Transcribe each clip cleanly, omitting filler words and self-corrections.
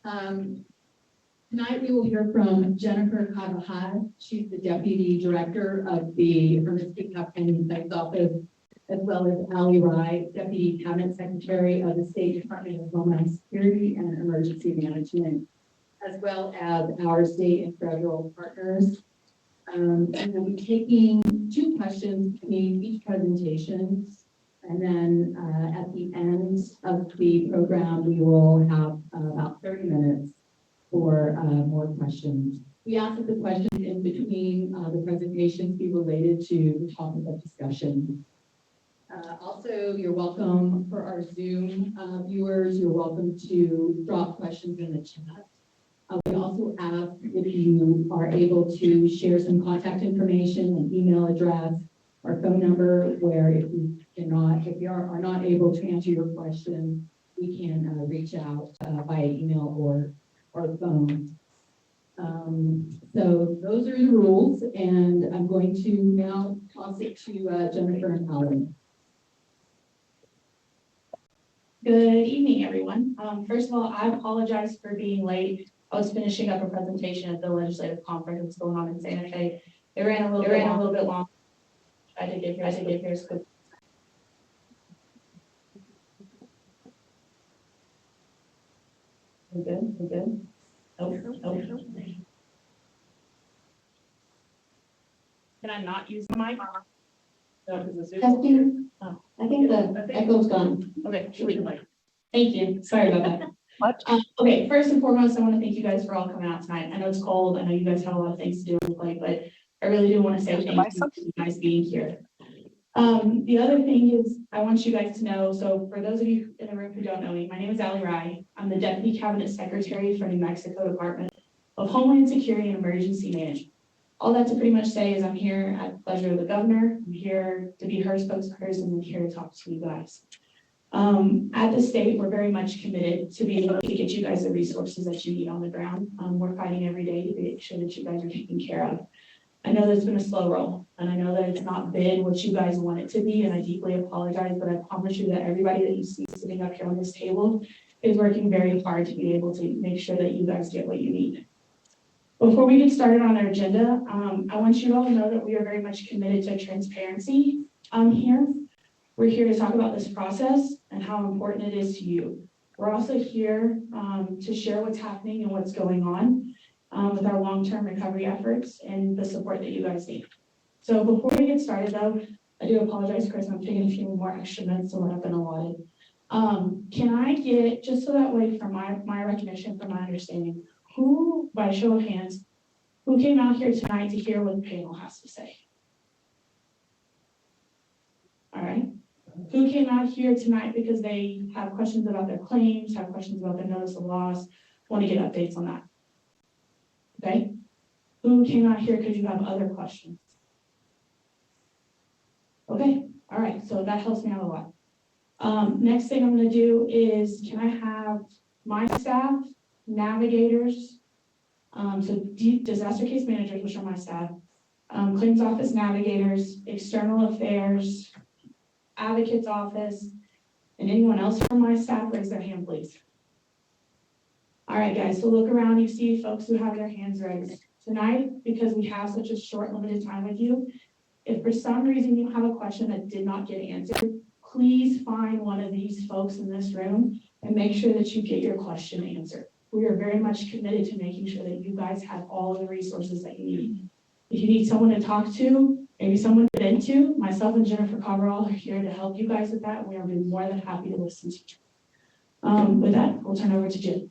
Tonight we will hear from Jennifer Carvajal. She's the Deputy Director of the Hermit Campaign Site's Office, as well as Ali Rai, Deputy Cabinet Secretary of the State Department of Homeland Security and Emergency Management, as well as our state and federal partners. And we'll be taking 2 questions between each presentation. And then at the end of the program, we will have about 30 minutes for more questions. We ask that the questions in between the presentations be related to the topic of discussion. Also, you're welcome for our Zoom viewers, you're welcome to drop questions in the chat. We also ask if you are able to share some contact information, an email address, or phone number, where if you are not able to answer your question, we can reach out via email or phone. So those are the rules, and I'm going to now toss it to Jennifer and Alan. Good evening, everyone. First of all, I apologize for being late. I was finishing up a presentation at the legislative conference that's going on in Santa Fe. It ran a little bit long. I did get here as quick. We're good. Oh. Can I not use the mic? Testing. Oh. I think the echo's gone. Okay, thank you. Sorry about that. What? Okay, first and foremost, I want to thank you guys for all coming out tonight. I know it's cold. I know you guys have a lot of things to do on the plate, but I really do want to say thank you for you guys being here. The other thing is I want you guys to know, so for those of you in the room who don't know me, my name is Ali Rai. I'm the Deputy Cabinet Secretary for New Mexico Department of Homeland Security and Emergency Management. All that to pretty much say is I'm here at the pleasure of the governor. I'm here to be her spokesperson and here to talk to you guys. At the state, we're very much committed to be able to get you guys the resources that you need on the ground. We're fighting every day to make sure that you guys are taken care of. I know that it's been a slow roll, and I know that it's not been what you guys want it to be, and I deeply apologize, but I promise you that everybody that you see sitting up here on this table is working very hard to be able to make sure that you guys get what you need. Before we get started on our agenda, I want you all to know that we are very much committed to transparency here. We're here to talk about this process and how important it is to you. We're also here to share what's happening and what's going on with our long-term recovery efforts and the support that you guys need. So before we get started though, I do apologize, Chris, I'm taking a few more extra minutes than what I've been allotted. Can I get, just so that way for my recognition, for my understanding, who, by show of hands, who came out here tonight to hear what the panel has to say? All right. Who came out here tonight because they have questions about their claims, have questions about their notice of loss, want to get updates on that? Okay. Who came out here because you have other questions? Okay. All right. So that helps me out a lot. Next thing I'm going to do is, can I have my staff, navigators, so disaster case managers, which are my staff, claims office navigators, external affairs, advocate's office, and anyone else from my staff, raise their hand, please. All right, guys, so look around, you see folks who have their hands raised. Tonight, because we have such a short, limited time with you, if for some reason you have a question that did not get answered, please find one of these folks in this room and make sure that you get your question answered. We are very much committed to making sure that you guys have all the resources that you need. If you need someone to talk to, maybe someone to vent to, myself and Jennifer Carvajal are here to help you guys with that. We are more than happy to listen to you. With that, we'll turn over to Jim.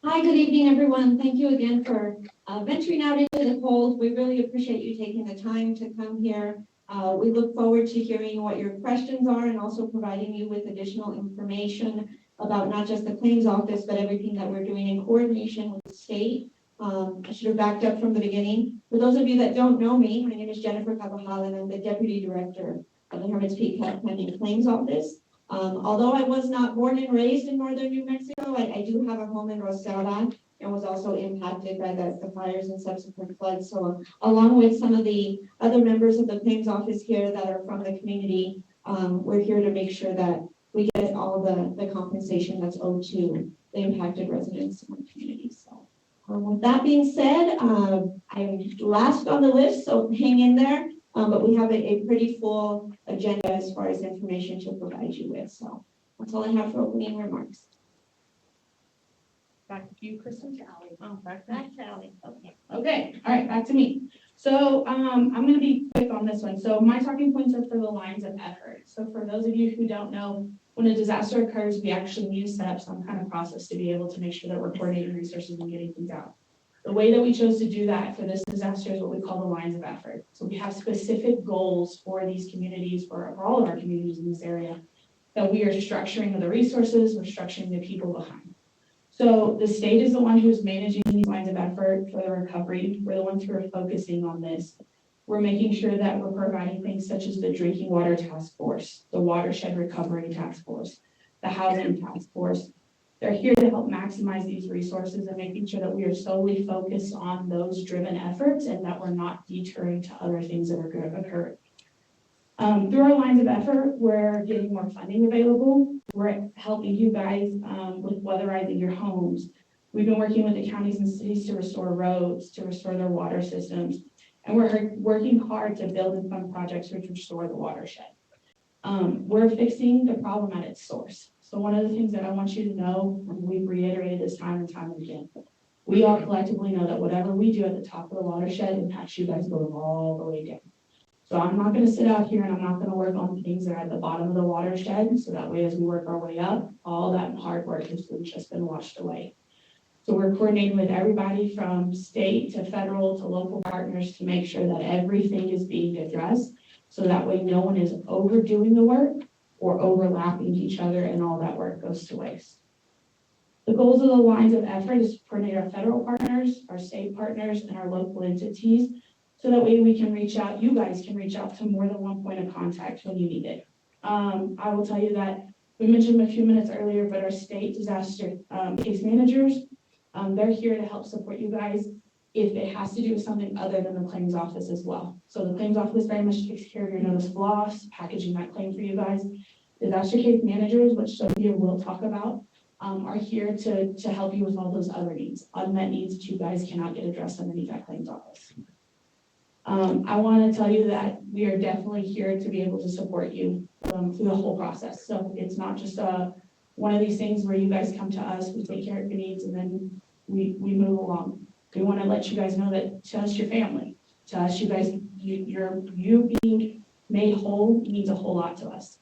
Hi, good evening, everyone. Thank you again for venturing out into the cold. We really appreciate you taking the time to come here. We look forward to hearing what your questions are and also providing you with additional information about not just the claims office, but everything that we're doing in coordination with the state. I should have backed up from the beginning. For those of you that don't know me, my name is Jennifer Carvajal, and I'm the Deputy Director of the Hermit's Peak County Claims Office. Although I was not born and raised in northern New Mexico, I do have a home in Rosada and was also impacted by the fires and subsequent floods. So along with some of the other members of the claims office here that are from the community, we're here to make sure that we get all the compensation that's owed to the impacted residents in our community. So with that being said, I'm last on the list, so hang in there. But we have a pretty full agenda as far as information to provide you with. So that's all I have for opening remarks. Back to you, Kristen. Oh, back Back to Ally. Okay. Okay, all right, back to me. So I'm going to be quick on this one. So my talking points are for the lines of effort. So for those of you who don't know, when a disaster occurs, we actually need to set up some kind of process to be able to make sure that we're coordinating resources and getting things out. The way that we chose to do that for this disaster is what we call the lines of effort. So we have specific goals for these communities, for all of our communities in this area, that we are structuring the resources, we're structuring the people behind. So the state is the one who's managing these lines of effort for the recovery. We're the ones who are focusing on this. We're making sure that we're providing things such as the Drinking Water Task Force, the Watershed Recovery Task Force, the Housing Task Force. They're here to help maximize these resources and making sure that we are solely focused on those driven efforts and that we're not deterring to other things that are going to occur. Through our lines of effort, we're getting more funding available. We're helping you guys with weatherizing your homes. We've been working with the counties and cities to restore roads, to restore their water systems. And we're working hard to build and fund projects which restore the watershed. We're fixing the problem at its source. So one of the things that I want you to know, and we've reiterated this time and time again, we all collectively know that whatever we do at the top of the watershed impacts you guys going all the way down. So I'm not going to sit out here and I'm not going to work on things that are at the bottom of the watershed. So that way, as we work our way up, all that hard work has just been washed away. So we're coordinating with everybody from state to federal to local partners to make sure that everything is being addressed. So that way, no one is overdoing the work or overlapping each other and all that work goes to waste. The goals of the lines of effort is to coordinate our federal partners, our state partners, and our local entities. So that way we can reach out, you guys can reach out to more than one point of contact when you need it. I will tell you that we mentioned a few minutes earlier, but our state disaster case managers, they're here to help support you guys if it has to do with something other than the claims office as well. So the claims office very much takes care of your notice of loss, packaging that claim for you guys. Disaster case managers, which Sophia will talk about, are here to help you with all those other needs, unmet needs that you guys cannot get addressed underneath that claims office. I want to tell you that we are definitely here to be able to support you through the whole process. So it's not just one of these things where you guys come to us, we take care of your needs, and then we move along. We want to let you guys know that to us, your family, to us, you guys, you being made whole means a whole lot to us.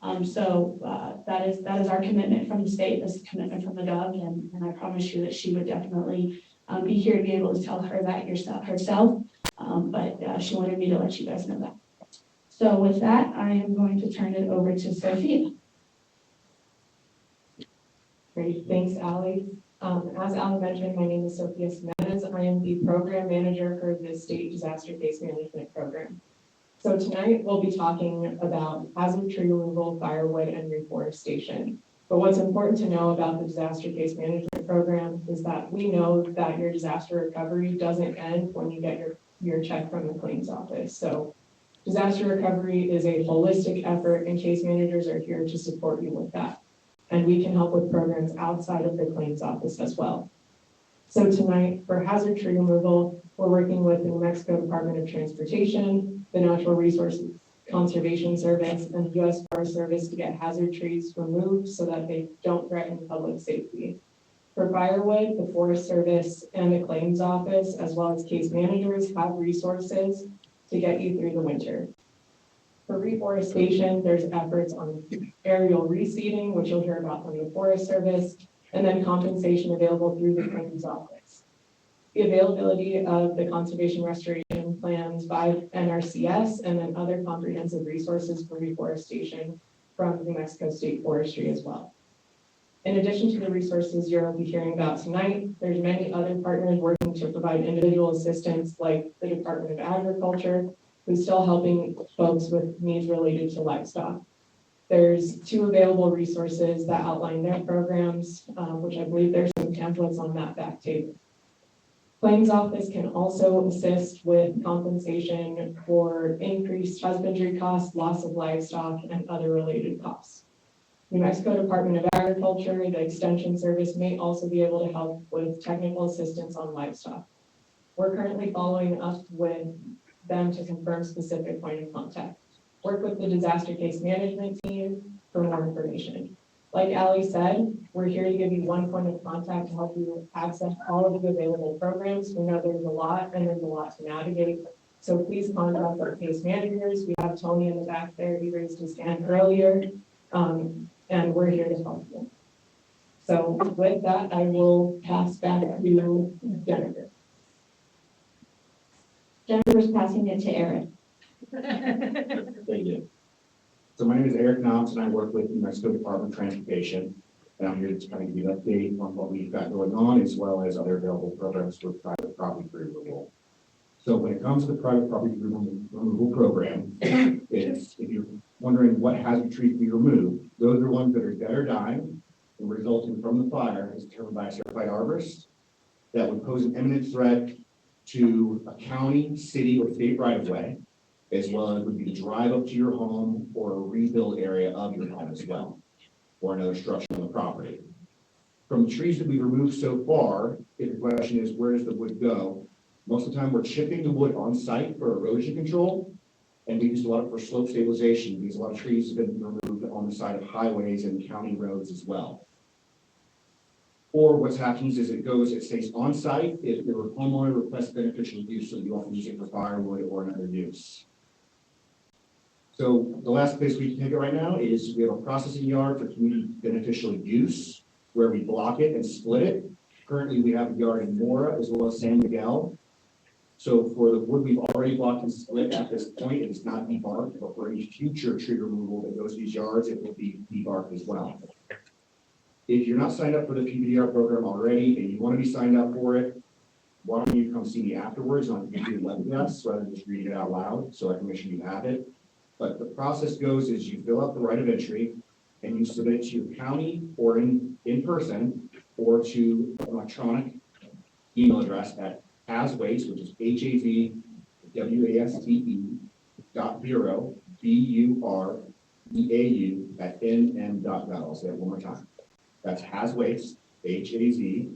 That is our commitment from the state. That's a commitment from the Doug, and I promise you that she would definitely be here to be able to tell her that herself. But she wanted me to let you guys know that. So with that, I am going to turn it over to Sophia. Great, thanks, Ally. As Ally mentioned, my name is Sophia Jimenez. I am the program manager for the State Disaster Case Management Program. So tonight we'll be talking about hazard tree removal, firewood, and reforestation. But what's important to know about the Disaster Case Management Program is that we know that your disaster recovery doesn't end when you get your check from the claims office. So disaster recovery is a holistic effort, and case managers are here to support you with that. And we can help with programs outside of the claims office as well. So tonight, for hazard tree removal, we're working with the New Mexico Department of Transportation, the Natural Resources Conservation Service, and the U.S. Forest Service to get hazard trees removed so that they don't threaten public safety. For firewood, the Forest Service and the claims office, as well as case managers, have resources to get you through the winter. For reforestation, there's efforts on aerial reseeding, which you'll hear about from the Forest Service, and then compensation available through the claims office. The availability of the conservation restoration plans by NRCS, and then other comprehensive resources for reforestation from New Mexico State Forestry as well. In addition to the resources you'll be hearing about tonight, there's many other partners working to provide individual assistance, like the Department of Agriculture, who's still helping folks with needs related to livestock. There's 2 available resources that outline their programs, which I believe there's some templates on that back table. Claims office can also assist with compensation for increased husbandry costs, loss of livestock, and other related costs. New Mexico Department of Agriculture, the Extension Service may also be able to help with technical assistance on livestock. We're currently following up with them to confirm specific point of contact. Work with the disaster case management team for more information. Like Ali said, we're here to give you one point of contact to help you access all of the available programs. We know there's a lot and there's a lot to navigate. So please contact our case managers. We have Tony in the back there. He raised his hand earlier. And we're here to help you. So with that, I will pass back to Jennifer. Jennifer's passing it to Eric. Thank you. So my name is Eric Knobs and I work with the New Mexico Department of Transportation. And I'm here to kind of give you an update on what we've got going on as well as other available programs for private property removal. So when it comes to the private property removal program, it's, if you're wondering what hazard trees to be removed, those are ones that are dead or dying and resulting from the fire is determined by a certified arborist that would pose an imminent threat to a county, city, or state right of way, as well as would be to drive up to your home or a rebuild area of your home as well, or another structure on the property. From the trees that we've removed so far, if the question is where does the wood go, most of the time we're chipping the wood on site for erosion control, and we use a lot for slope stabilization because a lot of trees have been removed on the side of highways and county roads as well. Or what's happens is it stays on site if the homeowner requests beneficial use so that you often use it for firewood or another use. So the last place we can take it right now is we have a processing yard for community beneficial use where we block it and split it. Currently, we have a yard in Mora as well as San Miguel. So for the wood we've already blocked and split at this point, it is not debarked, but for any future tree removal that goes to these yards, it will be debarked as well. If you're not signed up for the PPDR program already and you want to be signed up for it, why don't you come see me afterwards on the webcast rather than just reading it out loud so I can make sure you have it. But the process goes is you fill out the right of entry and you submit it to your county or in person or to an electronic email address at HAZWASTE, which is HAZWASTE.bureau, BUREAU at nm.gov. I'll say it one more time. That's HAZWASTE, HAZWASTE.bureau,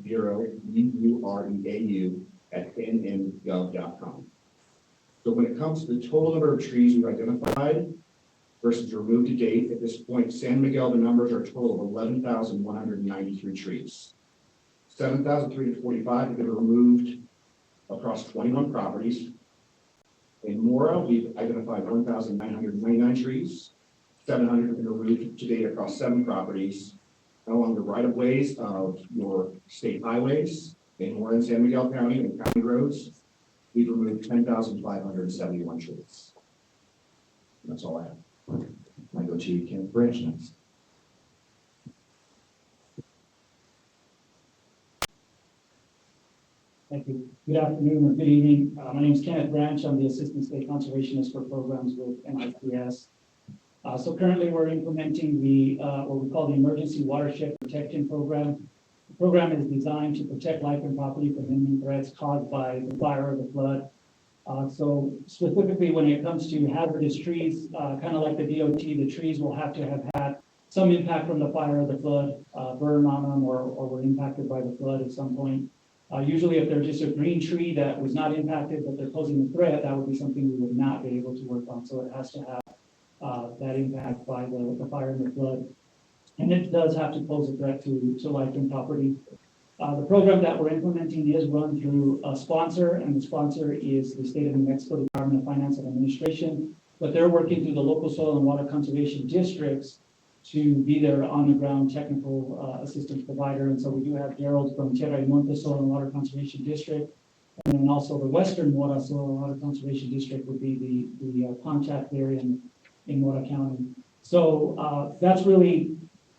BUREAU at nm.gov.com. So when it comes to the total number of trees we've identified versus removed to date, at this point, San Miguel, the numbers are a total of 11,193 trees. 7,345 have been removed across 21 properties. In Mora, we've identified 1,999 trees. 700 have been removed to date across 7 properties. And along the right-of-ways of your state highways in Mora and San Miguel County and county roads, we've removed 10,571 trees. And that's all I have. I go to Kenneth Branch next. Thank you. Good afternoon or good evening. My name is Kenneth Branch. I'm the Assistant State Conservationist for programs with NIPS. So currently we're implementing the what we call the Emergency Watershed Protection Program. The program is designed to protect life and property from imminent threats caused by the fire or the flood. So specifically when it comes to hazardous trees, kind of like the DOT, the trees will have to have had some impact from the fire or the flood, burn on them or were impacted by the flood at some point. Usually if they're just a green tree that was not impacted, but they're posing a threat, that would be something we would not be able to work on. So it has to have that impact by the fire and the flood. And it does have to pose a threat to life and property. The program that we're implementing is run through a sponsor, and the sponsor is the State of New Mexico Department of Finance and Administration, but they're working through the local soil and water conservation districts to be their on-the-ground technical assistance provider. And so we do have Gerald from Tierra y Monte Soil and Water Conservation District, and then also the Western Mora Soil and Water Conservation District would be the contact there in Mora County. So that's really,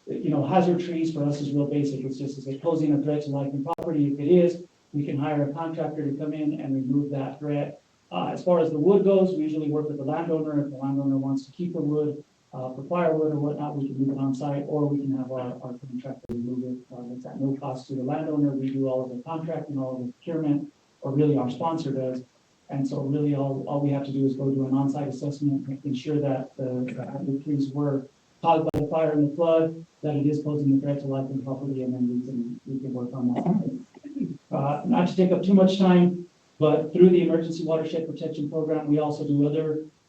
hazard trees for us is real basic. It's just, is it posing a threat to life and property? If it is, we can hire a contractor to come in and remove that threat. As far as the wood goes, we usually work with the landowner. If the landowner wants to keep the wood for firewood or whatnot, we can move it on site, or we can have our contractor remove it. It's at no cost to the landowner. We do all of the contracting, all of the procurement, or really our sponsor does. And so really all we have to do is go do an on-site assessment, and ensure that the trees were caused by the fire and the flood, that it is posing a threat to life and property, and then we can work on that. Not to take up too much time, but through the Emergency Watershed Protection Program, we also do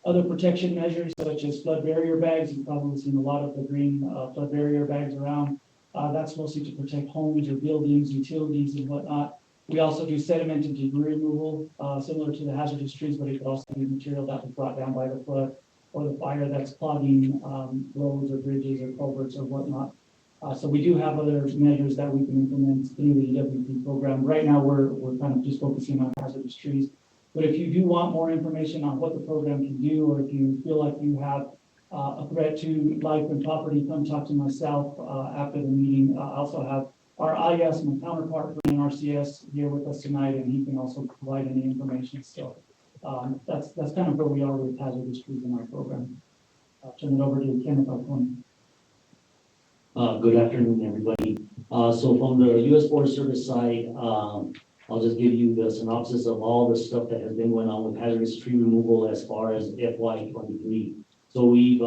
other protection measures such as flood barrier bags. You've probably seen a lot of the green flood barrier bags around. That's mostly to protect homes or buildings, utilities and whatnot. We also do sediment and debris removal, similar to the hazardous trees, but it could also be material that was brought down by the flood or the fire that's clogging roads or bridges or culverts or whatnot. So we do have other measures that we can implement through the EWP program. Right now, we're kind of just focusing on hazardous trees. But if you do want more information on what the program can do, or if you feel like you have a threat to life and property, come talk to myself after the meeting. I also have our IS, my counterpart for NRCS, here with us tonight, and he can also provide any information. So that's kind of where we are with hazardous trees in our program. I'll turn it over to Kenneth Alcone. Good afternoon, everybody. So from the U.S. Forest Service side, I'll just give you the synopsis of all the stuff that has been going on with hazardous tree removal as far as FY23. So we've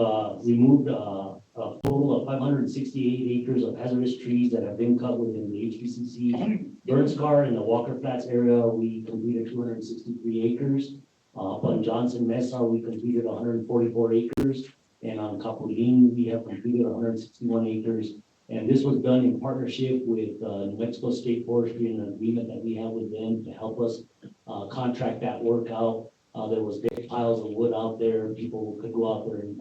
removed a total of 568 acres of hazardous trees that have been cut within the HPCC burn scar in the Walker Flats area. We completed 263 acres. On Johnson Mesa, we completed 144 acres. And on Capulín, we have completed 161 acres. And this was done in partnership with New Mexico State Forestry and an agreement that we have with them to help us contract that work out. There was big piles of wood out there. People could go out there and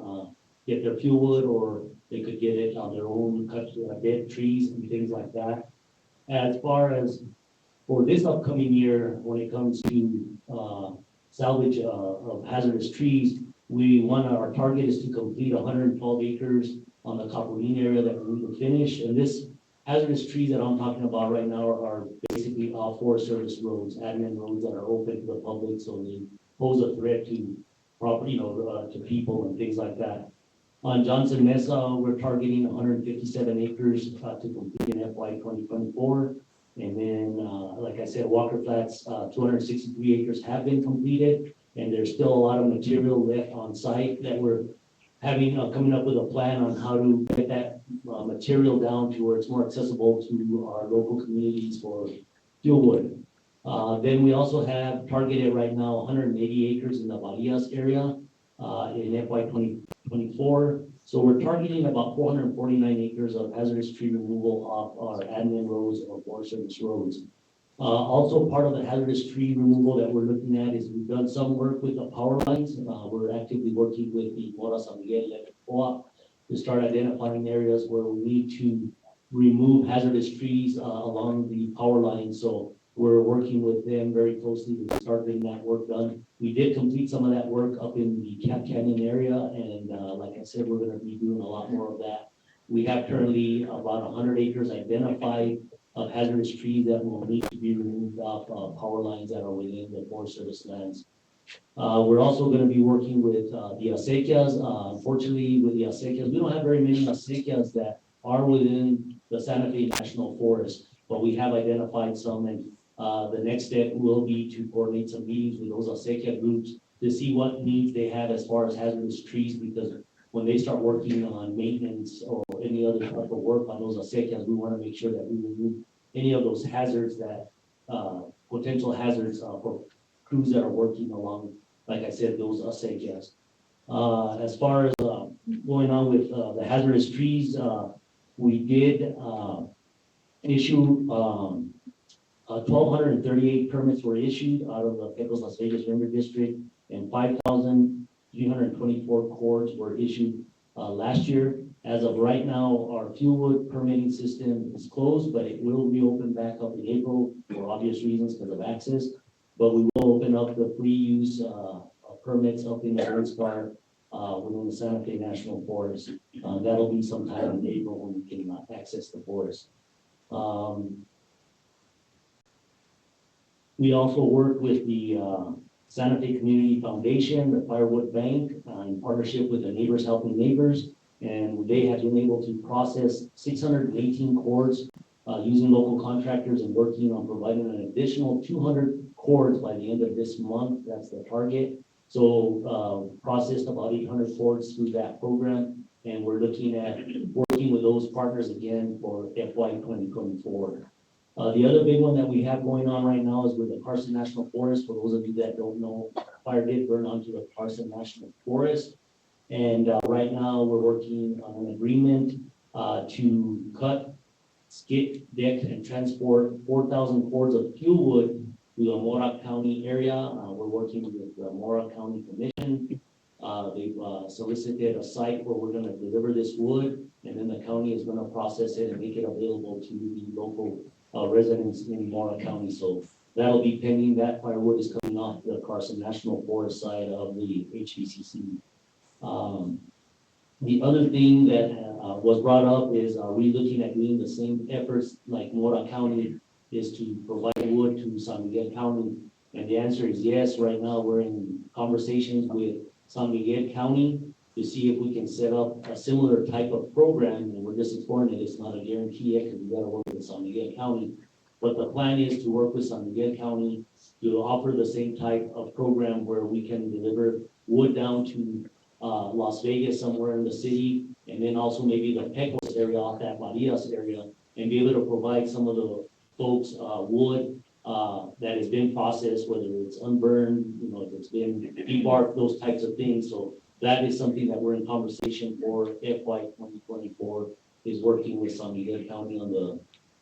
get their fuel wood, or they could get it on their own, cut dead trees and things like that. As far as for this upcoming year, when it comes to salvage of hazardous trees, our target is to complete 112 acres on the Capulín area that we will finish. And this hazardous trees that I'm talking about right now are basically all Forest Service roads, admin roads that are open to the public, so they pose a threat to property, to people and things like that. On Johnson Mesa, we're targeting 157 acres to complete in FY 2024. And then, like I said, Walker Flats, 263 acres have been completed. And there's still a lot of material left on site that we're having, coming up with a plan on how to get that material down to where it's more accessible to our local communities for fuel wood. Then we also have targeted right now 180 acres in the Bahías area in FY 2024. So we're targeting about 449 acres of hazardous tree removal off our admin roads or Forest Service roads. Also part of the hazardous tree removal that we're looking at is we've done some work with the power lines. We're actively working with the Mora San Miguel Electric Co-op to start identifying areas where we need to remove hazardous trees along the power lines. So we're working with them very closely to start getting that work done. We did complete some of that work up in the Cap Canyon area, and like I said, we're going to be doing a lot more of that. We have currently about 100 acres identified of hazardous trees that will need to be removed off power lines that are within the Forest Service lands. We're also going to be working with the acequias. Unfortunately, with the acequias, we don't have very many acequias that are within the Santa Fe National Forest, but we have identified some, and the next step will be to coordinate some meetings with those acequia groups to see what needs they have as far as hazardous trees, because when they start working on maintenance or any other type of work on those acequias, we want to make sure that we remove any of those hazards that potential hazards for crews that are working along, like I said, those acequias. As far as going on with the hazardous trees, we did issue 1,238 permits were issued out of the Pecos Las Vegas River District, and 5,324 cords were issued last year. As of right now, our fuel wood permitting system is closed, but it will reopen back up in April for obvious reasons because of access. But we will open up the free use permits up in the Burn Scar within the Santa Fe National Forest. That'll be sometime in April when we can access the forest. We also work with the Santa Fe Community Foundation, the Firewood Bank, in partnership with the Neighbors Helping Neighbors, and they have been able to process 618 cords using local contractors and working on providing an additional 200 cords by the end of this month. That's the target. So processed about 800 cords through that program. And we're looking at working with those partners again for FY 2024. The other big one that we have going on right now is with the Carson National Forest. For those of you that don't know, fire did burn onto the Carson National Forest. And right now we're working on an agreement to cut, skip, deck, and transport 4,000 cords of fuel wood to the Mora County area. We're working with the Mora County Commission. They've solicited a site where we're gonna deliver this wood, and then the county is gonna process it and make it available to the local residents in Mora County. So that'll be pending. That firewood is coming off the Carson National Forest side of the HPCC. The other thing that was brought up is, are we looking at doing the same efforts like Mora County is to provide wood to San Miguel County? And the answer is yes. Right now, we're in conversations with San Miguel County to see if we can set up a similar type of program, and we're just exploring it. It's not a guarantee yet because we gotta work with San Miguel County. But the plan is to work with San Miguel County to offer the same type of program where we can deliver wood down to Las Vegas, somewhere in the city, and then also maybe the Pecos area, off that Marias area, and be able to provide some of the folks wood that has been processed, whether it's unburned, you know, if it's been debarked, those types of things. So that is something that we're in conversation for FY 2024, is working with San Miguel County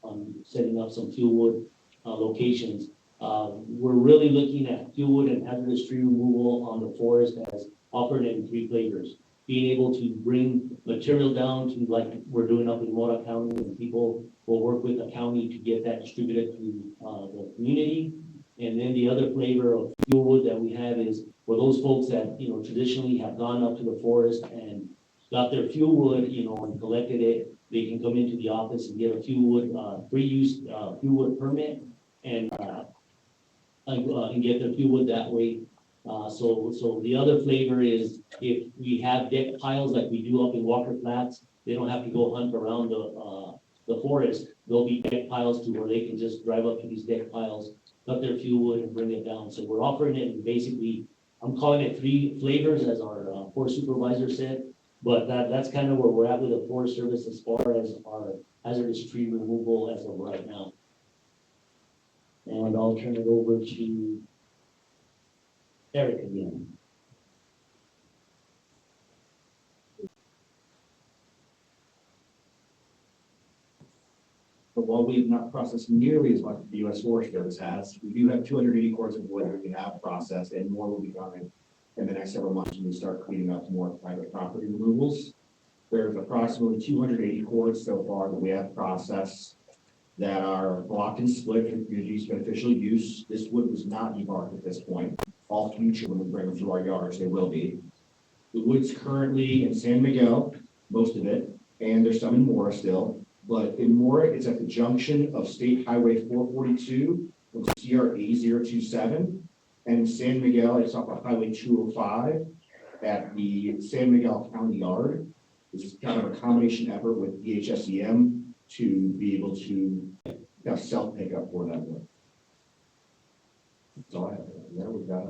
on setting up some fuel wood locations. We're really looking at fuel wood and hazardous tree removal on the forest as offered in 3 flavors. Being able to bring material down to, like we're doing up in Mora County, and people will work with the county to get that distributed to the community. And then the other flavor of fuel wood that we have is for those folks that, you know, traditionally have gone up to the forest and got their fuel wood, you know, and collected it, they can come into the office and get a fuel wood, free use fuel wood permit, and get their fuel wood that way. So the other flavor is, if we have deck piles like we do up in Walker Flats, they don't have to go hunt around the forest. There'll be deck piles to where they can just drive up to these deck piles, cut their fuel wood and bring it down. So we're offering it in basically, I'm calling it 3 flavors, as our forest supervisor said, but that's kind of where we're at with the Forest Service as far as our hazardous tree removal as of right now. And I'll turn it over to Eric again. But while we've not processed nearly as much as the U.S. Forest Service has, we do have 280 cords of wood that we have processed, and more will be coming in the next several months when we start cleaning up more private property removals. There's approximately 280 cords so far that we have processed that are blocked and split for community's beneficial use. This wood was not debarked at this point. All future, when we bring them to our yards, they will be. The wood's currently in San Miguel, most of it, and there's some in Mora still. But in Mora, it's at the junction of State Highway 442 and CRA 027. And in San Miguel, it's off of Highway 205 at the San Miguel County Yard. This is kind of a combination effort with DHSEM to be able to have self-pickup for that wood. That's all I have. Yeah, we've got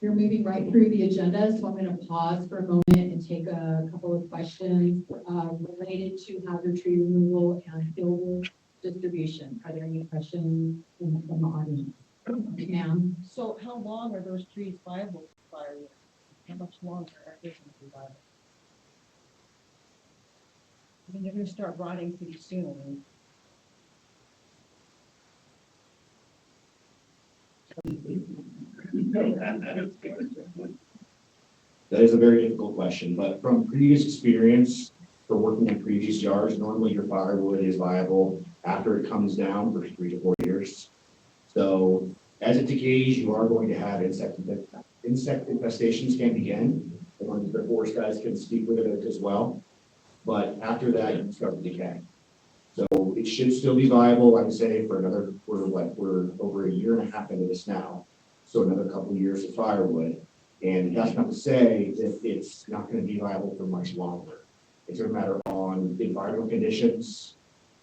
You're moving right through the agenda, so I'm going to pause for a moment and take a couple of questions related to hazard tree removal and fuel wood distribution. Are there any questions from the audience? Ma'am? So how long are those trees viable for firewood? How much longer are they going to be viable? I mean, they're going to start rotting pretty soon. That is a very difficult question, but from previous experience for working in previous yards, normally your firewood is viable after it comes down for 3 to 4 years. So as it decays, you are going to have insect infestations can begin. And the forest guys can speak with it as well. But after that, you start to decay. So it should still be viable, I would say, for another, we're over a year and a half into this now. So another couple of years of firewood. And that's not to say that it's not going to be viable for much longer. It's going to matter on the environmental conditions,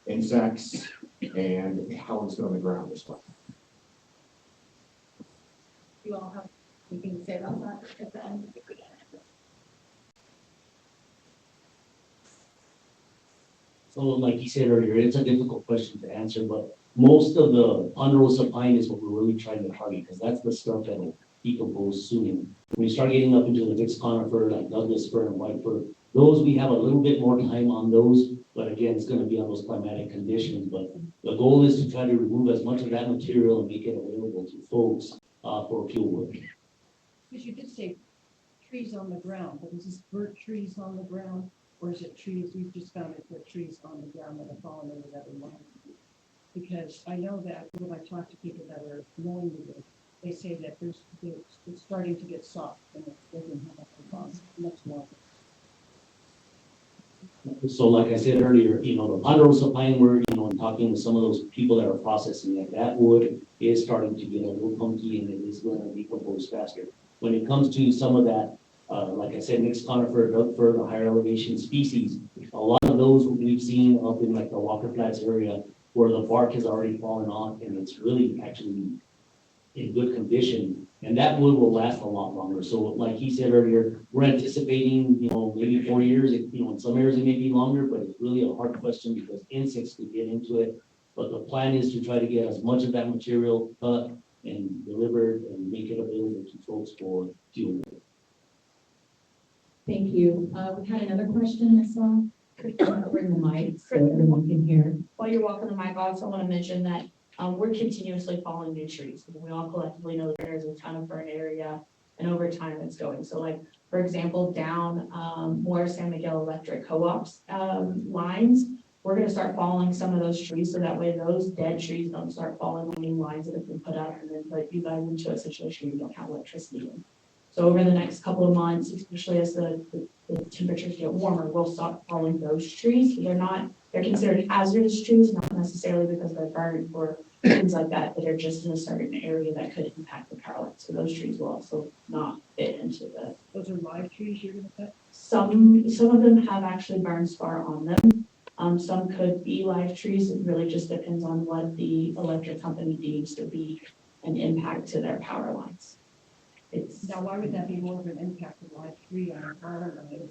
insects, and how it's on the ground as well. You all have anything to say about that at the end? So like you said earlier, it's a difficult question to answer, but most of the ponderosa pine is what we're really trying to target, because that's the stuff that will decompose soon. When you start getting up into the mixed conifer, like Douglas fir and white fir, those we have a little bit more time on those, but again, it's gonna be on those climatic conditions. But the goal is to try to remove as much of that material and make it available to folks, for fuel wood. Because you did say trees on the ground, but is this birch trees on the ground? Or is it trees, we've just found it, the trees on the ground that have fallen into that line? Because I know that when I talk to people that are mowing the wood, they say that it's starting to get soft and it doesn't have to cost much longer. So like I said earlier, the ponderosa pine, we're, talking with some of those people that are processing it, that wood is starting to get a little funky and it is going to decompose faster. When it comes to some of that, like I said, mixed conifer, Doug fir, the higher elevation species, a lot of those we've seen up in like the Walker Flats area where the bark has already fallen off and it's really actually in good condition. And that wood will last a lot longer. So like he said earlier, we're anticipating, maybe 4 years, in some areas it may be longer, but it's really a hard question because insects could get into it. But the plan is to try to get as much of that material cut and delivered and make it available to folks for fuel. Thank you. We had another question I saw. Bring the mic so everyone can hear. While you're walking the mic, I also want to mention that we're continuously falling new trees. We all collectively know that there's a ton of burn area and over time it's going. So like, for example, down more San Miguel Electric Co-op's lines, we're going to start falling some of those trees so that way those dead trees don't start falling on new lines that have been put up and then put you guys into a situation where you don't have electricity in. So over the next couple of months, especially as the temperatures get warmer, we'll stop falling those trees. They're considered hazardous trees, not necessarily because they're burned or things like that, but they're just in a certain area that could impact the power line. So those trees will also not fit into the. Those are live trees you're gonna cut? Some of them have actually burn scar on them. Some could be live trees. It really just depends on what the electric company deems to be an impact to their power lines. Now, why would that be more of an impact of live tree on a power line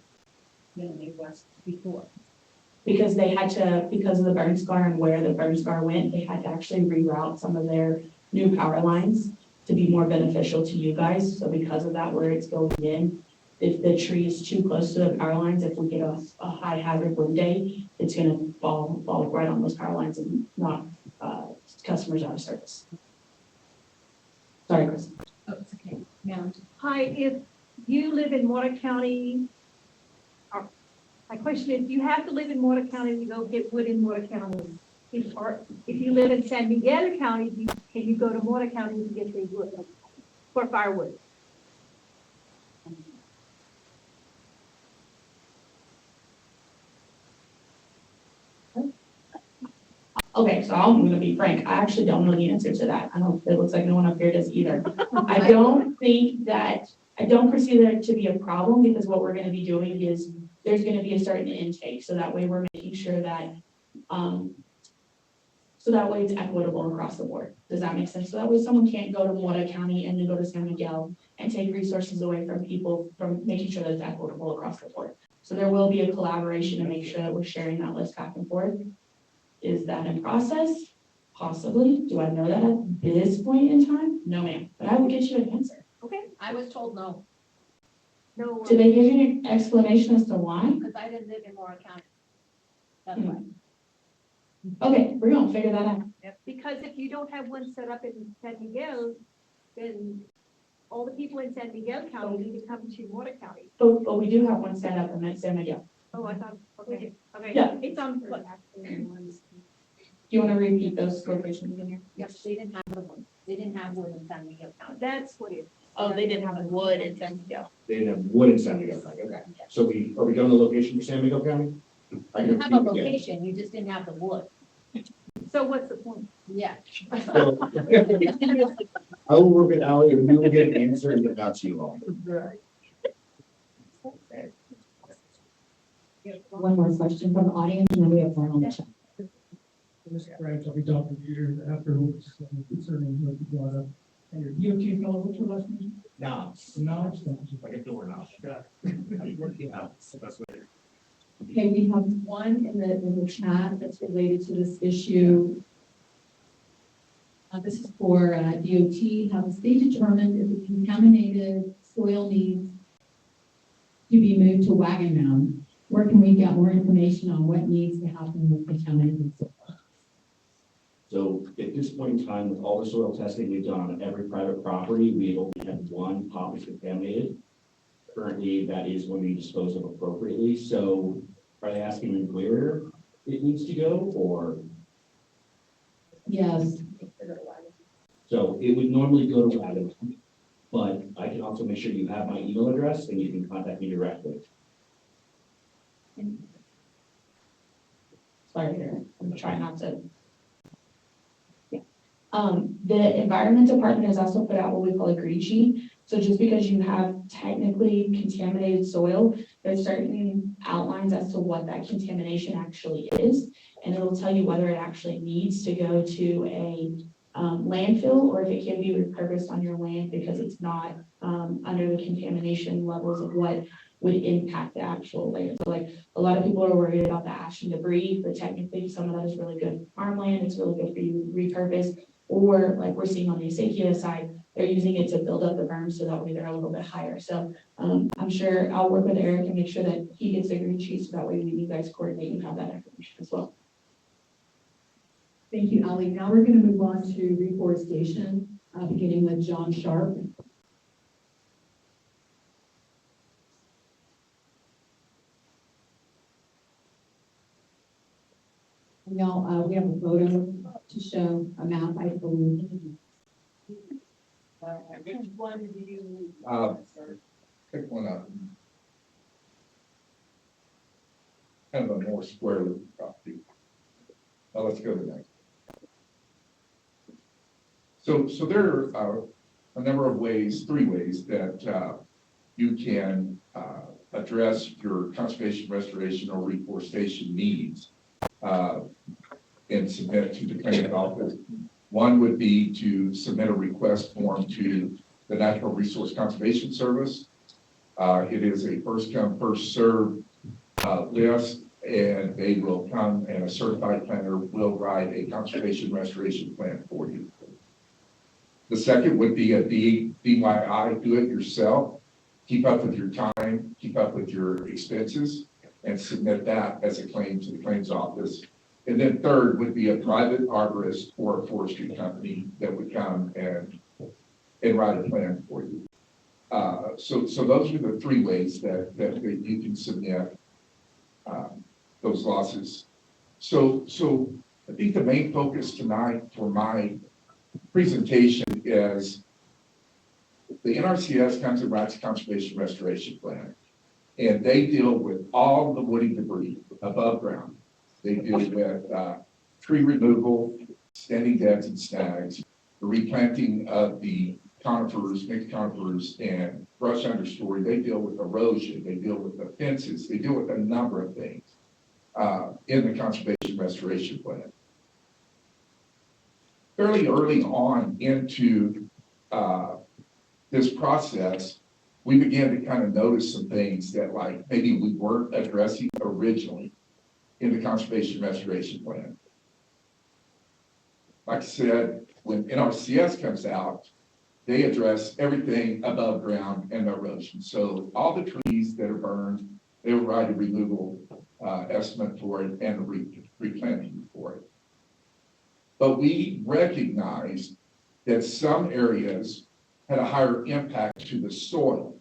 than it was before? Because they had to, because of the burn scar and where the burn scar went, they had to actually reroute some of their new power lines to be more beneficial to you guys. So because of that, where it's going in, if the tree is too close to the power lines, if we get a high hazard wind day, it's going to fall right on those power lines and knock customers out of service. Sorry, Chris. Oh, it's okay. Now, Hi, if you live in Water County, my question is, you have to live in Water County to go get wood in Water County. If you live in San Miguel County, can you go to Water County to get the wood for firewood? Okay, so I'm gonna be frank, I actually don't know the answer to that. It looks like no one up here does either. I don't foresee there to be a problem because what we're gonna be doing is there's gonna be a certain intake. So that way we're making sure that, so that way it's equitable across the board. Does that make sense? So that way someone can't go to Mora County and then go to San Miguel and take resources away from people from making sure that it's equitable across the board. So there will be a collaboration to make sure that we're sharing that list back and forth. Is that in process? Possibly. Do I know that at this point in time? No, ma'am, but I will get you an answer. Okay, I was told no, no, Did they give you an explanation as to why? because I didn't live in Mora County. That's why. Okay, we're gonna figure that out. because if you don't have one set up in San Miguel, then all the people in San Miguel County need to come to Water County. But we do have one set up in San Miguel. Oh, I thought, okay, okay. Yeah. It's on, Do you want to repeat those locations in here? Yes, they didn't have one. They didn't have one in San Miguel County. that's what it is. Oh, they didn't have wood in San Miguel. They didn't have wood in San Miguel County, okay. So are we done the location for San Miguel County? I You can have a repeat again. location, you just didn't have the wood. So what's the point? Yeah. So, I will work it out and we will get an answer and get back to you all. One more question from the audience and then we have one on the chat. Mr. Branch, I'll be talking to you afterwards concerning what you brought up. And your DOT fellow, what's your last name? No, No, like a door knob. Got Yeah, that's what. Okay, we have one in the chat that's related to this issue. This is for DOT. Have the state determined if the contaminated soil needs to be moved to wagon mound? Where can we get more information on what needs to happen with contaminated soil? So at this point in time, with all the soil testing we've done on every private property, we only had one pop is contaminated. Currently, that is when we dispose of appropriately. So are they asking me where it needs to go, or? Yes. So it would normally go to wagon, but I can also make sure you have my email address and you can contact me directly. Sorry, here, I'm trying not to. Yeah. The environment department has also put out what we call a green sheet. So just because you have technically contaminated soil, there's certain outlines as to what that contamination actually is. And it'll tell you whether it actually needs to go to a landfill or if it can be repurposed on your land because it's not under the contamination levels of what would impact the actual land. So like a lot of people are worried about the ash and debris, but technically some of that is really good farmland. It's really good for you to repurpose. Or like we're seeing on the acequia side, they're using it to build up the berms so that way they're a little bit higher. So I'm sure I'll work with Eric and make sure that he gets the green sheet so that way when you guys coordinate, you have that information as well. Thank you, Ali. Now we're going to move on to reforestation, beginning with John Sharp. Now, we have a photo to show a map, I believe. Which one do you? Pick one up. Kind of a more square property. Now let's go to the next. So there are a number of ways, 3 ways that you can address your conservation, restoration, or reforestation needs and submit to the claims office. One would be to submit a request form to the Natural Resource Conservation Service. It is a first come, first served list, and they will come and a certified planner will write a conservation restoration plan for you. The second would be a DIY, do it yourself. Keep up with your time, keep up with your expenses, and submit that as a claim to the claims office. And then third would be a private arborist or a forestry company that would come and write a plan for you. So those are the 3 ways that you can submit those losses. So I think the main focus tonight for my presentation is the NRCS comes and writes a conservation restoration plan, and they deal with all the woody debris above ground. They deal with tree removal, standing deads and snags, the replanting of the conifers, mixed conifers, and brush understory. They deal with erosion. They deal with the fences. They deal with a number of things in the conservation restoration plan. Fairly early on into this process, we began to kind of notice some things that like maybe we weren't addressing originally in the conservation restoration plan. Like I said, when NRCS comes out, they address everything above ground and erosion. So all the trees that are burned, they will write a removal estimate for it and a replanting for it. But we recognized that some areas had a higher impact to the soil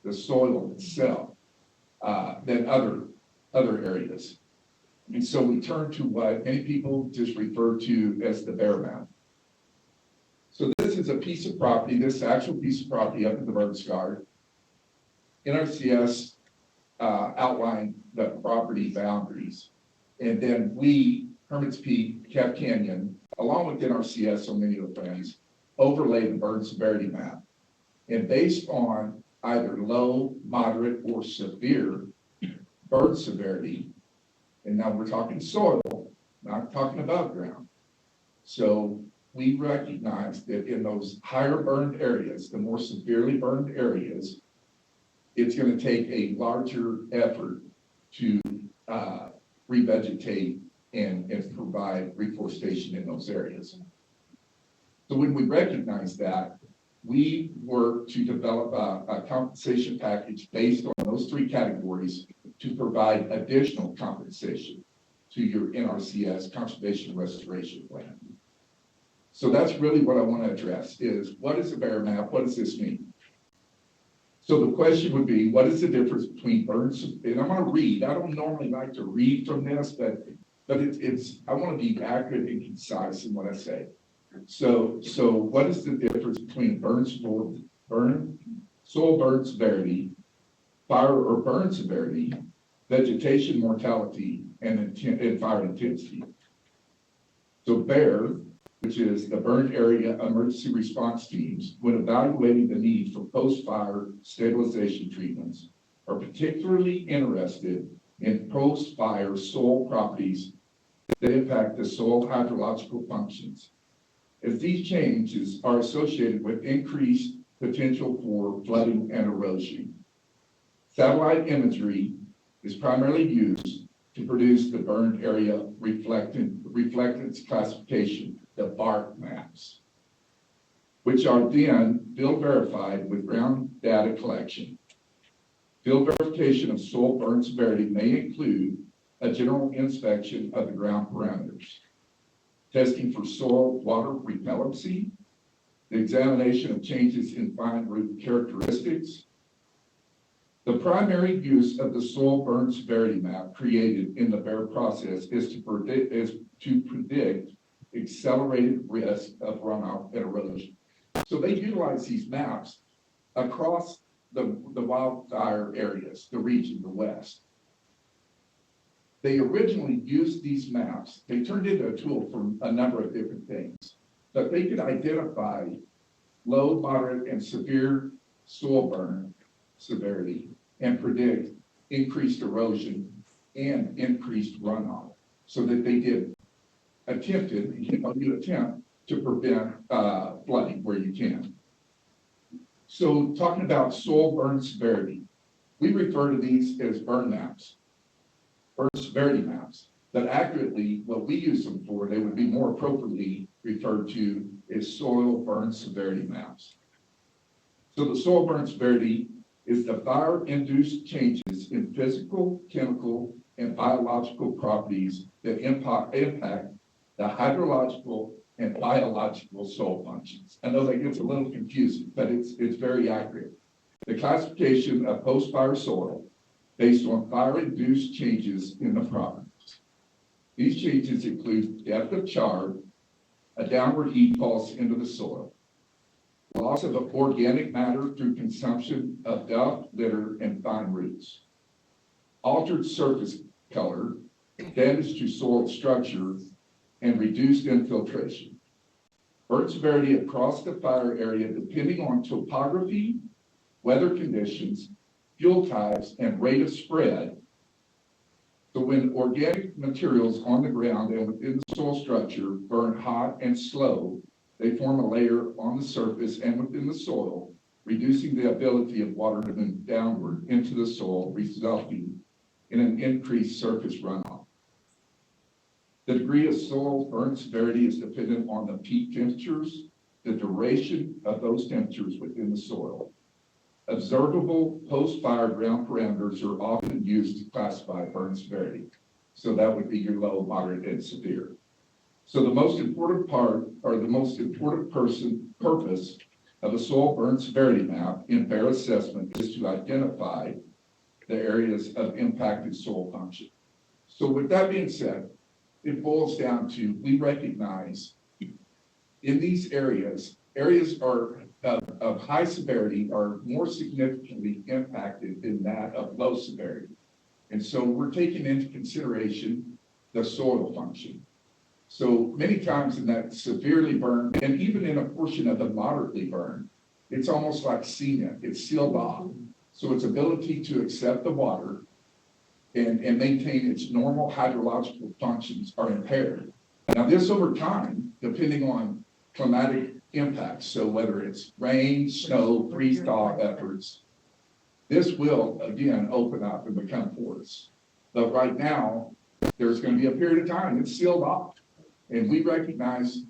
itself, than other areas. And so we turned to what many people just refer to as the bare mound. So this is a piece of property, this actual piece of property up in the Burns Guard. NRCS outlined the property boundaries. And then we, Hermit's Peak, Cap Canyon, along with NRCS on many of the plans, overlay the burn severity map. And based on either low, moderate, or severe burn severity, and now we're talking soil, not talking above ground. So we recognize that in those higher burned areas, the more severely burned areas, it's going to take a larger effort to revegetate and provide reforestation in those areas. So when we recognize that, we work to develop a compensation package based on those three categories to provide additional compensation to your NRCS Conservation Restoration Plan. So that's really what I want to address is, what is a bear map? What does this mean? So the question would be, what is the difference between burns? And I'm going to read. I don't normally like to read from this, but it's I want to be accurate and concise in what I say. So what is the difference between soil burn severity, fire or burn severity, vegetation mortality, and fire intensity? So BEAR, which is the Burn Area Emergency Response Teams, when evaluating the need for post-fire stabilization treatments, are particularly interested in post-fire soil properties that impact the soil hydrological functions, as these changes are associated with increased potential for flooding and erosion. Satellite imagery is primarily used to produce the burned area reflectance classification, the BARC maps, which are then field verified with ground data collection. Field verification of soil burn severity may include a general inspection of the ground parameters, testing for soil water repellency, the examination of changes in fine root characteristics. The primary use of the soil burn severity map created in the BEAR process is to predict accelerated risk of runoff and erosion. So they utilize these maps across the wildfire areas, the region, the West. They originally used these maps. They turned into a tool for a number of different things, but they could identify low, moderate, and severe soil burn severity and predict increased erosion and increased runoff, so that they did you attempt to prevent flooding where you can. So talking about soil burn severity, we refer to these as burn maps, burn severity maps, but accurately, what we use them for, they would be more appropriately referred to as soil burn severity maps. So the soil burn severity is the fire-induced changes in physical, chemical, and biological properties that impact the hydrological and biological soil functions. I know that gets a little confusing, but it's very accurate. The classification of post-fire soil based on fire-induced changes in the properties. These changes include depth of char, a downward heat pulse into the soil, loss of organic matter through consumption of duff, litter, and fine roots, altered surface color, damage to soil structure, and reduced infiltration. Burn severity across the fire area depending on topography, weather conditions, fuel types, and rate of spread. So when organic materials on the ground and within the soil structure burn hot and slow, they form a layer on the surface and within the soil, reducing the ability of water to move downward into the soil, resulting in an increased surface runoff. The degree of soil burn severity is dependent on the peak temperatures, the duration of those temperatures within the soil. Observable post-fire ground parameters are often used to classify burn severity. So that would be your low, moderate, and severe. So the most important part, or the most important purpose of a soil burn severity map in BEAR assessment is to identify the areas of impacted soil function. So with that being said, it boils down to, we recognize in these areas are of high severity are more significantly impacted than that of low severity. And so we're taking into consideration the soil function. So many times in that severely burned, and even in a portion of the moderately burned, it's almost like cement, it's sealed off. So its ability to accept the water and maintain its normal hydrological functions are impaired. Now, this over time, depending on climatic impacts, so whether it's rain, snow, freeze thaw efforts, this will again open up and become porous. But right now, there's going to be a period of time it's sealed off, and we recognize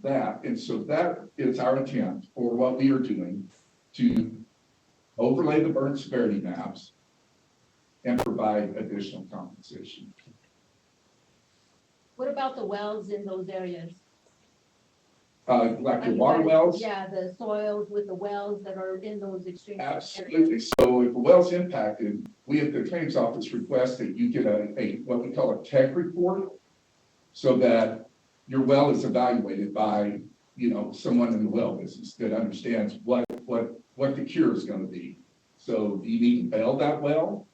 that. And so that is our attempt for what we are doing to overlay the burn severity maps and provide additional compensation. What about the wells in those areas? Like the water wells? Yeah, the soils with the wells that are in those extreme. Absolutely. So if a well's impacted, we at the claims office request that you get a what we call a tech report, so that your well is evaluated by, someone in the well business that understands what the cure is going to be. So do you need to bail that well?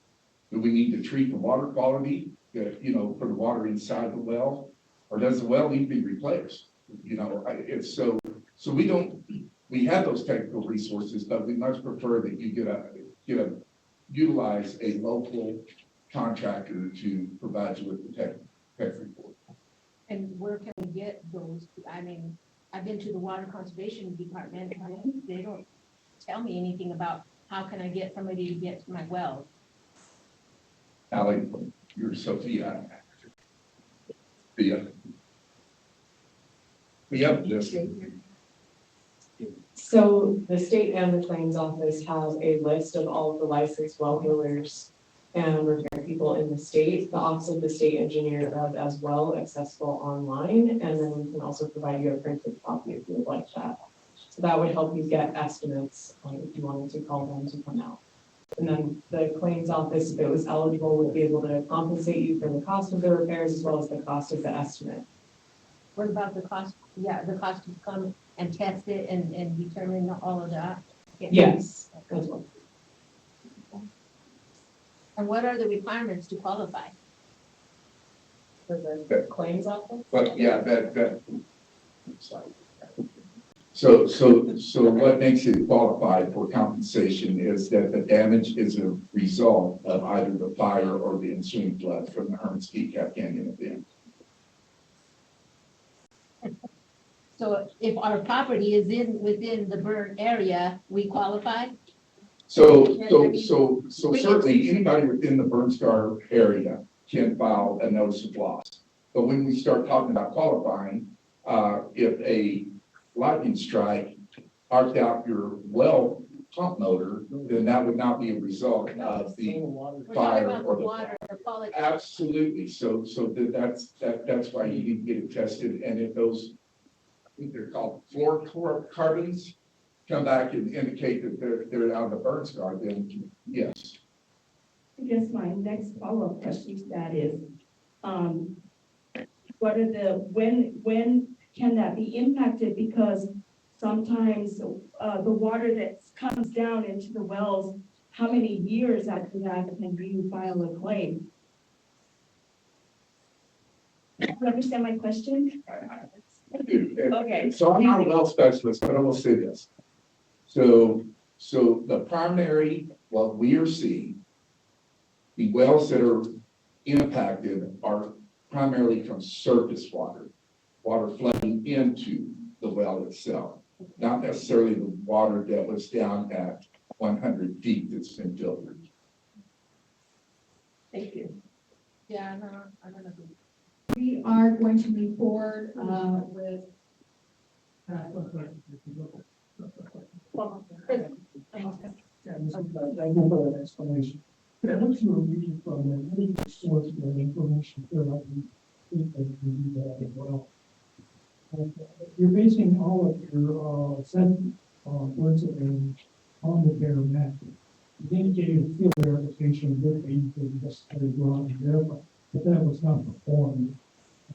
Do we need to treat the water quality, for the water inside the well? Or does the well need to be replaced? It's so we have those technical resources, but we much prefer that you utilize a local contractor to provide you with the tech report. And where can we get those? I mean, I've been to the water conservation department, and they don't tell me anything about how can I get somebody to get to my well. Allie, you're Sophia. We have this. So the state and the claims office have a list of all of the licensed well drillers and repair people in the state. The Office of the State Engineer does as well, accessible online, and then we can also provide you a printed copy if you would like that. So that would help you get estimates if you wanted to call them to come out. And then the claims office, if it was eligible, would be able to compensate you for the cost of the repairs as well as the cost of the estimate. What about the cost? Yeah, the cost to come and test it and determine all of that? Yes, as well. And what are the requirements to qualify? For the claims office? But yeah, that. Sorry. So what makes it qualified for compensation is that the damage is a result of either the fire or the ensuing flood from the Hermit Canyon event. So if our property is within the burn area, we qualify? So certainly anybody within the burn scar area can file a notice of loss. But when we start talking about qualifying, if a lightning strike arced out your well pump motor, then that would not be a result of the fire or the water. Absolutely. So that's why you need to get it tested. And if those, I think they're called fluorocarbons, come back and indicate that they're out of the burn scar, then yes. I guess my next follow-up question to that is, what are when can that be impacted? Because sometimes the water that comes down into the wells, how many years after that can you file a claim? Do you understand my question? I do. Okay. So I'm not a well specialist, but I will say this. So the primary, what we are seeing, the wells that are impacted are primarily from surface water flooding into the well itself, not necessarily the water that was down at 100 feet that's been filtered. Thank you. Yeah, I don't know. We are going to move forward with. Thank you for that explanation. And what you were reading from, and what is the source of that information? Well, you're basing all of your assessment words on the bare map. You indicated field verification would be necessary to go out and verify, but that was not performed.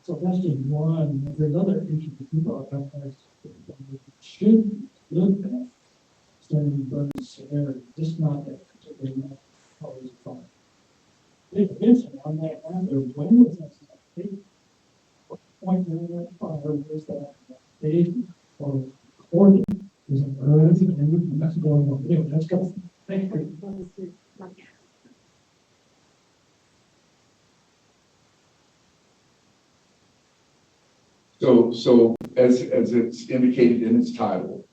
So that's just one. There's other issues that people have should look at concerning burn severity, just not that particular map. Always fine. There's on that map, when was that taken? What point during that fire was that date or recorded? Is it early? And that's going on. Anyway, that's good. Thank you. So as it's indicated in its title,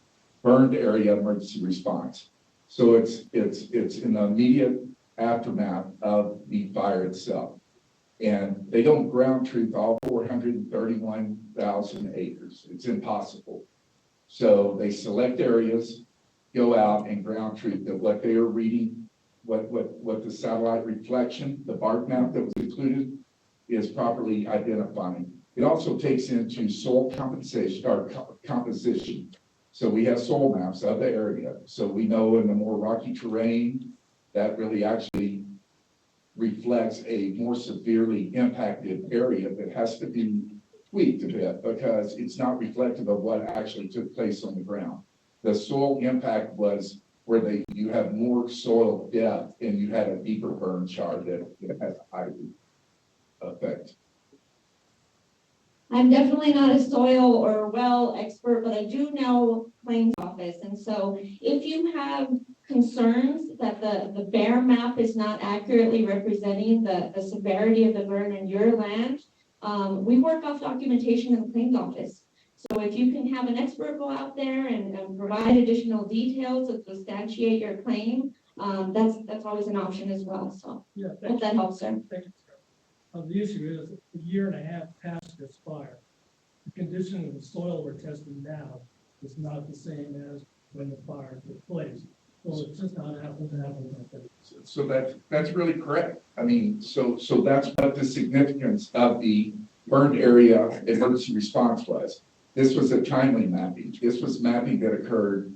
burned area emergency response. So it's in the immediate aftermath of the fire itself. And they don't ground truth all 431,000 acres. It's impossible. So they select areas, go out and ground truth that what they are reading, what the satellite reflection, the bark map that was included is properly identifying. It also takes into soil compensation or composition. So we have soil maps of the area. So we know in the more rocky terrain, that really actually reflects a more severely impacted area that has to be tweaked a bit because it's not reflective of what actually took place on the ground. The soil impact was where you have more soil depth and you had a deeper burn chart that has a higher effect. I'm definitely not a soil or well expert, but I do know claims office. And so if you have concerns that the bear map is not accurately representing the severity of the burn in your land, we work off documentation in the claims office. So if you can have an expert go out there and provide additional details to substantiate your claim, that's always an option as well. So Yeah, hope that helps, sir. thank you, sir. The issue is a year and a half past this fire. The condition of the soil we're testing now is not the same as when the fire took place. So it's just not apples to apples. I think. So that's really correct. I mean, so that's what the significance of the burned area emergency response was. This was a timely mapping. This was mapping that occurred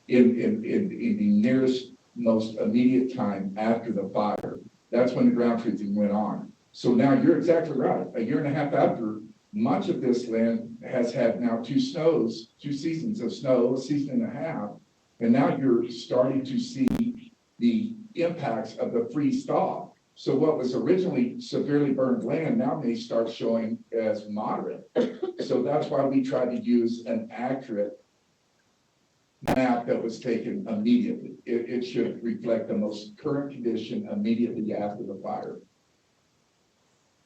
in the nearest, most immediate time after the fire. That's when the ground truthing went on. So now you're exactly right. A year and a half after, much of this land has had now 2 seasons of snow, a season and a half. And now you're starting to see the impacts of the freeze thaw. So what was originally severely burned land now may start showing as moderate. So that's why we try to use an accurate map that was taken immediately. It should reflect the most current condition immediately after the fire.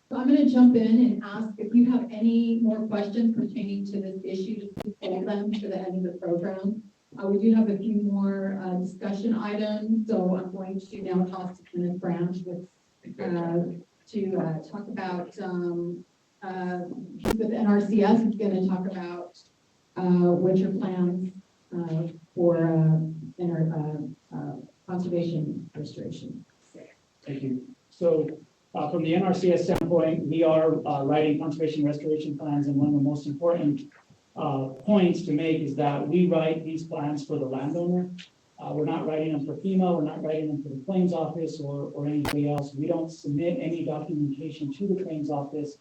So I'm going to jump in and ask if you have any more questions pertaining to this issue, just please hold them to the end of the program. We do have a few more discussion items, so I'm going to now toss to Kenneth Branch to talk about, with NRCS, is going to talk about what your plans for conservation restoration. Thank you. So from the NRCS standpoint, we are writing conservation restoration plans, and one of the most important points to make is that we write these plans for the landowner. We're not writing them for FEMA, we're not writing them for the claims office or anybody else. We don't submit any documentation to the claims office.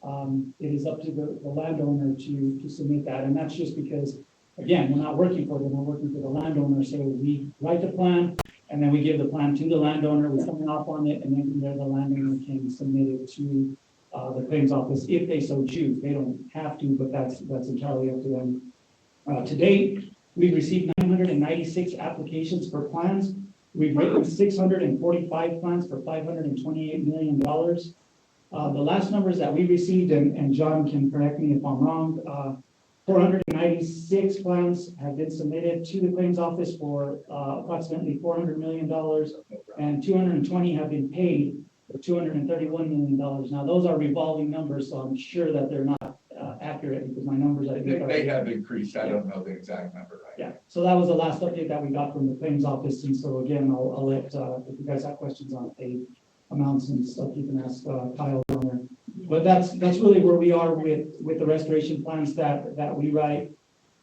It is up to the landowner to submit that, and that's just because, again, we're not working for them, we're working for the landowner. So we write the plan, and then we give the plan to the landowner, we sign off on it, and then from there the landowner can submit it to the claims office if they so choose. They don't have to, but that's entirely up to them. To date, we've received 996 applications for plans. We've written 645 plans for $528 million. The last numbers that we received, and John can correct me if I'm wrong, 496 plans have been submitted to the claims office for approximately $400 million, and 220 have been paid for $231 million. Now, those are revolving numbers, so I'm sure that they're not accurate because my numbers I think They have increased. I don't know the exact number. Right? Yeah, so that was the last update that we got from the claims office, and so again, I'll let, if you guys have questions on paid amounts and stuff, you can ask Kyle down there. But that's really where we are with the restoration plans that we write.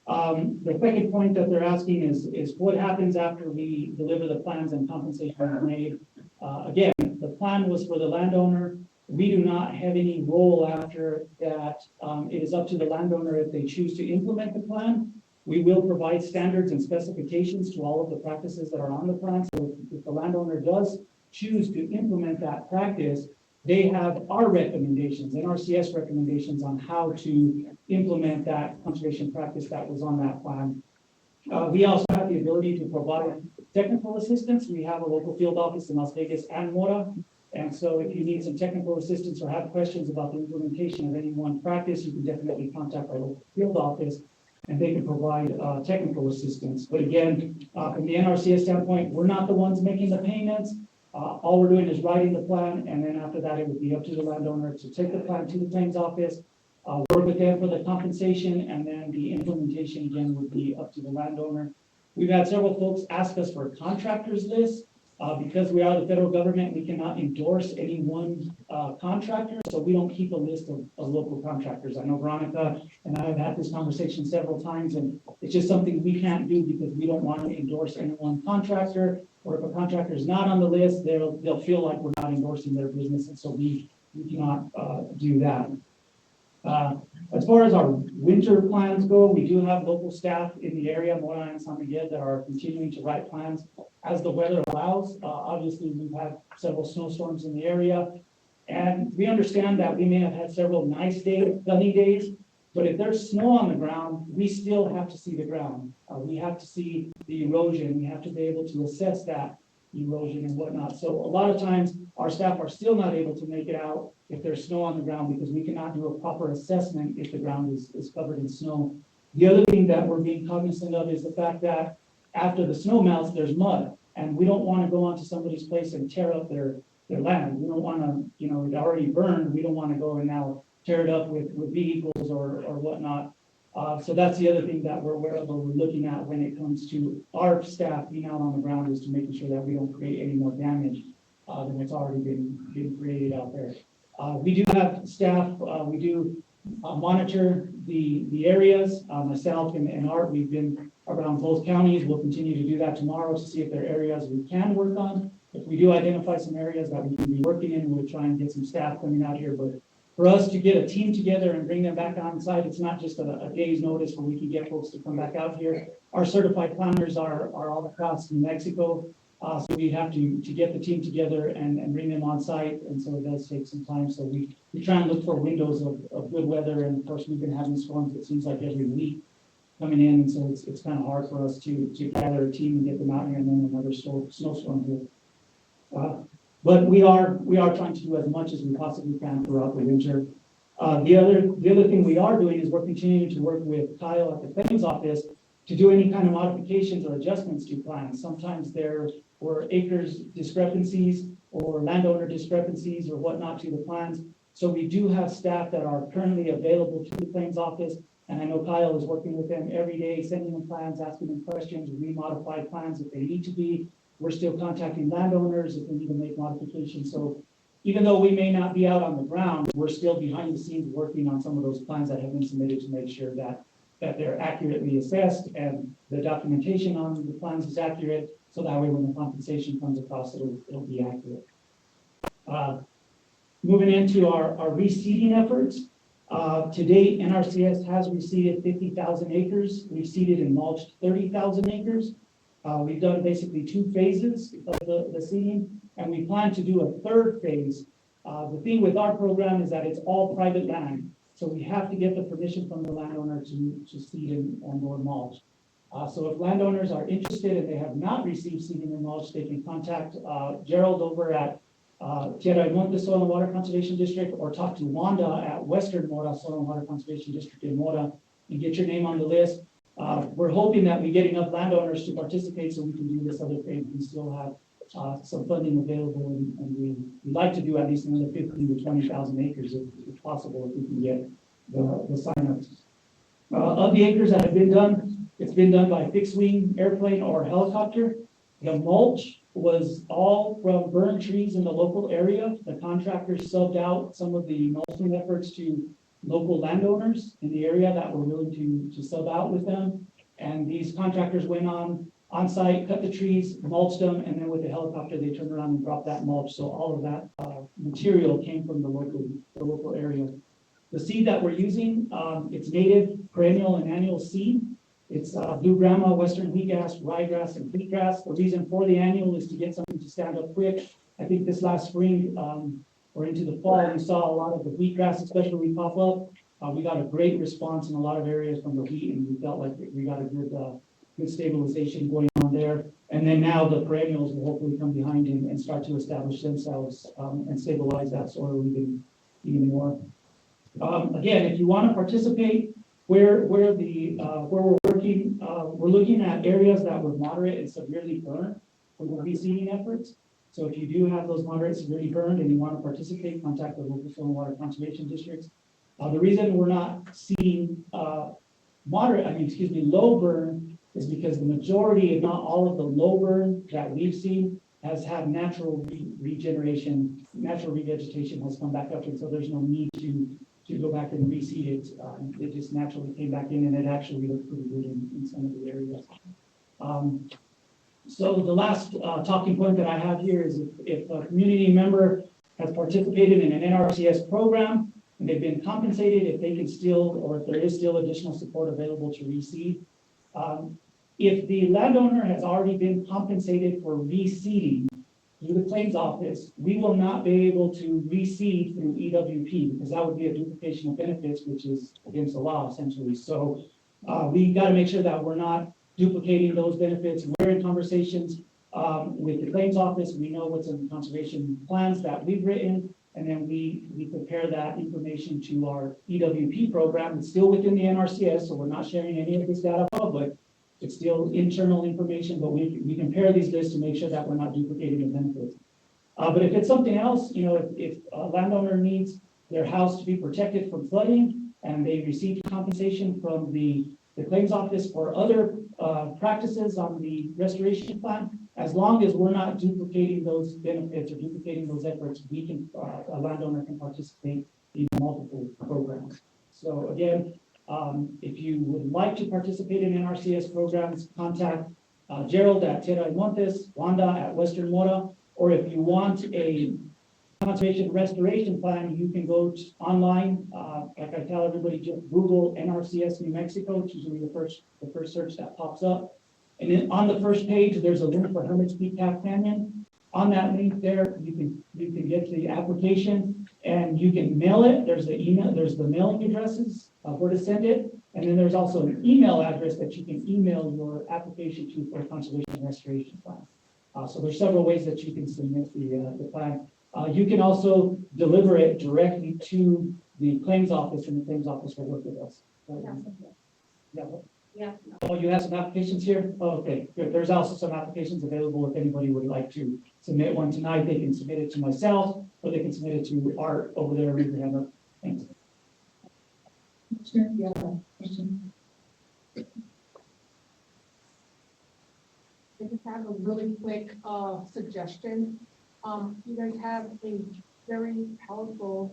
The second point that they're asking is what happens after we deliver the plans and compensation is made. Again, the plan was for the landowner. We do not have any role after that. It is up to the landowner if they choose to implement the plan. We will provide standards and specifications to all of the practices that are on the plan. So if the landowner does choose to implement that practice, they have our recommendations, NRCS recommendations on how to implement that conservation practice that was on that plan. We also have the ability to provide technical assistance. We have a local field office in Las Vegas and Mora. And so if you need some technical assistance or have questions about the implementation of any one practice, you can definitely contact our local field office and they can provide technical assistance. But again, from the NRCS standpoint, we're not the ones making the payments. All we're doing is writing the plan, and then after that, it would be up to the landowner to take the plan to the claims office, work with them for the compensation, and then the implementation again would be up to the landowner. We've had several folks ask us for a contractors list. Because we are the federal government, we cannot endorse any one contractor, so we don't keep a list of local contractors. I know Veronica and I have had this conversation several times, and it's just something we can't do because we don't want to endorse any one contractor, or if a contractor is not on the list, they'll feel like we're not endorsing their business, and so we cannot do that. As far as our winter plans go, we do have local staff in the area, Mora and San Miguel, that are continuing to write plans as the weather allows. Obviously, we've had several snowstorms in the area, and we understand that we may have had several nice days, sunny days, but if there's snow on the ground, we still have to see the ground. We have to see the erosion. We have to be able to assess that erosion and whatnot. So a lot of times, our staff are still not able to make it out if there's snow on the ground because we cannot do a proper assessment if the ground is covered in snow. The other thing that we're being cognizant of is the fact that after the snow melts, there's mud, and we don't want to go onto somebody's place and tear up their land. We don't want to, it already burned. We don't want to go and now tear it up with vehicles or whatnot. So that's the other thing that we're aware of or we're looking at when it comes to our staff being out on the ground, is to making sure that we don't create any more damage than what's already been created out there. We do have staff, we do monitor the areas. Myself and Art, we've been around both counties. We'll continue to do that tomorrow to see if there are areas we can work on. If we do identify some areas that we can be working in, we'll try and get some staff coming out here. But for us to get a team together and bring them back on site, it's not just a day's notice where we can get folks to come back out here. Our certified planners are all across New Mexico. So we have to get the team together and bring them on site. And so it does take some time. So we try and look for windows of good weather. And of course, we've been having storms, it seems like every week coming in. And so it's kind of hard for us to gather a team and get them out here, and then another snowstorm here. But we are trying to do as much as we possibly can throughout the winter. The other thing we are doing is we're continuing to work with Kyle at the claims office to do any kind of modifications or adjustments to plans. Sometimes there were acres discrepancies or landowner discrepancies or whatnot to the plans. So we do have staff that are currently available to the claims office. And I know Kyle is working with them every day, sending them plans, asking them questions, remodified plans if they need to be. We're still contacting landowners if we need to make modifications. So even though we may not be out on the ground, we're still behind the scenes working on some of those plans that have been submitted to make sure that they're accurately assessed and the documentation on the plans is accurate. So that way when the compensation comes across, it'll be accurate. Moving into our reseeding efforts. To date, NRCS has reseeded 50,000 acres. We've seeded and mulched 30,000 acres. We've done basically 2 phases of the seeding, and we plan to do a 3rd phase. The thing with our program is that it's all private land, so we have to get the permission from the landowner to seed and or mulch. So if landowners are interested and they have not received seeding and mulch, they can contact Gerald over at Tierra del Monte Soil and Water Conservation District, or talk to Wanda at Western Mora Soil and Water Conservation District in Mora and get your name on the list. We're hoping that we get enough landowners to participate so we can do this other thing. We still have some funding available, and we'd like to do at least another 15 to 20,000 acres if possible, if we can get the sign-ups. Of the acres that have been done, it's been done by fixed wing, airplane, or helicopter. The mulch was all from burned trees in the local area. The contractors subbed out some of the mulching efforts to local landowners in the area that were willing to sub out with them. And these contractors went on site, cut the trees, mulched them, and then with the helicopter, they turned around and dropped that mulch. So all of that material came from the local area. The seed that we're using, it's native, perennial, and annual seed. It's blue grama, western wheatgrass, ryegrass, and wheatgrass. The reason for the annual is to get something to stand up quick. I think this last spring or into the fall, we saw a lot of the wheatgrass especially pop up. We got a great response in a lot of areas from the wheat, and we felt like we got a good stabilization going on there. And then now the perennials will hopefully come behind and start to establish themselves, and stabilize that soil even more. Again, if you want to participate, where we're working, we're looking at areas that were moderate and severely burned for the reseeding efforts. So if you do have those moderate, severely burned, and you want to participate, contact the local stormwater conservation districts. The reason we're not seeing low burn is because the majority, if not all of the low burn that we've seen has had natural regeneration, natural revegetation has come back up, and so there's no need to go back and reseed it. It just naturally came back in, and it actually looked pretty good in some of the areas. So the last talking point that I have here is if a community member has participated in an NRCS program and they've been compensated, if they can still, or if there is still additional support available to reseed. If the landowner has already been compensated for reseeding through the claims office, we will not be able to reseed through EWP because that would be a duplication of benefits, which is against the law essentially. So we got to make sure that we're not duplicating those benefits. We're in conversations with the claims office. We know what's in the conservation plans that we've written, and then we compare that information to our EWP program. It's still within the NRCS, so we're not sharing any of this data public. It's still internal information, but we compare these lists to make sure that we're not duplicating the benefits. But if it's something else, if a landowner needs their house to be protected from flooding and they receive compensation from the claims office for other practices on the restoration plan, as long as we're not duplicating those benefits or duplicating those efforts, a landowner can participate in multiple programs. So again, if you would like to participate in NRCS programs, contact Gerald at Tierra y Montes, Wanda at Western Mora, or if you want a conservation restoration plan, you can go online. Like I tell everybody, just Google NRCS New Mexico, which is usually the first search that pops up. And then on the first page, there's a link for Hermit's Peak Calf Canyon. On that link there, you can get the application and you can mail it. There's the email, there's the mailing addresses where to send it. And then there's also an email address that you can email your application to for a conservation and restoration plan. So there's several ways that you can submit the plan. You can also deliver it directly to the claims office, and the claims office will work with us. Yeah. Oh, you have some applications here? Oh, okay, good. There's also some applications available if anybody would like to submit one tonight. They can submit it to myself, or they can submit it to Art over there. Raise your hand up. Thanks. Sure, you have a question? I just have a really quick suggestion. You guys have a very powerful,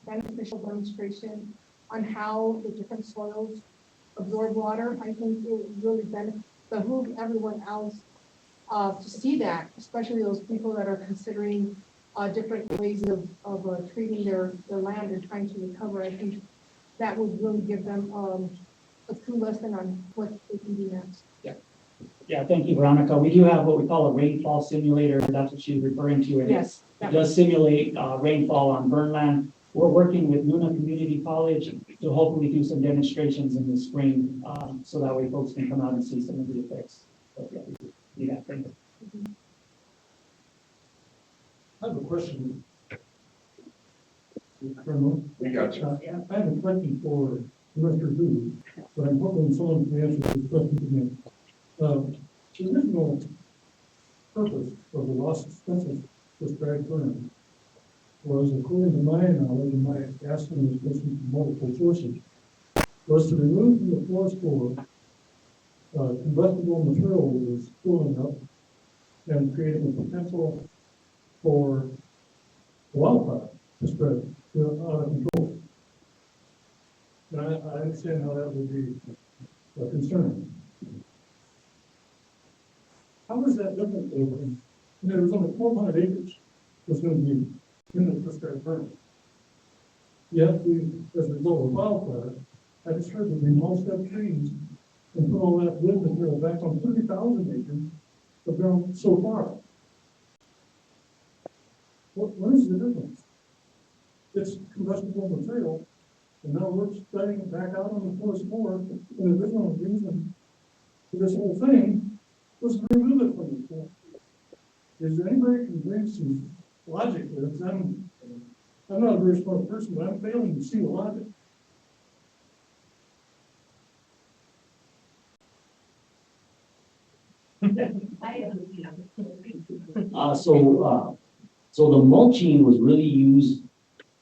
beneficial demonstration on how the different soils absorb water. I think it would really behoove everyone else to see that, especially those people that are considering different ways of treating their land and trying to recover. I think that would really give them a true lesson on what they can do next. Yeah, thank you, Veronica. We do have what we call a rainfall simulator. That's what she's referring to. And Yes. it does simulate rainfall on burn land. We're working with Luna Community College to hopefully do some demonstrations in the spring, so that way folks can come out and see some of the effects. So, yeah, thank you. I have a question. We got you. I have a question for Director Booth, but I'm hoping someone can answer this question to me. The original purpose of the loss expenses prescribed burn was, according to my knowledge and my asking this question from multiple sources, was to remove from the forest floor combustible material that was filling up and creating a potential for wildfire to spread out of control. And I understand how that would be a concern. How is that different than, there was only 400 acres was going to be in the prescribed burn? Yet we, as a result of wildfire, I just heard that we mulched up trees and put all that wood material back on 30,000 acres of ground so far. What is the difference? It's combustible material, and now we're spreading it back out on the forest floor. And the original reason for this whole thing Let's remove it from the form. Is there anybody can bring some logic to this? I'm not a very smart person, but I'm failing to see the logic. So the mulching was really used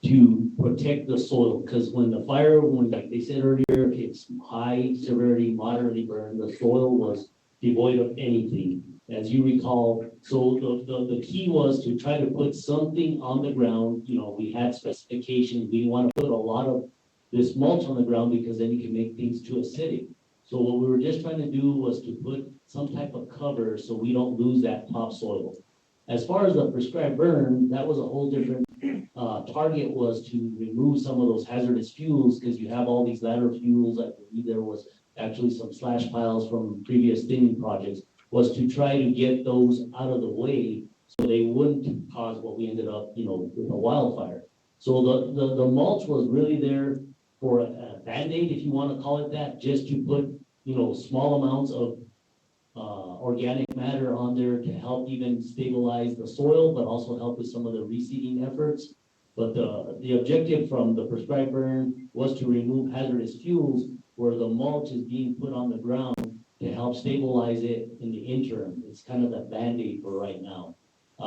to protect the soil, because when the fire, like they said earlier, it's high severity, moderately burned, the soil was devoid of anything. As you recall, so the key was to try to put something on the ground. We had specifications, we want to put a lot of this mulch on the ground because then you can make things too acidic. So what we were just trying to do was to put some type of cover so we don't lose that topsoil. As far as the prescribed burn, that was a whole different target, was to remove some of those hazardous fuels, because you have all these ladder fuels. I believe there was actually some slash piles from previous thinning projects, was to try to get those out of the way so they wouldn't cause what we ended up, with a wildfire. So the mulch was really there for a Band-Aid, if you want to call it that, just to put, small amounts of organic matter on there to help even stabilize the soil, but also help with some of the reseeding efforts. But the objective from the prescribed burn was to remove hazardous fuels, where the mulch is being put on the ground to help stabilize it in the interim. It's kind of the Band-Aid for right now.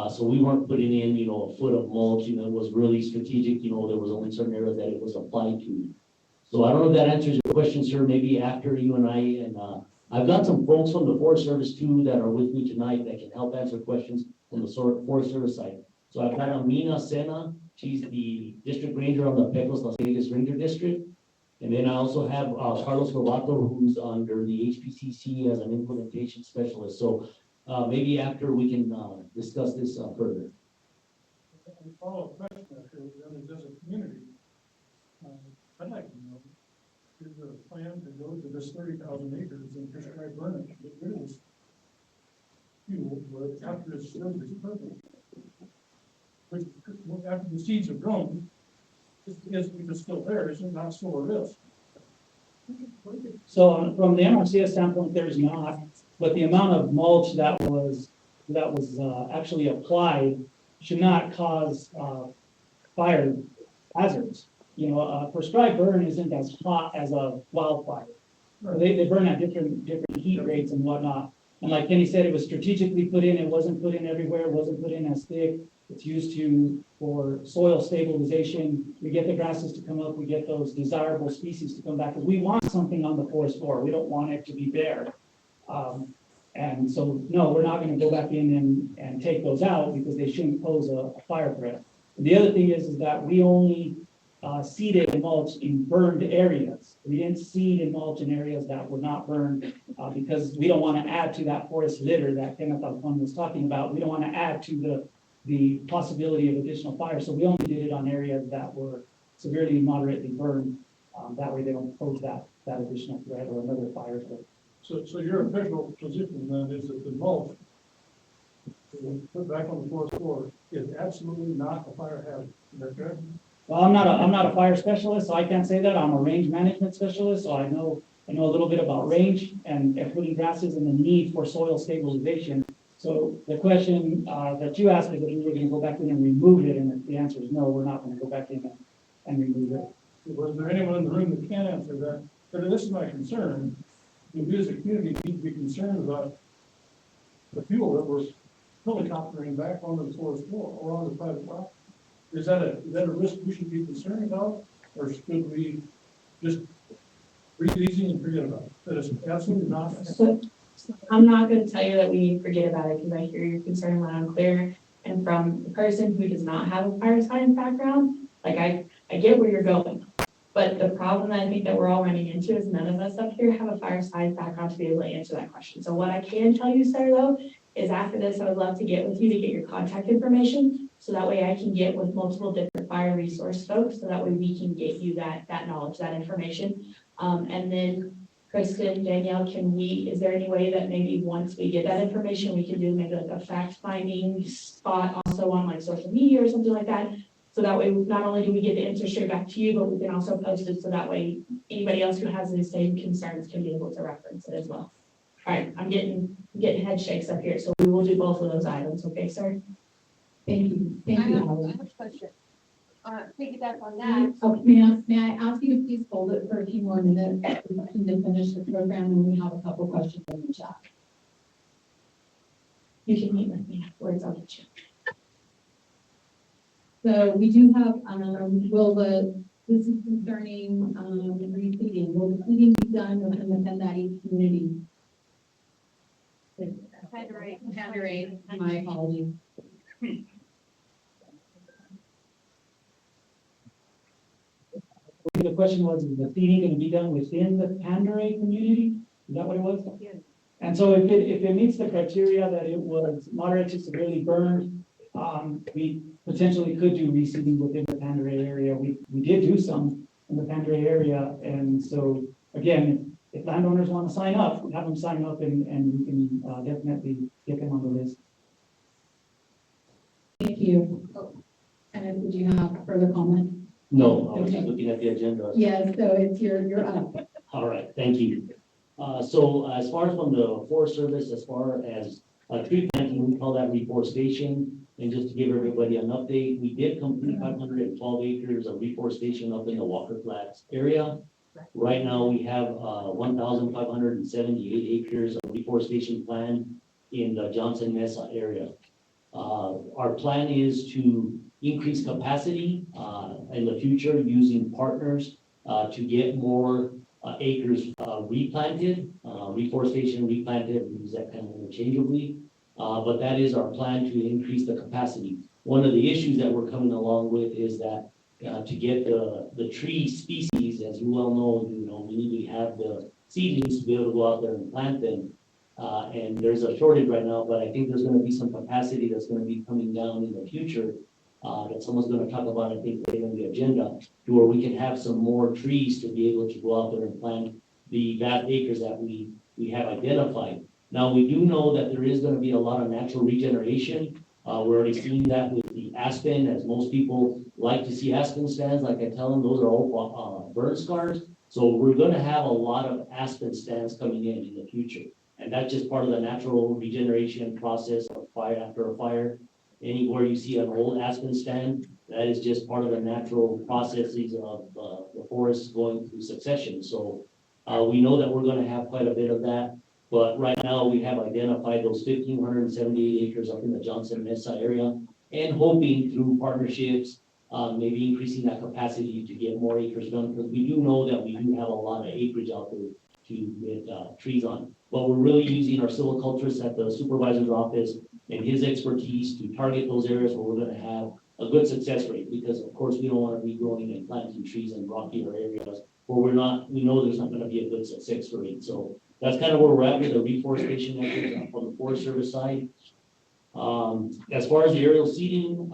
So we weren't putting in, a foot of mulch. It was really strategic. There was only certain areas that it was applied to. So I don't know if that answers your question, sir. Maybe after you and I, and I've got some folks from the Forest Service too that are with me tonight that can help answer questions from the Forest Service side. So I've got Amina Sena. She's the district ranger on the Pecos Las Vegas Ranger District. And then I also have Carlos Robato, who's under the HPCC as an implementation specialist. So maybe after we can discuss this further. Follow-up question after, as a community, I'd like to know, is there a plan to go to this 30,000 acres and prescribe burning to get rid of this fuel, but after it's served its purpose? Which, after the seeds are grown, it's still there, it's not still a risk. So from the MRCS standpoint, there's not, but the amount of mulch that was actually applied should not cause fire hazards. Prescribed burn isn't as hot as a wildfire. They burn at different heat rates and whatnot. And like Kenny said, it was strategically put in. It wasn't put in everywhere. It wasn't put in as thick. It's used for soil stabilization. We get the grasses to come up. We get those desirable species to come back, because we want something on the forest floor. We don't want it to be bare. And so, no, we're not going to go back in and take those out, because they shouldn't pose a fire threat. The other thing is that we only seeded and mulch in burned areas. We didn't seed and mulch in areas that were not burned, because we don't want to add to that forest litter that Kenneth Alcon was talking about. We don't want to add to the possibility of additional fire. So we only did it on areas that were severely and moderately burned. That way they don't pose that additional threat or another fire threat. So your official position then is that the mulch put back on the forest floor is absolutely not a fire hazard. Is that correct? Well, I'm not a fire specialist, so I can't say that. I'm a range management specialist, so I know a little bit about range and putting grasses and the need for soil stabilization. So the question that you asked is if we were going to go back in and remove it, and the answer is no, we're not going to go back in and remove it. Was there anyone in the room that can answer that? But this is my concern. We as a community need to be concerned about the fuel that we're helicoptering back onto the forest floor or onto private property. Is that a risk we should be concerned about, or should we just breathe easy and forget about it? That is absolutely not. So I'm not going to tell you that we forget about it, because I hear your concern loud and clear. And from a person who does not have a fire science background, like I get where you're going. But the problem that I think that we're all running into is none of us up here have a fire science background to be able to answer that question. So what I can tell you, sir, though, is after this, I would love to get with you to get your contact information. So that way I can get with multiple different fire resource folks. So that way we can get you that knowledge, that information. And then Kristen, Danielle, is there any way that maybe once we get that information, we can do maybe like a fact finding spot also on like social media or something like that? So that way, not only do we get the answer straight back to you, but we can also post it so that way anybody else who has the same concerns can be able to reference it as well. All right, I'm getting head shakes up here, so we will do both of those items, okay, sir? Thank you. Thank you, Ally. have a question. Piggyback on that. Okay, may I ask you to please hold it for a few more minutes to finish the program, and we have a couple questions in the chat. You can meet with me afterwards, I'll get you. So we do have, this is concerning, reseeding. Will the seeding be done within the Pendati community? Pandering. My apologies. The question was, is the seeding going to be done within the Pandaray community? Is that what it was? Yes. And so if it meets the criteria that it was moderate to severely burned, we potentially could do reseeding within the Pandaray area. We did do some in the Pandaray area. And so again, if landowners want to sign up, have them sign up and we can definitely get them on the list. Thank you. And did you have further comment? No, I was just Okay. looking at the agenda. Yes, so it's you're up. All right, thank you. So as far as from the Forest Service, as far as tree planting, we call that reforestation. And just to give everybody an update, we did complete 512 acres of reforestation up in the Walker Flats area. Right now, we have 1,578 acres of reforestation planned in the Johnson Mesa area. Our plan is to increase capacity in the future using partners to get more acres replanted, reforestation replanted, use that kind of interchangeably. But that is our plan to increase the capacity. One of the issues that we're coming along with is that to get the tree species, as you well know, we need to have the seedlings to be able to go out there and plant them. And there's a shortage right now, but I think there's going to be some capacity that's going to be coming down in the future that someone's going to talk about, I think, later in the agenda, to where we can have some more trees to be able to go out there and plant the vast acres that we have identified. Now, we do know that there is going to be a lot of natural regeneration. We're already seeing that with the aspen, as most people like to see aspen stands. Like I tell them, those are all burn scars. So we're going to have a lot of aspen stands coming in the future. And that's just part of the natural regeneration process of fire after a fire. Anywhere you see an old aspen stand, that is just part of the natural processes of the forest going through succession. So we know that we're going to have quite a bit of that. But right now, we have identified those 1,578 acres up in the Johnson Mesa area, and hoping through partnerships, maybe increasing that capacity to get more acres done, because we do know that we do have a lot of acreage out there to get trees on. But we're really using our silviculturist at the supervisor's office and his expertise to target those areas where we're going to have a good success rate, because of course we don't want to be growing and planting trees in rockier areas where we know there's not going to be a good success rate. So that's kind of where we're at with the reforestation efforts on the Forest Service side. As far as the aerial seeding,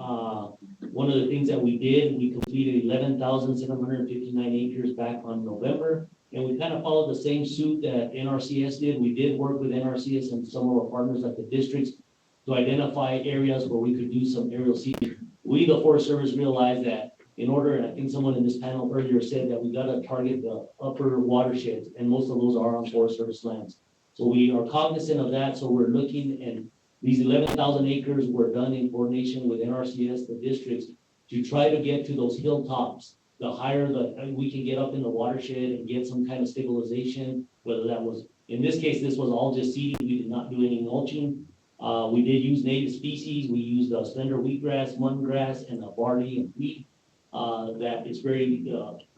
one of the things that we did, we completed 11,759 acres back on November. And we kind of followed the same suit that NRCS did. We did work with NRCS and some of our partners like the districts to identify areas where we could do some aerial seeding. We, the Forest Service, realized that in order, and I think someone in this panel earlier said that we got to target the upper watersheds, and most of those are on Forest Service lands. So we are cognizant of that. So we're looking, and these 11,000 acres were done in coordination with NRCS, the districts, to try to get to those hilltops. The higher we can get up in the watershed and get some kind of stabilization, whether that was, in this case, this was all just seeding. We did not do any mulching. We did use native species. We used slender wheatgrass, mudgrass, and barley and wheat. That is very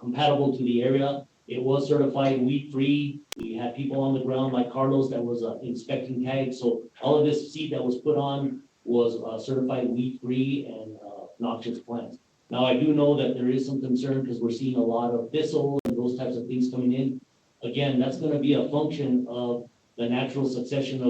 compatible to the area. It was certified wheat-free. We had people on the ground like Carlos that was inspecting tags. So all of this seed that was put on was certified wheat-free and noxious plants. Now, I do know that there is some concern because we're seeing a lot of thistle and those types of things coming in. Again, that's going to be a function of the natural succession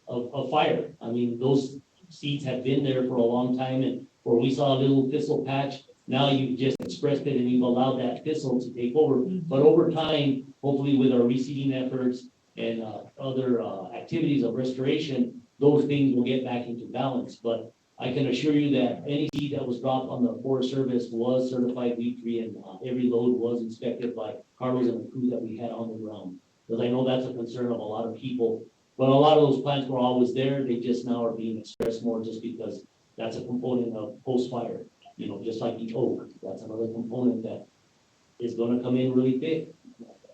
of fire. I mean, those seeds have been there for a long time, and where we saw a little thistle patch, now you've just expressed it and you've allowed that thistle to take over. But over time, hopefully with our reseeding efforts and other activities of restoration, those things will get back into balance. But I can assure you that any seed that was dropped on the Forest Service was certified wheat-free, and every load was inspected by Carlos and the crew that we had on the ground. Because I know that's a concern of a lot of people But a lot of those plants were always there, they just now are being expressed more just because that's a component of post-fire. You know, just like the oak, that's another component that is gonna come in really thick.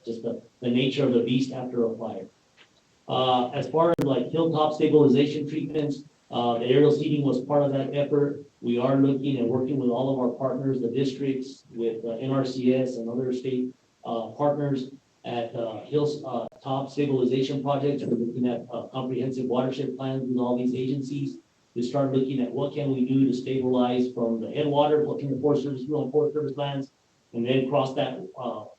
Just the nature of the beast after a fire. As far as like hilltop stabilization treatments, the aerial seeding was part of that effort. We are looking and working with all of our partners, the districts, with NRCS and other state partners at hilltop stabilization projects. We're looking at comprehensive watershed plans with all these agencies to start looking at what can we do to stabilize from the headwater, what can the Forest Service do on Forest Service lands, and then cross that,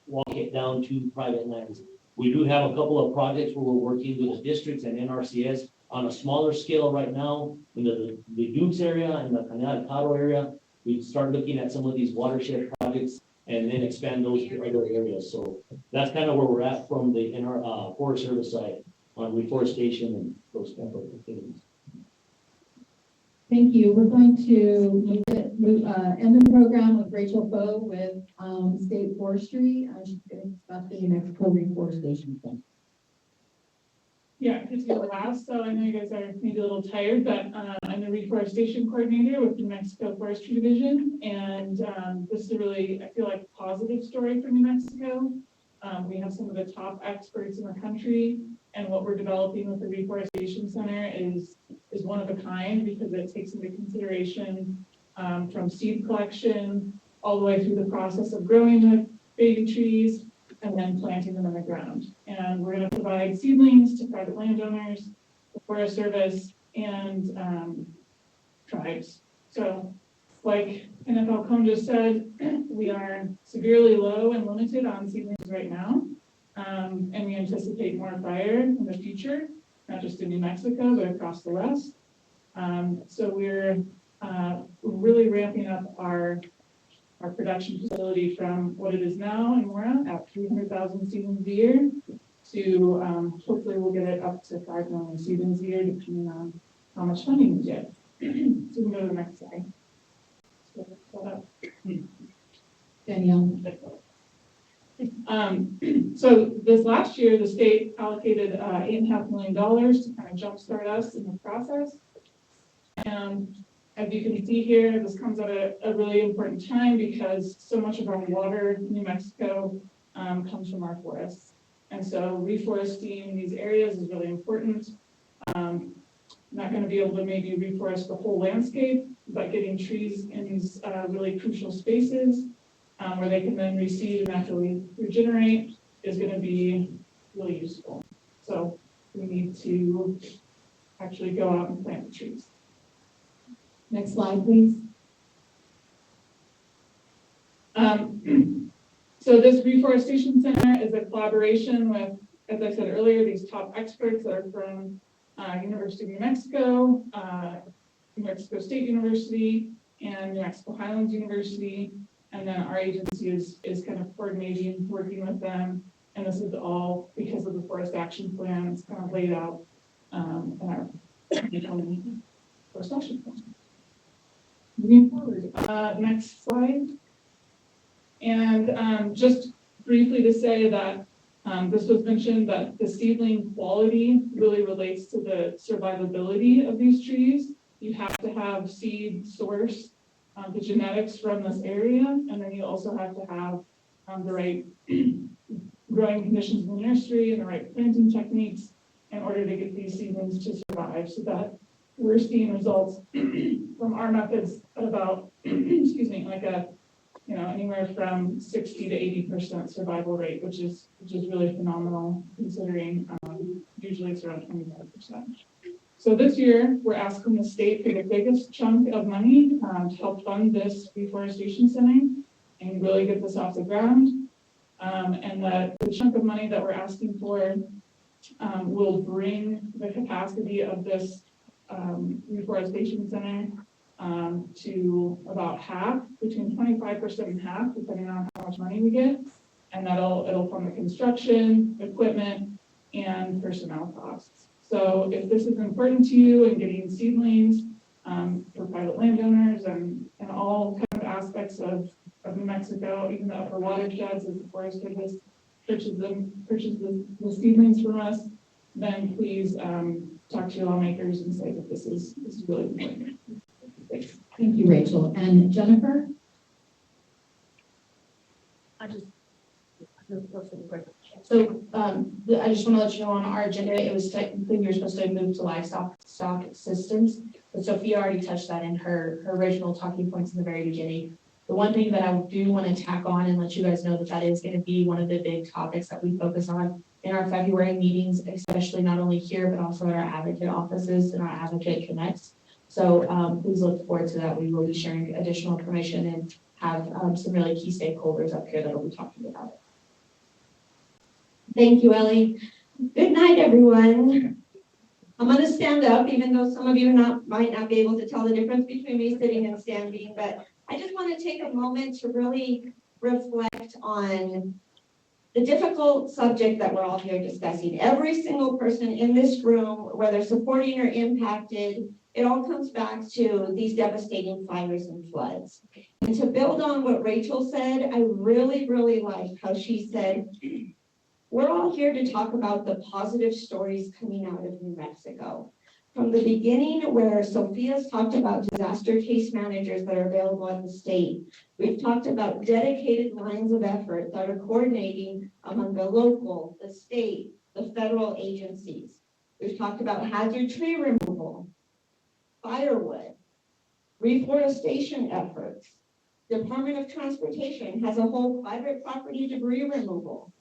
walk it down to private lands. We do have a couple of projects where we're working with the districts and NRCS on a smaller scale right now in the Dukes area and the Canal area. We start looking at some of these watershed projects and then expand those to other areas. So that's kind of where we're at from the Forest Service side on reforestation and those type of things. Thank you. We're going to end the program with Rachel Bowe with State Forestry. She's going to discuss the New Mexico reforestation plan. Yeah, just go last. So I know you guys are maybe a little tired, but I'm the reforestation coordinator with New Mexico Forestry Division. And this is a really, I feel like, positive story for New Mexico. We have some of the top experts in the country, and what we're developing with the Reforestation Center is one of a kind because it takes into consideration from seed collection all the way through the process of growing the baby trees and then planting them in the ground. And we're going to provide seedlings to private landowners, the Forest Service, and tribes. So like NFL Cone just said, we are severely low and limited on seedlings right now. And we anticipate more fire in the future, not just in New Mexico, but across the West. So we're really ramping up our production facility from what it is now in Mora at 300,000 seedlings a year to hopefully we'll get it up to 5 million seedlings a year, depending on how much funding we get. So we can go to the next slide. Danielle. So this last year, the state allocated $8.5 million to kind of jumpstart us in the process. And as you can see here, this comes at a really important time because so much of our water in New Mexico comes from our forests. And so reforesting these areas is really important. Not going to be able to maybe reforest the whole landscape, but getting trees in these really crucial spaces where they can then reseed and naturally regenerate is going to be really useful. So we need to actually go out and plant the trees. Next slide, please. So this Reforestation Center is a collaboration with, as I said earlier, these top experts that are from University of New Mexico, New Mexico State University, and New Mexico Highlands University. And then our agency is kind of coordinating, working with them. And this is all because of the Forest Action Plan. It's kind of laid out in our Forest Action Plan. Moving forward, next slide. And just briefly to say that this was mentioned that the seedling quality really relates to the survivability of these trees. You have to have seed source, the genetics from this area, and then you also have to have the right growing conditions in the nursery and the right planting techniques in order to get these seedlings to survive. So that we're seeing results from our methods at about, excuse me, like anywhere from 60 to 80% survival rate, which is really phenomenal considering usually it's around 25%. So this year, we're asking the state for the biggest chunk of money to help fund this reforestation center and really get this off the ground. And the chunk of money that we're asking for will bring the capacity of this reforestation center to about half, between 25% and half, depending on how much money we get. And it'll fund the construction, equipment, and personnel costs. So if this is important to you in getting seedlings for private landowners and all kind of aspects of New Mexico, even the upper watersheds as the Forest Service purchases the seedlings from us, then please, talk to your lawmakers and say that this is really important. Thanks. Thank you, Rachel. And Jennifer? I just. So, I just want to let you know on our agenda, it was technically, we were supposed to move to stock assistance, but Sophia already touched that in her original talking points in the very beginning. The one thing that I do want to tack on and let you guys know that is going to be one of the big topics that we focus on in our February meetings, especially not only here, but also in our advocate offices and our advocate connects. So, please look forward to that. We will be sharing additional information and have some really key stakeholders up here that will be talking about it. Thank you, Ellie. Good night, everyone. I'm going to stand up, even though some of you might not be able to tell the difference between me sitting and standing, but I just want to take a moment to really reflect on the difficult subject that we're all here discussing. Every single person in this room, whether supporting or impacted, it all comes back to these devastating fires and floods. And to build on what Rachel said, I really, really liked how she said, we're all here to talk about the positive stories coming out of New Mexico. From the beginning, where Sophia's talked about disaster case managers that are available at the state, we've talked about dedicated lines of effort that are coordinating among the local, the state, the federal agencies. We've talked about hazard tree removal, firewood, reforestation efforts. Department of Transportation has a whole private property debris removal.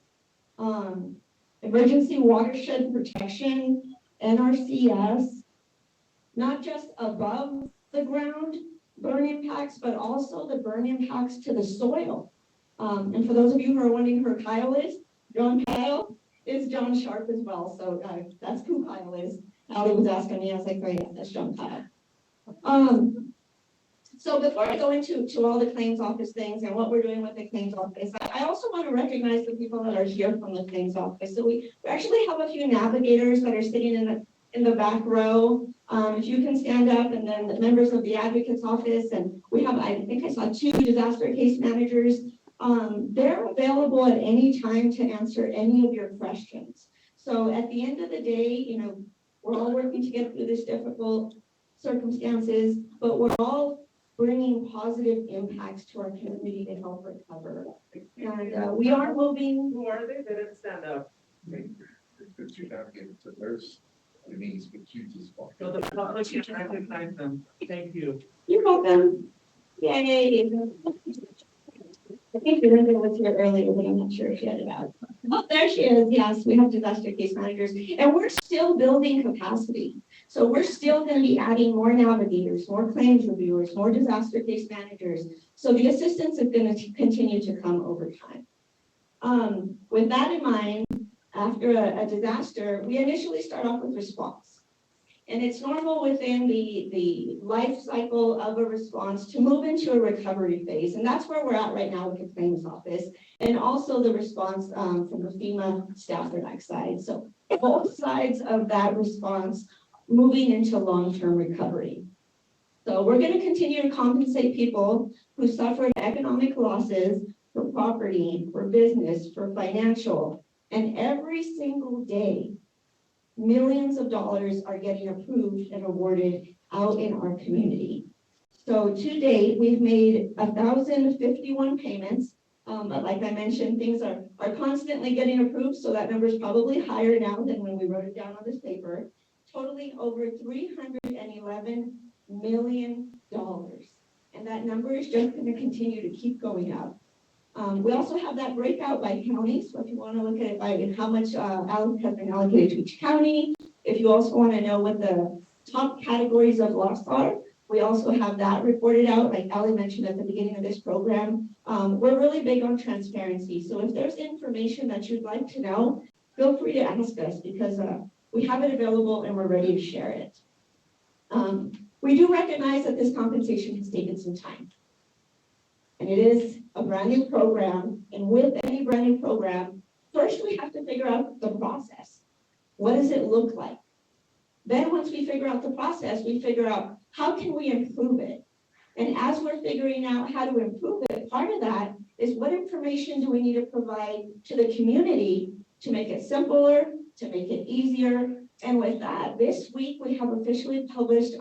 Emergency watershed protection, NRCS, not just above the ground burn impacts, but also the burn impacts to the soil. And for those of you who are wondering who Kyle is, John Kyle is John Sharp as well. So that's who Kyle is. Allie was asking me, I was like, oh yeah, that's John Kyle. So before I go into all the claims office things and what we're doing with the claims office, I also want to recognize the people that are here from the claims office. So we actually have a few navigators that are sitting in the back row. If you can stand up, and then the members of the advocate's office, and we have, I think I saw 2 disaster case managers. They're available at any time to answer any of your questions. So at the end of the day, you know, we're all working to get through this difficult circumstances, but we're all bringing positive impacts to our community to help recover. And we are moving. Who are they? They didn't stand up. That you navigated to theirs, it means but you just walk. So the public can recognize them. Thank you. You're welcome. Yay. I think Linda was here earlier, but I'm not sure if she had it out. Oh, there she is. Yes, we have disaster case managers, and we're still building capacity. So we're still going to be adding more navigators, more claims reviewers, more disaster case managers. So the assistance is going to continue to come over time. With that in mind, after a disaster, we initially start off with response. And it's normal within the life cycle of a response to move into a recovery phase. And that's where we're at right now with the claims office, and also the response from the FEMA staff side. So both sides of that response moving into long-term recovery. So we're going to continue to compensate people who suffered economic losses for property, for business, for financial, and every single day, millions of dollars are getting approved and awarded out in our community. So to date, we've made 1,051 payments. But like I mentioned, things are constantly getting approved, so that number is probably higher now than when we wrote it down on this paper, totaling over $311 million. And that number is just going to continue to keep going up. We also have that breakout by county. So if you want to look at it by how much has been allocated to each county, if you also want to know what the top categories of loss are, we also have that reported out, like Ali mentioned at the beginning of this program. We're really big on transparency. So if there's information that you'd like to know, feel free to ask us, because we have it available and we're ready to share it. We do recognize that this compensation has taken some time. And it is a brand new program. And with any brand new program, first we have to figure out the process. What does it look like? Then once we figure out the process, we figure out how can we improve it? And as we're figuring out how to improve it, part of that is what information do we need to provide to the community to make it simpler, to make it easier. And with that, this week we have officially published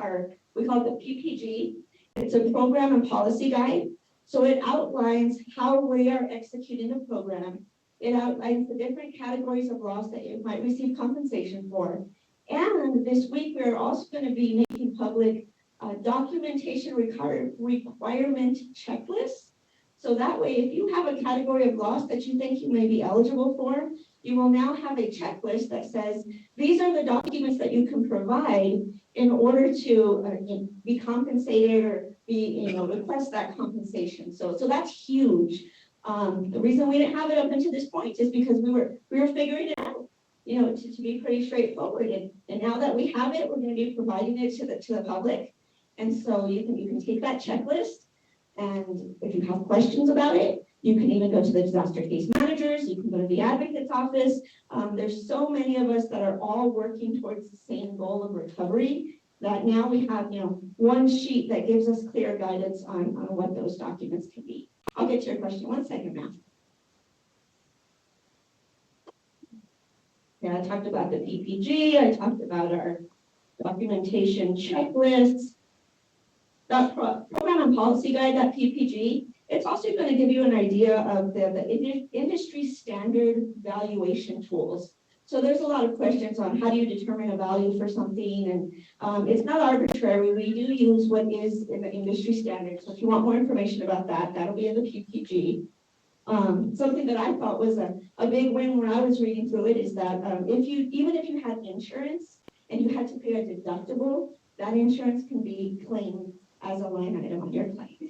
we call it the PPG. It's a program and policy guide. So it outlines how we are executing the program. It outlines the different categories of loss that you might receive compensation for. And this week, we're also going to be making public documentation requirement checklists. So that way, if you have a category of loss that you think you may be eligible for, you will now have a checklist that says, these are the documents that you can provide in order to be compensated or request that compensation. So that's huge. The reason we didn't have it up until this point is because we were figuring it out, to be pretty straightforward. And now that we have it, we're going to be providing it to the public. And so you can take that checklist, and if you have questions about it, you can even go to the disaster case managers, you can go to the advocate's office. There's so many of us that are all working towards the same goal of recovery that now we have, one sheet that gives us clear guidance on what those documents can be. I'll get to your question. 1 second, ma'am. Yeah, I talked about the PPG. I talked about our documentation checklists. That program and policy guide, that PPG, it's also going to give you an idea of the industry standard valuation tools. So there's a lot of questions on how do you determine a value for something, and it's not arbitrary. We do use what is in the industry standard. So if you want more information about that, that'll be in the PPG. Something that I thought was a big win when I was reading through it is that even if you had insurance and you had to pay a deductible, that insurance can be claimed as a line item on your claim.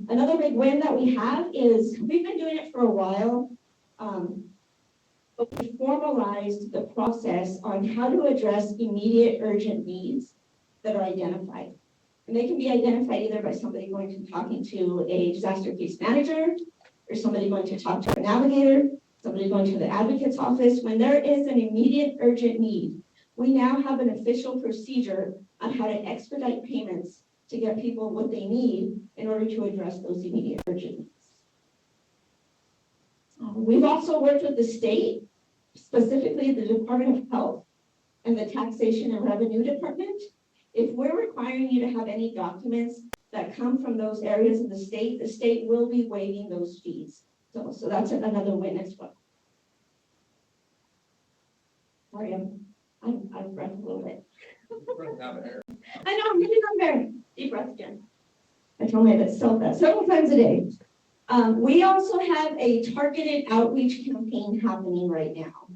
Another big win that we have is we've been doing it for a while, but we formalized the process on how to address immediate urgent needs that are identified. And they can be identified either by somebody going to talking to a disaster case manager, or somebody going to talk to a navigator, somebody going to the advocate's office. When there is an immediate urgent need, we now have an official procedure on how to expedite payments to get people what they need in order to address those immediate urgent needs. We've also worked with the state, specifically the Department of Health and the Taxation and Revenue Department. If we're requiring you to have any documents that come from those areas of the state will be waiving those fees. So that's another win as well. Sorry, I'm out of breath a little bit. I know, I'm getting on there. Deep breath again. I tell myself that several times a day. We also have a targeted outreach campaign happening right now.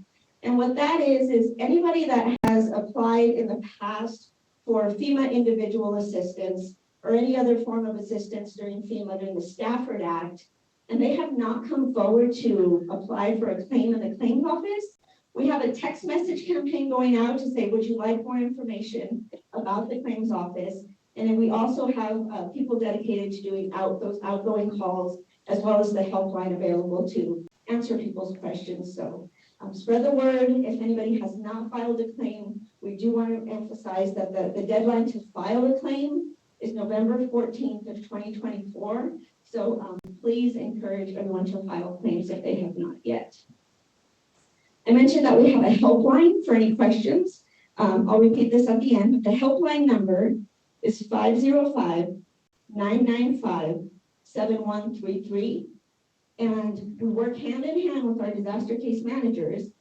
And what that is anybody that has applied in the past for FEMA individual assistance or any other form of assistance during FEMA during the Stafford Act, and they have not come forward to apply for a claim in the claims office, we have a text message campaign going out to say, would you like more information about the claims office? And then we also have people dedicated to doing those outgoing calls, as well as the helpline available to answer people's questions. So spread the word. If anybody has not filed a claim, we do want to emphasize that the deadline to file a claim is November 14th of 2024. So please encourage everyone to file claims if they have not yet. I mentioned that we have a helpline for any questions. I'll repeat this at the end. The helpline number is 505-995-7133. And we work hand in hand with our disaster case managers.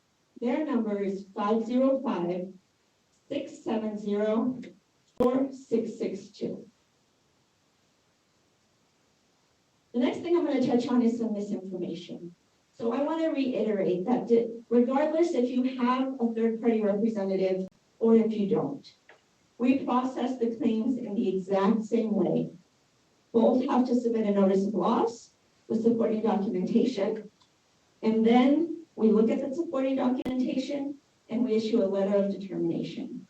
Their number is 505-670-4662. The next thing I'm going to touch on is some misinformation. So I want to reiterate that regardless if you have a third-party representative or if you don't, we process the claims in the exact same way. Both have to submit a notice of loss with supporting documentation, and then we look at the supporting documentation and we issue a letter of determination.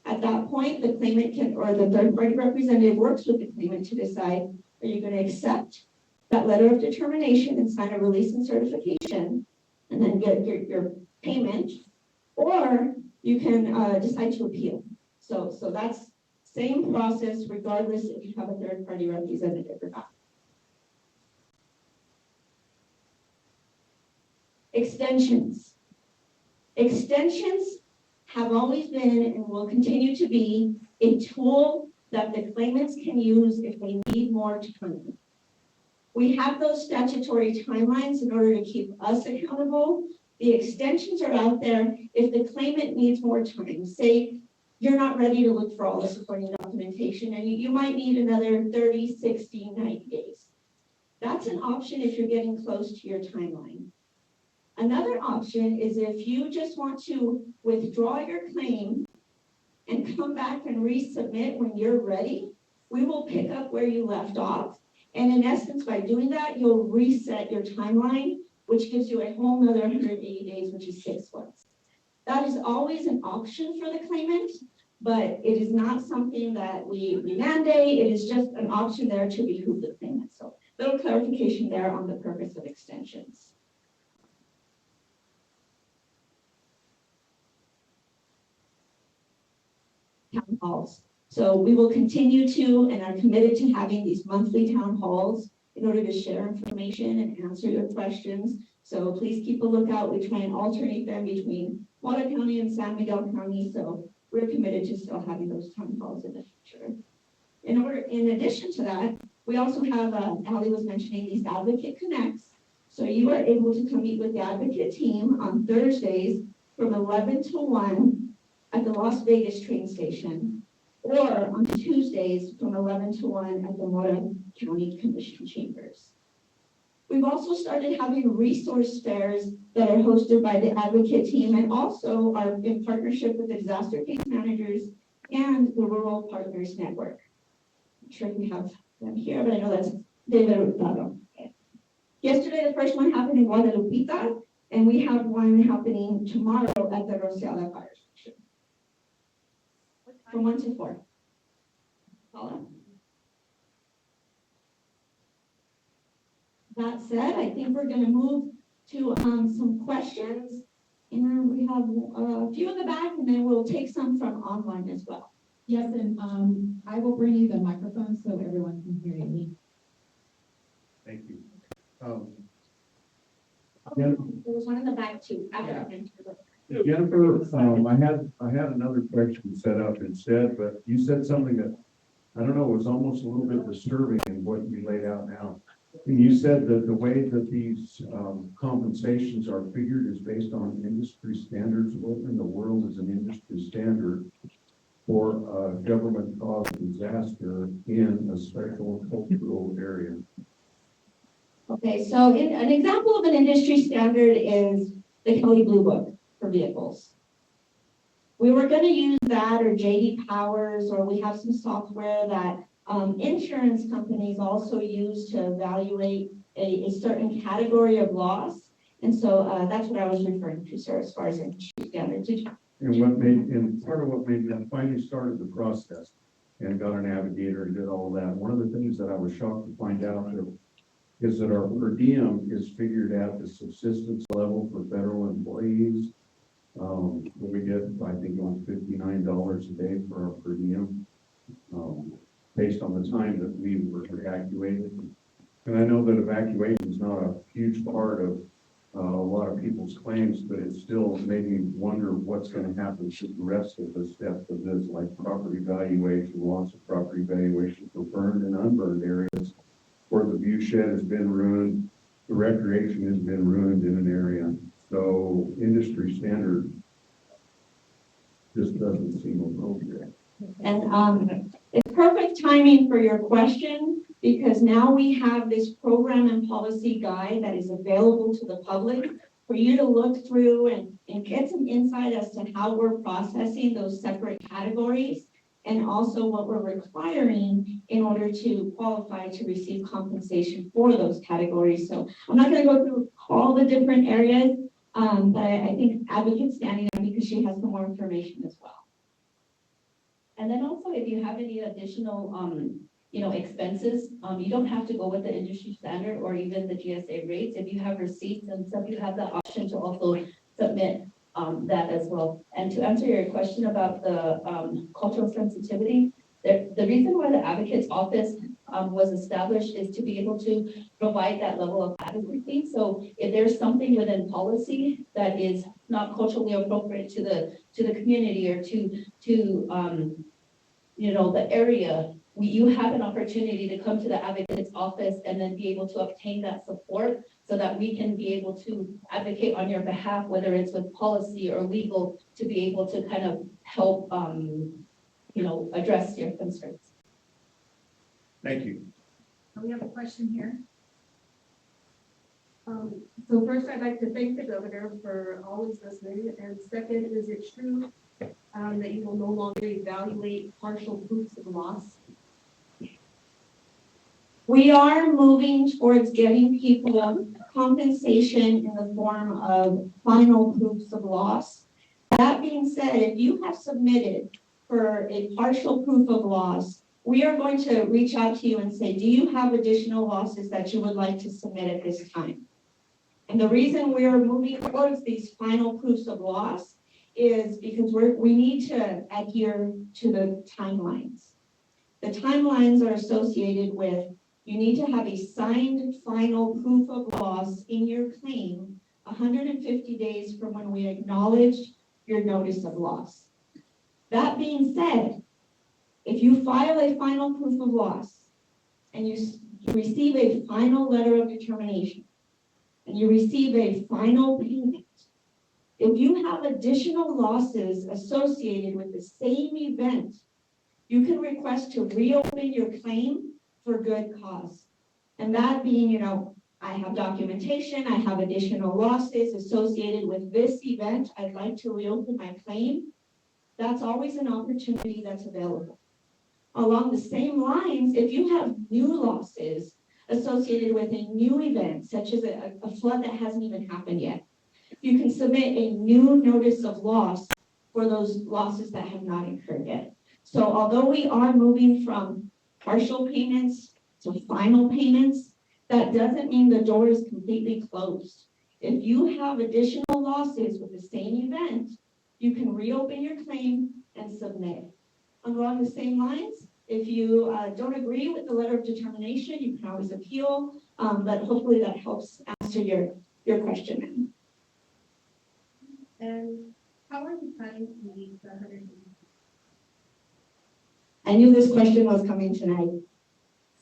At that point, the claimant or the third-party representative works with the claimant to decide, are you going to accept that letter of determination and sign a release and certification and then get your payment, or you can decide to appeal. So that's same process regardless if you have a third-party representative or not. Extensions. Extensions have always been and will continue to be a tool that the claimants can use if they need more time. We have those statutory timelines in order to keep us accountable. The extensions are out there if the claimant needs more time. Say you're not ready to look for all the supporting documentation and you might need another 30, 60, 90 days. That's an option if you're getting close to your timeline. Another option is if you just want to withdraw your claim and come back and resubmit when you're ready, we will pick up where you left off. And in essence, by doing that, you'll reset your timeline, which gives you a whole nother 180 days, which is 6 months. That is always an option for the claimant, but it is not something that we mandate. It is just an option there to behoove the claimant. So little clarification there on the purpose of extensions. Town halls. So we will continue to and are committed to having these monthly town halls in order to share information and answer your questions. So please keep a lookout. We try and alternate them between Mata County and San Miguel County. So we're committed to still having those town halls in the future. In addition to that, we also have, Ali was mentioning these Advocate Connects. So you are able to come meet with the Advocate team on Thursdays from 11 to 1 at the Las Vegas train station, or on Tuesdays from 11 to 1 at the Mora County Commission chambers. We've also started having resource fairs that are hosted by the Advocate team and also are in partnership with the disaster case managers and the Rural Partners Network. I'm sure we have them here, but I know that's David Hurtado. Okay. Yesterday, the first one happened in Guadalupita, and we have one happening tomorrow at the Rosella Fire Station. From 1 to 4. Paula? That said, I think we're going to move to some questions. And we have a few in the back, and then we'll take some from online as well. Yes, and I will bring you the microphone so everyone can hear you. Thank you. There was one in the back too. Jennifer, I had another question set up instead, but you said something that, I don't know, was almost a little bit disturbing in what you laid out now. And you said that the way that these compensations are figured is based on industry standards. What in the world is an industry standard for a government-caused disaster in a special cultural area? Okay, so an example of an industry standard is the Kelly Blue Book for vehicles. We were going to use that or JD Powers, or we have some software that insurance companies also use to evaluate a certain category of loss. And so that's what I was referring to, sir, as far as industry standards. And part of what made me, I finally started the process and got a navigator and did all of that. One of the things that I was shocked to find out is that our per diem is figured at the subsistence level for federal employees. We get, I think, on $59 a day for our per diem, based on the time that we were evacuated. And I know that evacuation is not a huge part of a lot of people's claims, but it still made me wonder what's going to happen to the rest of the steps of this, like property valuation, loss of property valuation for burned and unburned areas, where the view shed has been ruined, the recreation has been ruined in an area. So industry standard just doesn't seem appropriate. And it's perfect timing for your question, because now we have this program and policy guide that is available to the public for you to look through and get some insight as to how we're processing those separate categories, and also what we're requiring in order to qualify to receive compensation for those categories. So I'm not going to go through all the different areas, but I think Advocate's standing up because she has some more information as well. And then also, if you have any additional, expenses, you don't have to go with the industry standard or even the GSA rates. If you have receipts and stuff, you have the option to also submit that as well. And to answer your question about the cultural sensitivity, the reason why the Advocate's office was established is to be able to provide that level of adequacy. So if there's something within policy that is not culturally appropriate to the community or to the area, you have an opportunity to come to the advocate's office and then be able to obtain that support so that we can be able to advocate on your behalf, whether it's with policy or legal, to be able to kind of help, address your concerns. Thank you. We have a question here. So first, I'd like to thank the governor for always listening, and second, is it true that you will no longer evaluate partial proofs of loss? We are moving towards getting people compensation in the form of final proofs of loss. That being said, if you have submitted for a partial proof of loss, we are going to reach out to you and say, do you have additional losses that you would like to submit at this time? And the reason we are moving towards these final proofs of loss is because we need to adhere to the timelines. The timelines are associated with you need to have a signed final proof of loss in your claim 150 days from when we acknowledged your notice of loss. That being said, if you file a final proof of loss and you receive a final letter of determination and you receive a final payment, if you have additional losses associated with the same event, you can request to reopen your claim for good cause. And that being, I have documentation, I have additional losses associated with this event, I'd like to reopen my claim. That's always an opportunity that's available. Along the same lines, if you have new losses associated with a new event, such as a flood that hasn't even happened yet, you can submit a new notice of loss for those losses that have not occurred yet. So although we are moving from partial payments to final payments, that doesn't mean the door is completely closed. If you have additional losses with the same event, you can reopen your claim and submit. Along the same lines, if you don't agree with the letter of determination, you can always appeal, but hopefully that helps answer your question. And how are you planning to meet the 100? I knew this question was coming tonight.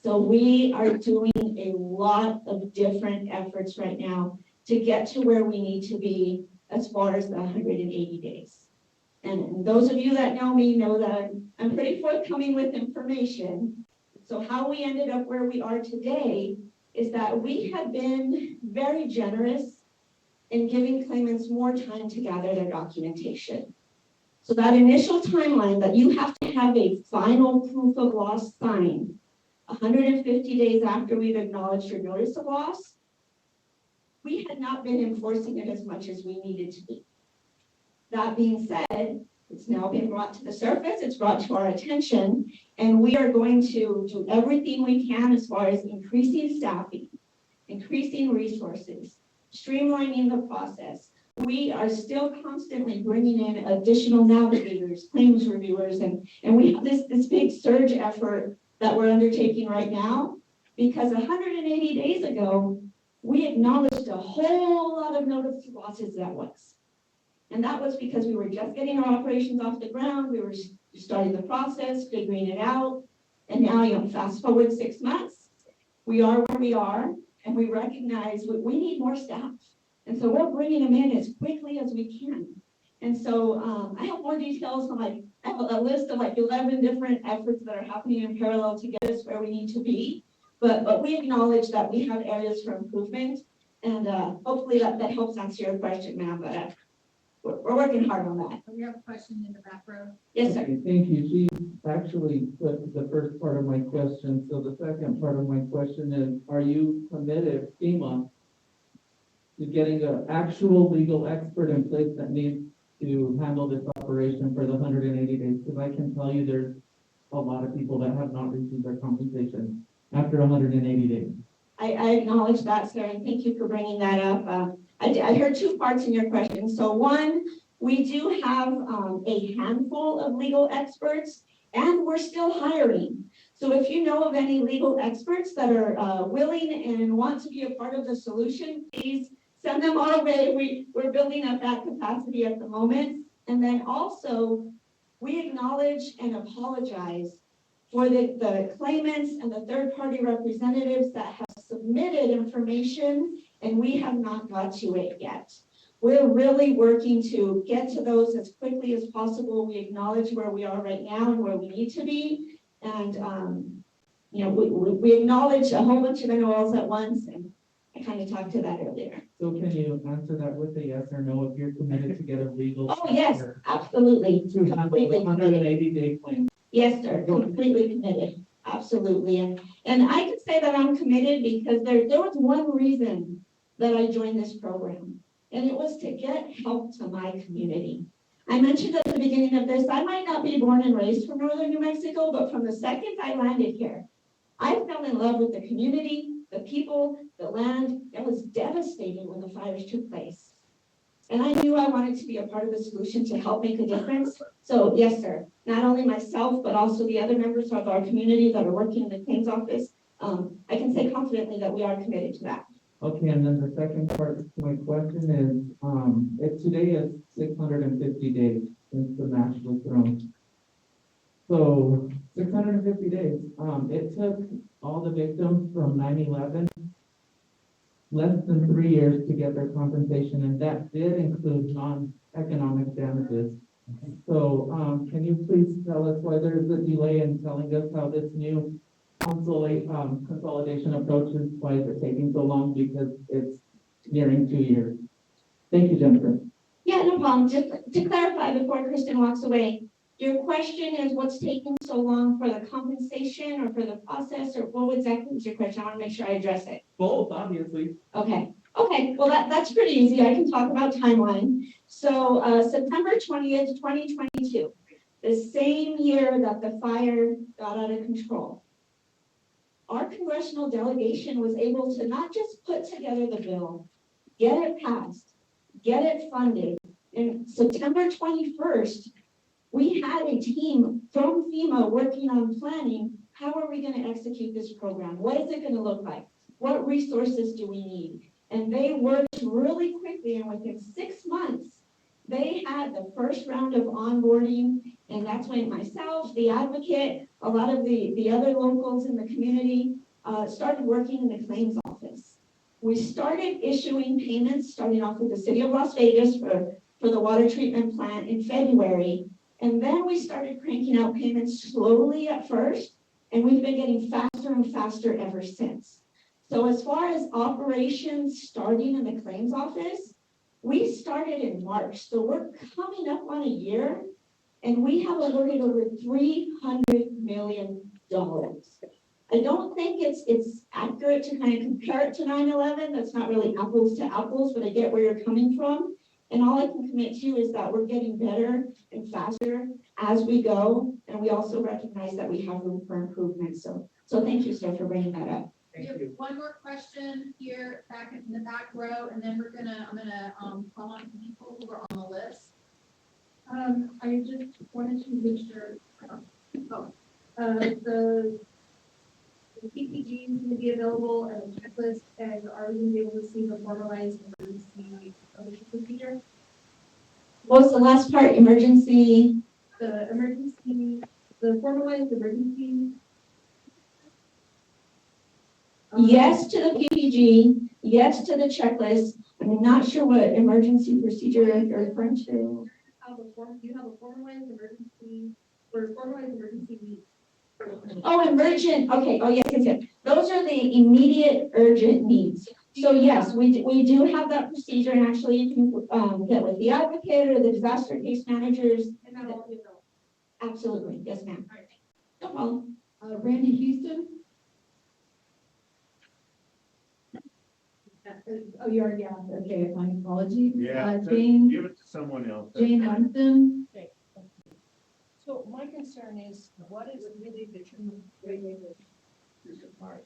So we are doing a lot of different efforts right now to get to where we need to be as far as the 180 days. And those of you that know me know that I'm pretty forthcoming with information. So how we ended up where we are today is that we have been very generous in giving claimants more time to gather their documentation. So that initial timeline that you have to have a final proof of loss signed 150 days after we've acknowledged your notice of loss, we had not been enforcing it as much as we needed to be. That being said, it's now been brought to the surface, it's brought to our attention, and we are going to do everything we can as far as increasing staffing, increasing resources, streamlining the process. We are still constantly bringing in additional navigators, claims reviewers, and we have this big surge effort that we're undertaking right now, because 180 days ago, we acknowledged a whole lot of notice of losses at once. And that was because we were just getting our operations off the ground, we were starting the process, figuring it out, and now, fast forward 6 months, we are where we are, and we recognize we need more staff. And so we're bringing them in as quickly as we can. And so I have more details on I have a list of 11 different efforts that are happening in parallel to get us where we need to be. But we acknowledge that we have areas for improvement, and hopefully that helps answer your question, ma'am. But we're working hard on that. We have a question in the back row. Yes, sir. Okay, thank you. She actually put the first part of my question. So the second part of my question is, are you committed, FEMA, to getting an actual legal expert in place that needs to handle this operation for the 180 days? Because I can tell you there's a lot of people that have not received their compensation after 180 days. I acknowledge that, sir, and thank you for bringing that up. I heard two parts in your question. So one, we do have a handful of legal experts, and we're still hiring. So if you know of any legal experts that are willing and want to be a part of the solution, please send them our way. We're building up that capacity at the moment. And then also, we acknowledge and apologize for the claimants and the third-party representatives that have submitted information and we have not got to it yet. We're really working to get to those as quickly as possible. We acknowledge where we are right now and where we need to be. And, you know, we acknowledge a whole bunch of NOLs at once, and I kind of talked to that earlier. So can you answer that with a yes or no if you're committed to get a legal? Oh, yes, absolutely. To handle the 180-day claim. Yes, sir, completely committed, absolutely. And I can say that I'm committed because there was one reason that I joined this program, and it was to get help to my community. I mentioned at the beginning of this, I might not be born and raised from northern New Mexico, but from the second I landed here, I fell in love with the community, the people, the land. It was devastating when the fires took place. And I knew I wanted to be a part of the solution to help make a difference. So yes, sir, not only myself, but also the other members of our community that are working in the claims office. I can say confidently that we are committed to that. Okay, and then the second part to my question is, today is 650 days since the match was thrown. So 650 days, it took all the victims from 9/11 less than 3 years to get their compensation, and that did include non-economic damages. So can you please tell us why there's a delay in telling us how this new consolidation approach is, why is it taking so long? Because it's nearing 2 years. Thank you, Jennifer. Yeah, no problem. Just to clarify before Kristen walks away, your question is what's taking so long for the compensation or for the process, or what exactly is your question? I want to make sure I address it. Both, obviously. Okay. Well, that's pretty easy. I can talk about timeline. So September 20th, 2022, the same year that the fire got out of control, our congressional delegation was able to not just put together the bill, get it passed, get it funded. And September 21st, we had a team from FEMA working on planning. How are we going to execute this program? What is it going to look like? What resources do we need? And they worked really quickly, and within 6 months, they had the first round of onboarding, and that's when myself, the advocate, a lot of the other locals in the community started working in the claims office. We started issuing payments, starting off with the city of Las Vegas for the water treatment plant in February, and then we started cranking out payments slowly at first, and we've been getting faster and faster ever since. So as far as operations starting in the claims office, we started in March, so we're coming up on a year, and we have awarded over $300 million. I don't think it's accurate to kind of compare it to 9/11. That's not really apples to apples, but I get where you're coming from. And all I can commit to is that we're getting better and faster as we go, and we also recognize that we have room for improvement. So thank you, sir, for bringing that up. We have one more question here back in the back row, and then I'm gonna call on people who are on the list. I just wanted to make sure, the PPG is going to be available and a checklist, and are we going to be able to see the formalized emergency procedure? What was the last part? Emergency? The formalized emergency. Yes to the PPG, yes to the checklist. I'm not sure what emergency procedure you're referring to. You have a formalized emergency or formalized emergency needs. Oh, emergent, okay, oh, yes. Those are the immediate urgent needs. So yes, we do have that procedure, and actually you can get with the advocate or the disaster case managers. And that'll all be available. Absolutely, yes, ma'am. All right. No problem. Randy Houston? Oh, you already asked. Okay, my apologies. Yeah, Jane, give it to someone else. Jane Munson. Okay. So my concern is, what is really the true regulated part?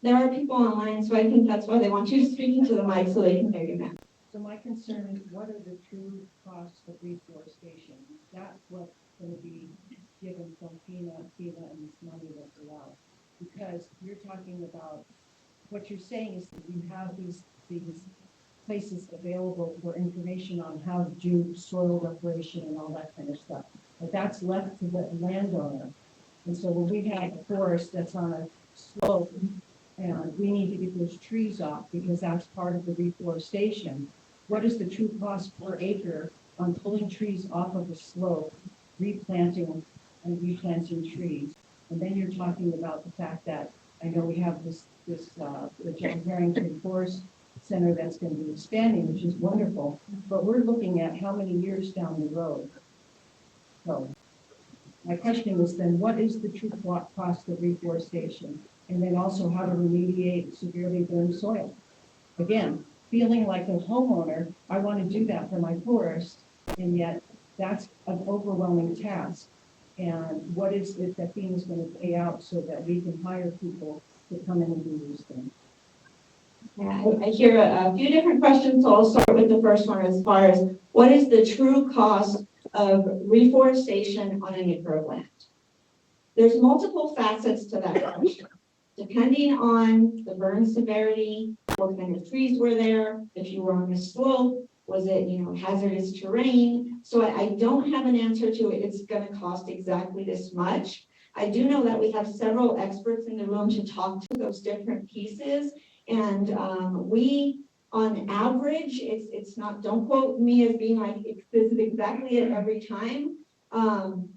There are people online, so I think that's why they want you to speak into the mic so they can hear you, ma'am. So my concern is, what are the true costs of reforestation? That's what's going to be given from FEMA and this money that's allowed. Because you're talking about, what you're saying is that you have these places available for information on how to do soil reparation and all that kind of stuff. But that's left to the landowner. And so when we have a forest that's on a slope and we need to get those trees off because that's part of the reforestation, what is the true cost per acre on pulling trees off of the slope, replanting trees? And then you're talking about the fact that I know we have the John Harrington Forest Center that's going to be expanding, which is wonderful, but we're looking at how many years down the road. So my question is then, what is the true cost of reforestation? And then also how to remediate severely burned soil. Again, feeling like a homeowner, I want to do that for my forest, and yet that's an overwhelming task. And what is it that FEMA is going to pay out so that we can hire people to come in and do these things? Yeah, I hear a few different questions, so I'll start with the first one as far as what is the true cost of reforestation on an acre of land? There's multiple facets to that question. Depending on the burn severity, what kind of trees were there, if you were on a slope, was it, hazardous terrain? So I don't have an answer to it. It's going to cost exactly this much. I do know that we have several experts in the room to talk to those different pieces. And we, on average, it's not, don't quote me as being like, this is exactly it every time.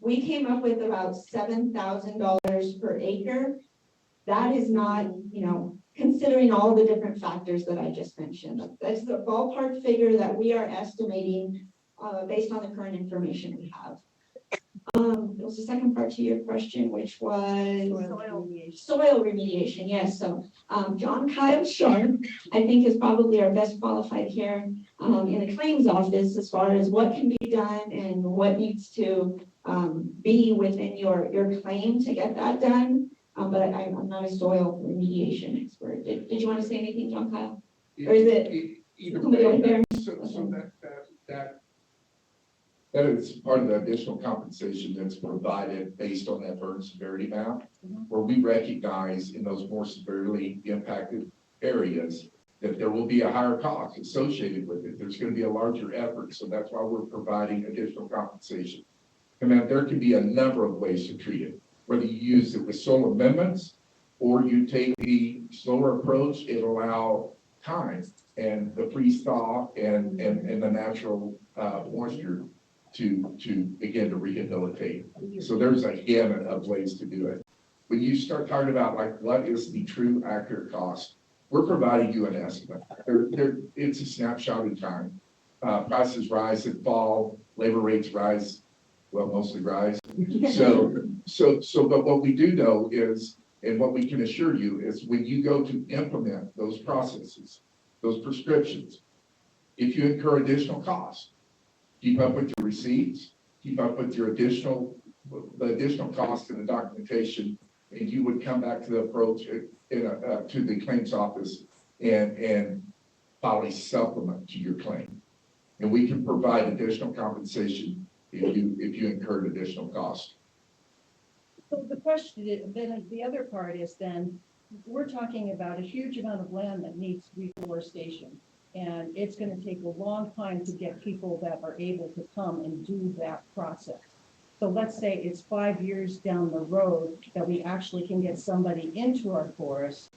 We came up with about $7,000 per acre. That is not, considering all the different factors that I just mentioned. That's the ballpark figure that we are estimating based on the current information we have. There was the second part to your question, which was soil remediation. Yes, so John Kyle Sharp, I think, is probably our best qualified here in the claims office as far as what can be done and what needs to be within your claim to get that done. But I'm not a soil remediation expert. Did you want to say anything, John Kyle? Or is it somebody over there? So that is part of the additional compensation that's provided based on that burn severity map, where we recognize in those more severely impacted areas that there will be a higher cost associated with it. There's going to be a larger effort. So that's why we're providing additional compensation. And then there can be a number of ways to treat it, whether you use it with soil amendments or you take the slower approach and allow time and the freeze thaw and the natural moisture to begin to rehabilitate. So there's a gamut of ways to do it. When you start talking about like what is the true accurate cost, we're providing you an estimate. It's a snapshot in time. Prices rise and fall, labor rates rise, well, mostly rise. But what we do know is, and what we can assure you is when you go to implement those processes, those prescriptions, if you incur additional costs, keep up with your receipts, keep up with your additional costs and the documentation, and you would come back to the approach to the claims office and file a supplement to your claim. And we can provide additional compensation if you incurred additional costs. So the question, then the other part is then, we're talking about a huge amount of land that needs reforestation. And it's going to take a long time to get people that are able to come and do that process. So let's say it's 5 years down the road that we actually can get somebody into our forest,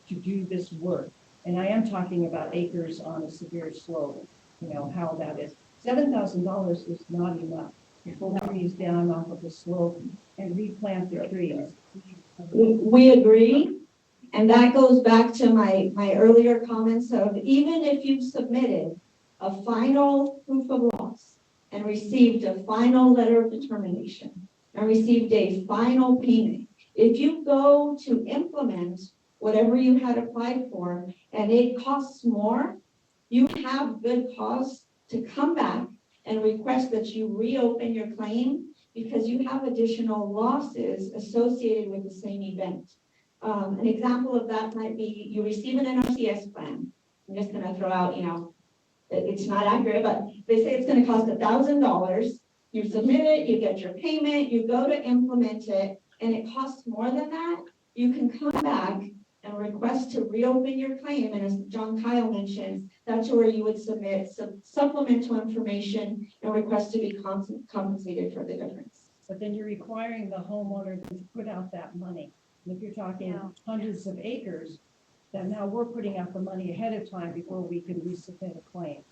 to do this work. And I am talking about acres on a severe slope, how that is. $7,000 is not enough to pull trees down off of the slope and replant the trees. We agree. And that goes back to my earlier comments of even if you've submitted a final proof of loss and received a final letter of determination and received a final payment, if you go to implement whatever you had applied for and it costs more, you have good cause to come back and request that you reopen your claim because you have additional losses associated with the same event. An example of that might be you receive an NRCS plan. I'm just going to throw out, It's not accurate, but they say it's gonna cost $1,000. You submit it, you get your payment, you go to implement it, and it costs more than that. You can come back and request to reopen your claim, and as John Kyle mentions, that's where you would submit some supplemental information and request to be compensated for the difference. But then you're requiring the homeowner to put out that money. And if you're talking hundreds of acres, then now we're putting out the money ahead of time before we can resubmit a claim.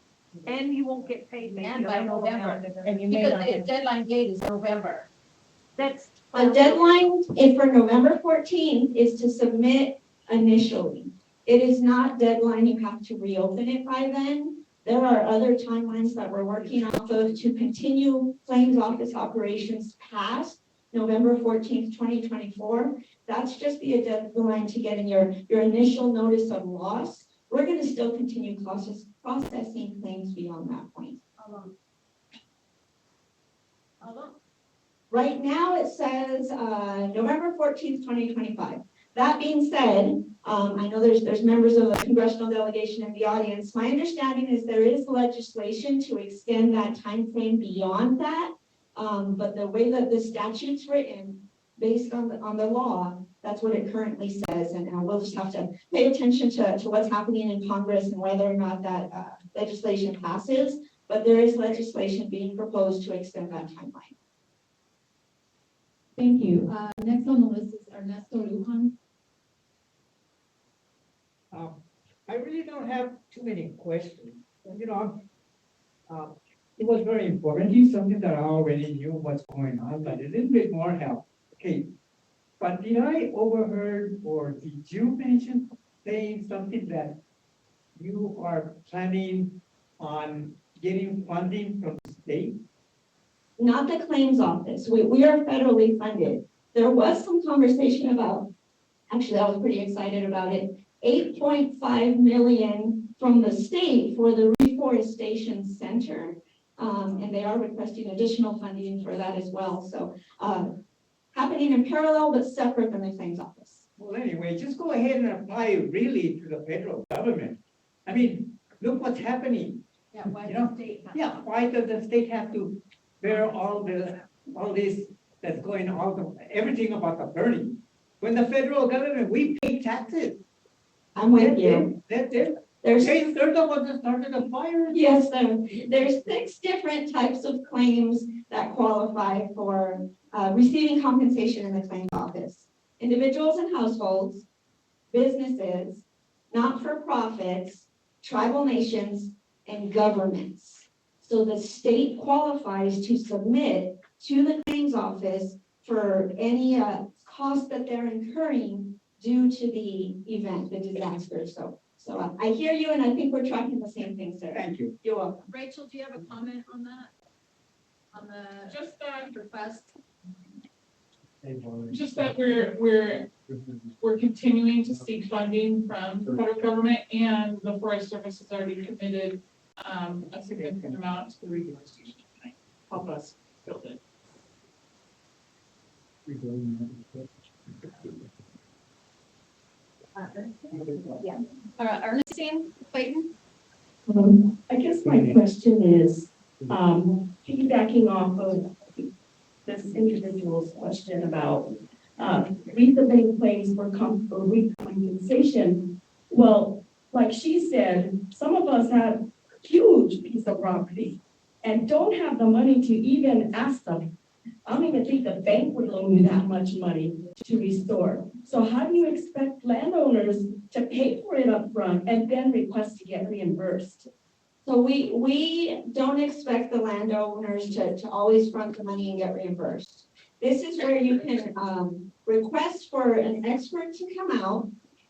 And you won't get paid maybe. And by November, And you may because not the get. deadline date is November. The deadline is for November 14th is to submit initially. It is not deadline, you have to reopen it by then. There are other timelines that we're working off of to continue claims office operations past November 14th, 2024. That's just the deadline to get in your initial notice of loss. We're going to still continue processing claims beyond that point. How long? Right now, it says November 14th, 2025. That being said, I know there's members of the congressional delegation in the audience. My understanding is there is legislation to extend that time frame beyond that. But the way that the statute's written, based on the law, that's what it currently says. And we'll just have to pay attention to what's happening in Congress and whether or not that legislation passes. But there is legislation being proposed to extend that timeline. Thank you. Next on the list is Ernesto Lujan. I really don't have too many questions. You know, it was very informative, something that I already knew what's going on, but a little bit more help. Okay, but did I overheard or did you mention saying something that you are planning on getting funding from the state? Not the claims office. We are federally funded. There was some conversation about, actually, I was pretty excited about it, 8.5 million from the state for the reforestation center. And they are requesting additional funding for that as well. So happening in parallel, but separate from the claims office. Well, anyway, just go ahead and apply really to the federal government. I mean, look what's happening. Yeah, why You the know? state? Yeah, why does the state have to bear all this that's going on, everything about the burning? When the federal government, we pay taxes. I'm with you. That's it. There's They're the ones that started the fire. Yes, there's 6 different types of claims that qualify for receiving compensation in the claims office. Individuals and households, businesses, not-for-profits, tribal nations, and governments. So the state qualifies to submit to the claims office for any cost that they're incurring due to the event, the disaster. So I hear you, and I think we're tracking the same thing, sir. Thank you. You're welcome. Rachel, do you have a comment on that? On the Just request? just that we're continuing to seek funding from the federal government, and the Forest Service has already committed a significant amount to the reforestation. Help us build it. Yeah. Ernestine Clayton? I guess my question is, piggybacking off of this individual's question about resubmitting claims for compensation. Well, like she said, some of us have huge piece of property and don't have the money to even ask them. I don't even think the bank would loan you that much money to restore. So how do you expect landowners to pay for it up front and then request to get reimbursed? So we don't expect the landowners to always front the money and get reimbursed. This is where you can request for an expert to come out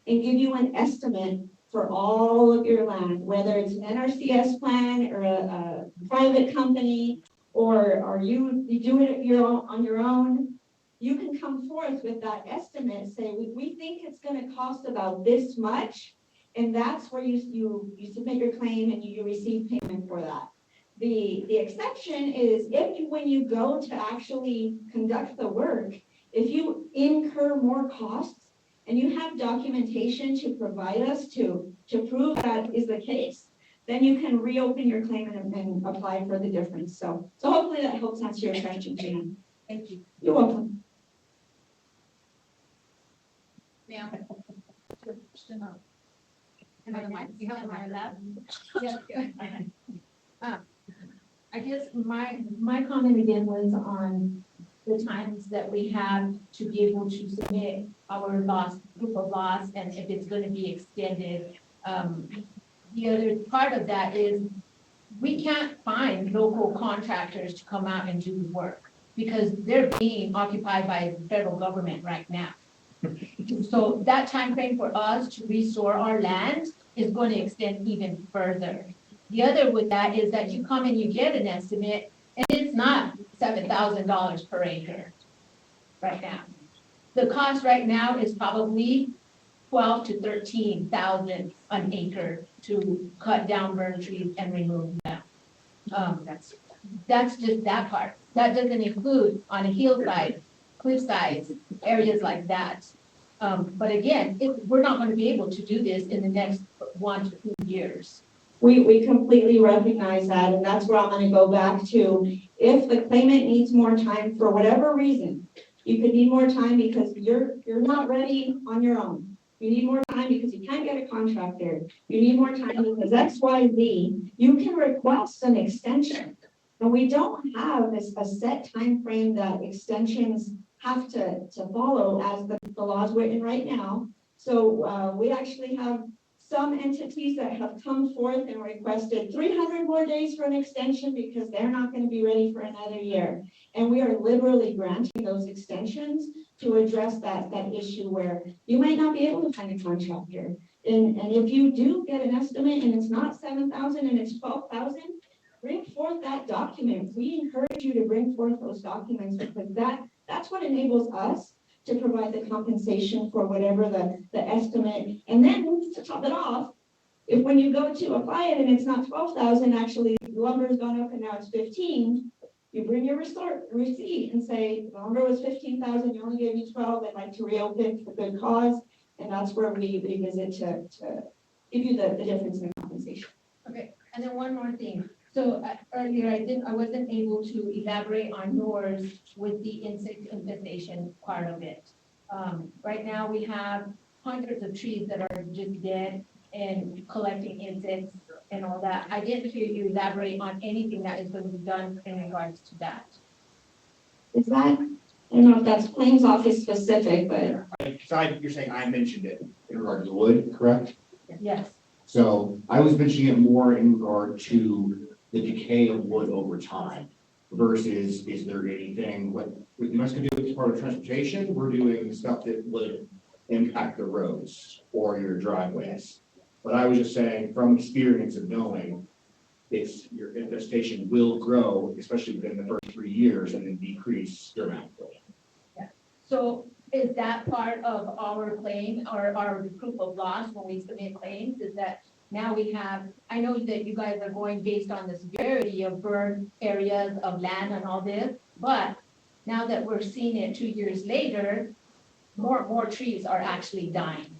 and give you an estimate for all of your land, whether it's an NRCS plan or a private company, or you do it on your own. You can come forth with that estimate, say, we think it's gonna cost about this much, and that's where you submit your claim and you receive payment for that. The exception is when you go to actually conduct the work, if you incur more costs and you have documentation to provide us to prove that is the case, then you can reopen your claim and apply for the difference. So hopefully that helps answer your question, Gina. Thank you. You're welcome. Ma'am. You have the mic left? Yes. I guess my comment again was on the times that we have to be able to submit our proof of loss, and if it's going to be extended. The other part of that is we can't find local contractors to come out and do the work because they're being occupied by the federal government right now. So that time frame for us to restore our land is going to extend even further. The other with that is that you come and you get an estimate, and it's not $7,000 per acre right now. The cost right now is probably 12 to 13,000 an acre to cut down burn trees and remove them. That's just that part. That doesn't include on a hillside, cliff sides, areas like that. But again, we're not going to be able to do this in the next 1 to 2 years. We completely recognize that, and that's where I'm going to go back to. If the claimant needs more time for whatever reason, you could need more time because you're not ready on your own. You need more time because you can't get a contractor. You need more time because X, Y, Z. You can request an extension. And we don't have a set time frame that extensions have to follow as the law is written right now. So we actually have some entities that have come forth and requested 300 more days for an extension because they're not going to be ready for another year. And we are liberally granting those extensions to address that issue where you might not be able to find a contractor. And if you do get an estimate and it's not 7,000 and it's 12,000, bring forth that document. We encourage you to bring forth those documents because that's what enables us to provide the compensation for whatever the estimate. And then to top it off, if when you go to apply it and it's not 12,000, actually lumber's gone up and now it's 15, you bring your receipt and say, lumber was 15,000, you only gave me 12, I'd like to reopen for good cause. And that's where we visit to give you the difference in compensation. Okay, and then one more thing. So earlier I wasn't able to elaborate on yours with the insect infestation part of it. Right now we have hundreds of trees that are just dead and collecting insects and all that. I didn't hear you elaborate on anything that is going to be done in regards to that. Is that, I don't know if that's claims office specific, but. You're saying I mentioned it in regard to wood, correct? Yes. So I was mentioning it more in regard to the decay of wood over time versus is there anything what we must do as part of transportation? We're doing stuff that would impact the roads or your driveways. But I was just saying from experience of knowing your infestation will grow, especially within the first 3 years, and then decrease dramatically. Yeah. So is that part of our claim or our proof of loss when we submit claims is that now we have, I know that you guys are going based on the severity of burn areas of land and all this, but now that we're seeing it 2 years later, more trees are actually dying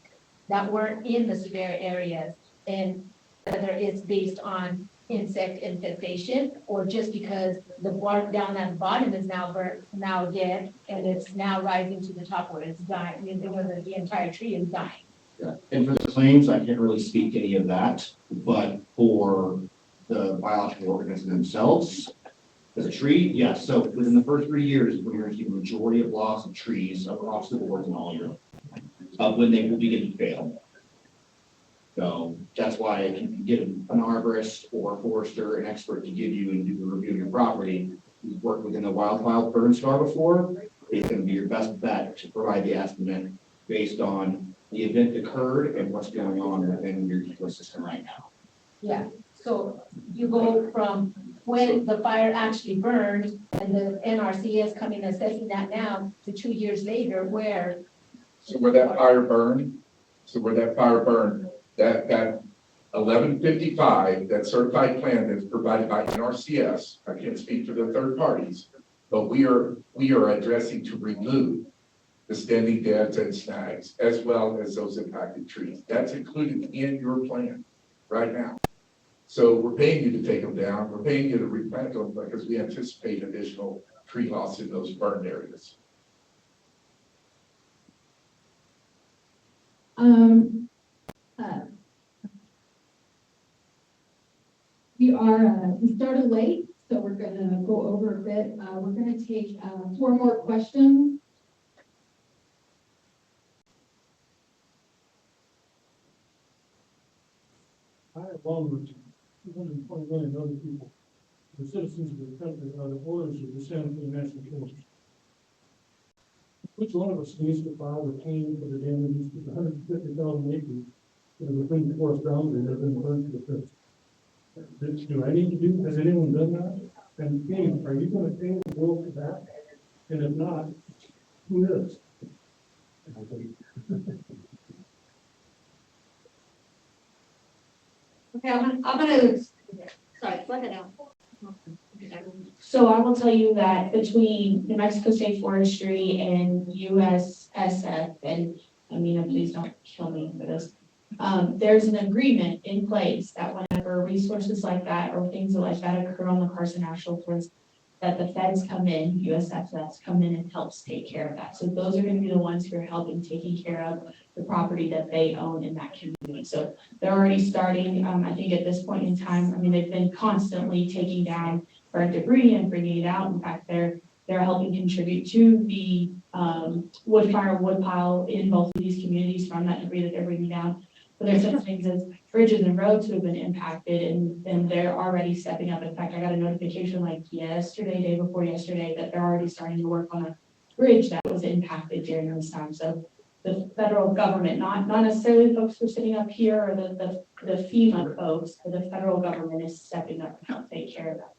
that weren't in the severe areas. And whether it's based on insect infestation or just because the bark down at the bottom is now dead and it's now rising to the top where it's dying, the entire tree is dying. Yeah. And for the claims, I can't really speak to any of that, but for the biological organisms themselves, as a tree, yes. So within the first 3 years, we're going to see the majority of loss of trees across the board in all Europe, when they will begin to fail. So that's why if you can get an arborist or a forester, an expert to give you and do the review of your property, who's worked within the wildfire burn scar before, is going to be your best bet to provide the estimate based on the event occurred and what's going on within your ecosystem right now. Yeah, so you go from when the fire actually burned and the NRCS coming assessing that now to 2 years later where. So where that fire burned, that 1155, that certified plan that's provided by NRCS, I can't speak for the third parties, but we are addressing to remove the standing deads and snags, as well as those impacted trees. That's included in your plan right now. So we're paying you to take them down. We're paying you to replant them because we anticipate additional tree loss in those burned areas. We started late, so we're gonna go over a bit. We're gonna take 4 more questions. I have one with 220 million other people, the citizens of the country are the owners of the San Antonio National Forest. Which one of us needs to file a claim for the damages to the 150,000 acres that are within the forest boundary that have been burned to the earth? Do I need to do, has anyone done that? And King, are you gonna pay the bill for that? And if not, who is? Okay, I'm gonna, sorry, let it out. So I will tell you that between New Mexico State Forestry and USSF, and Amina, please don't kill me for this. There's an agreement in place that whenever resources like that or things like that occur on the Carson National Forest, that the feds come in, USFS come in and helps take care of that. So those are going to be the ones who are helping taking care of the property that they own in that community. So they're already starting, I think at this point in time, I mean, they've been constantly taking down burnt debris and bringing it out. In fact, they're helping contribute to the wood fire wood pile in both of these communities from that debris that they're bringing down. But there's such things as bridges and roads who have been impacted, and they're already stepping up. In fact, I got a notification like yesterday, day before yesterday, that they're already starting to work on a bridge that was impacted during this time. So the federal government, not necessarily the folks who are sitting up here or the FEMA folks, but the federal government is stepping up to help take care of that.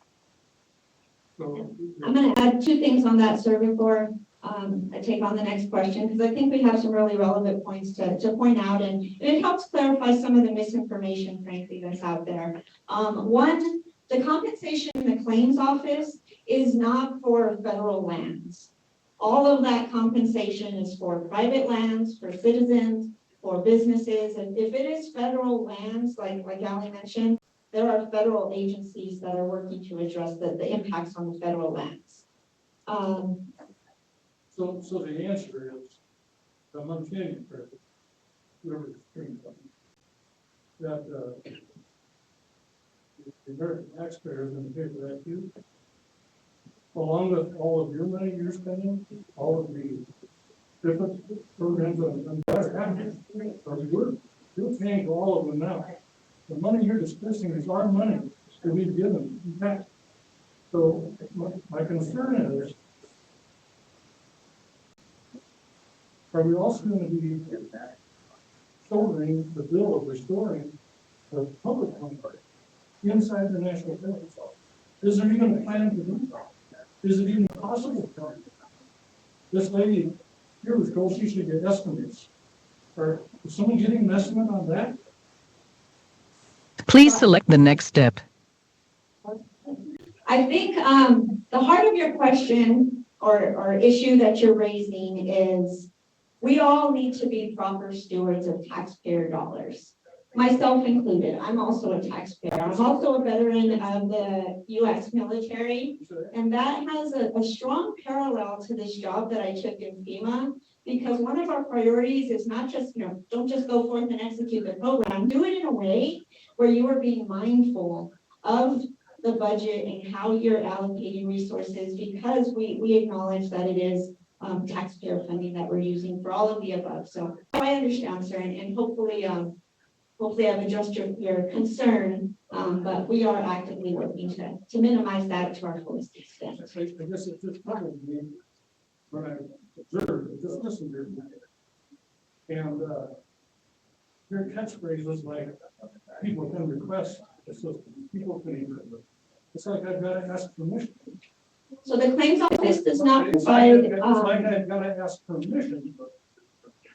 I'm gonna add 2 things on that, sir, before I take on the next question, because I think we have some really relevant points to point out, and it helps clarify some of the misinformation, frankly, that's out there. One, the compensation in the claims office is not for federal lands. All of that compensation is for private lands, for citizens, for businesses, and if it is federal lands, like Ali mentioned, there are federal agencies that are working to address the impacts on the federal lands. So the answer is, if I'm understanding it correctly, whoever the stream company, that the American taxpayer is going to pay for that too, along with all of your money you're spending, all of the different programs on better happening. You're paying for all of them now. The money you're dispersing is our money that we've given back. So my concern is, are we also going to be shouldering the bill of restoring the public property inside the National Forest? Is there even a plan to do that? Is it even possible? This lady here was told she should get estimates. Is someone getting an estimate on that? Please select the next step. I think the heart of your question or issue that you're raising is we all need to be proper stewards of taxpayer dollars, myself included. I'm also a taxpayer. I'm also a veteran of the U.S. military, and that has a strong parallel to this job that I took in FEMA, because one of our priorities is not just, don't just go forth and execute the program, do it in a way where you are being mindful of the budget and how you're allocating resources, because we acknowledge that it is taxpayer funding that we're using for all of the above. So I understand, sir, and hopefully I've addressed your concern, but we are actively working to minimize that to our fullest extent. I guess it just troubled me when I observed, just listened to you. And your catchphrase was like, people can request assistance, people can, it's like I've got to ask permission. So the claims office does not provide. It's like I've got to ask permission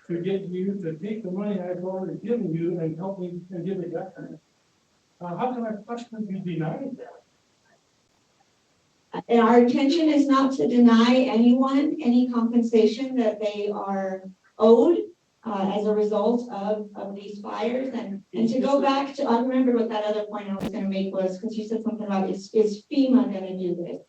to get you to take the money I've already given you and help me and give it back to me. How can I possibly be denied that? And our intention is not to deny anyone any compensation that they are owed. as a result of these fires. And to go back to, I remember what that other point I was gonna make was, because you said something about is FEMA gonna do this?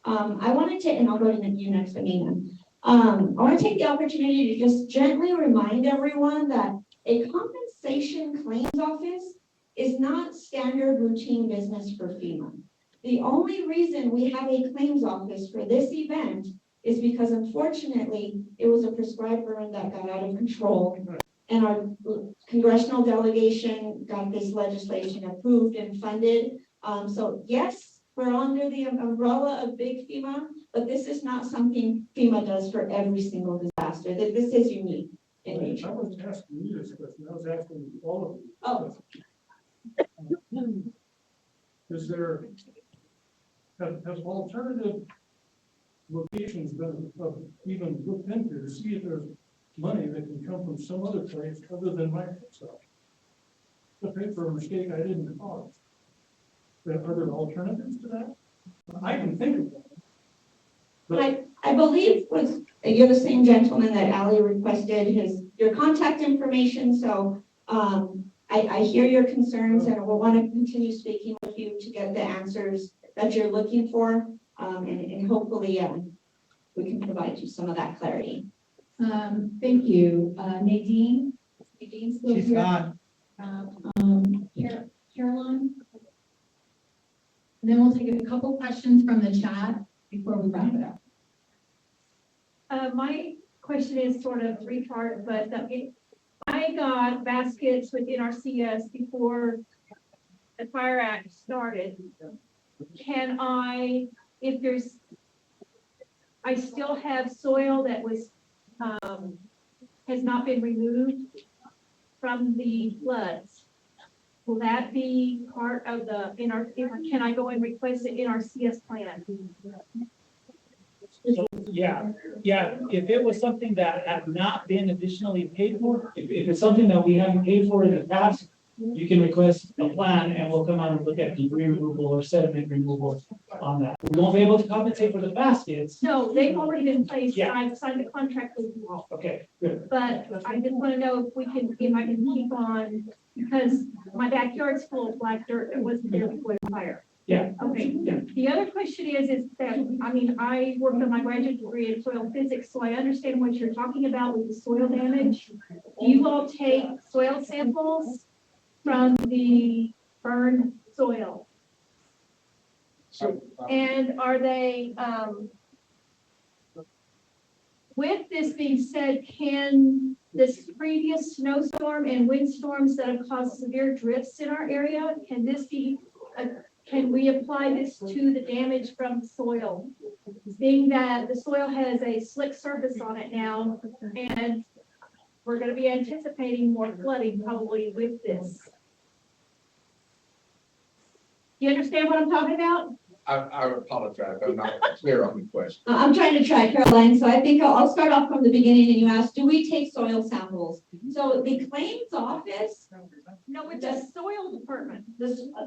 I wanted to, and I'll go to you next, Amina. I want to take the opportunity to just gently remind everyone that a compensation claims office is not standard routine business for FEMA. The only reason we have a claims office for this event is because unfortunately, it was a prescribed burn that got out of control. And our congressional delegation got this legislation approved and funded. So yes, we're under the umbrella of big FEMA, but this is not something FEMA does for every single disaster. That this is unique in nature. I wasn't asking you this question, I was asking all Oh. of you. Is there, have alternative locations been even looked into to see if there's money that can come from some other place other than Microsoft? To pay for a mistake I didn't cause. Are there alternatives to that? I can think of one. But I believe was, you're the same gentleman that Ali requested your contact information, so I hear your concerns and we'll want to continue speaking with you to get the answers that you're looking for, and hopefully we can provide you some of that clarity. Thank you. Nadine? Nadine's still She's here? gone. Caroline? And then we'll take a couple questions from the chat before we wrap it up. My question is sort of three-part, but I got baskets within our CS before the Fire Act started. Can I, if there's, I still have soil that was, has not been removed from the floods. Will that be part of the, can I go and request it in our CS plan? Yeah, if it was something that had not been additionally paid for, if it's something that we haven't paid for in the past, you can request a plan and we'll come out and look at debris removal or sediment removal on that. We won't be able to compensate for the baskets. No, they've already been placed. Yeah. I've signed a contract with you all. Okay, good. But I just want to know if I can keep on, because my backyard's full of black dirt that wasn't there before the fire. Yeah. Okay. Yeah. The other question is that, I worked on my graduate degree in soil physics, so I understand what you're talking about with the soil damage. Do you all take soil samples from the burned soil? And are they, with this being said, can this previous snowstorm and windstorms that have caused severe drifts in our area, can we apply this to the damage from soil? Being that the soil has a slick surface on it now, and we're going to be anticipating more flooding probably with this. Do you understand what I'm talking about? I apologize, I'm not clear on the question. I'm trying to try, Caroline, so I think I'll start off from the beginning, and you asked, do we take soil samples? So the claims office. No, with the soil department.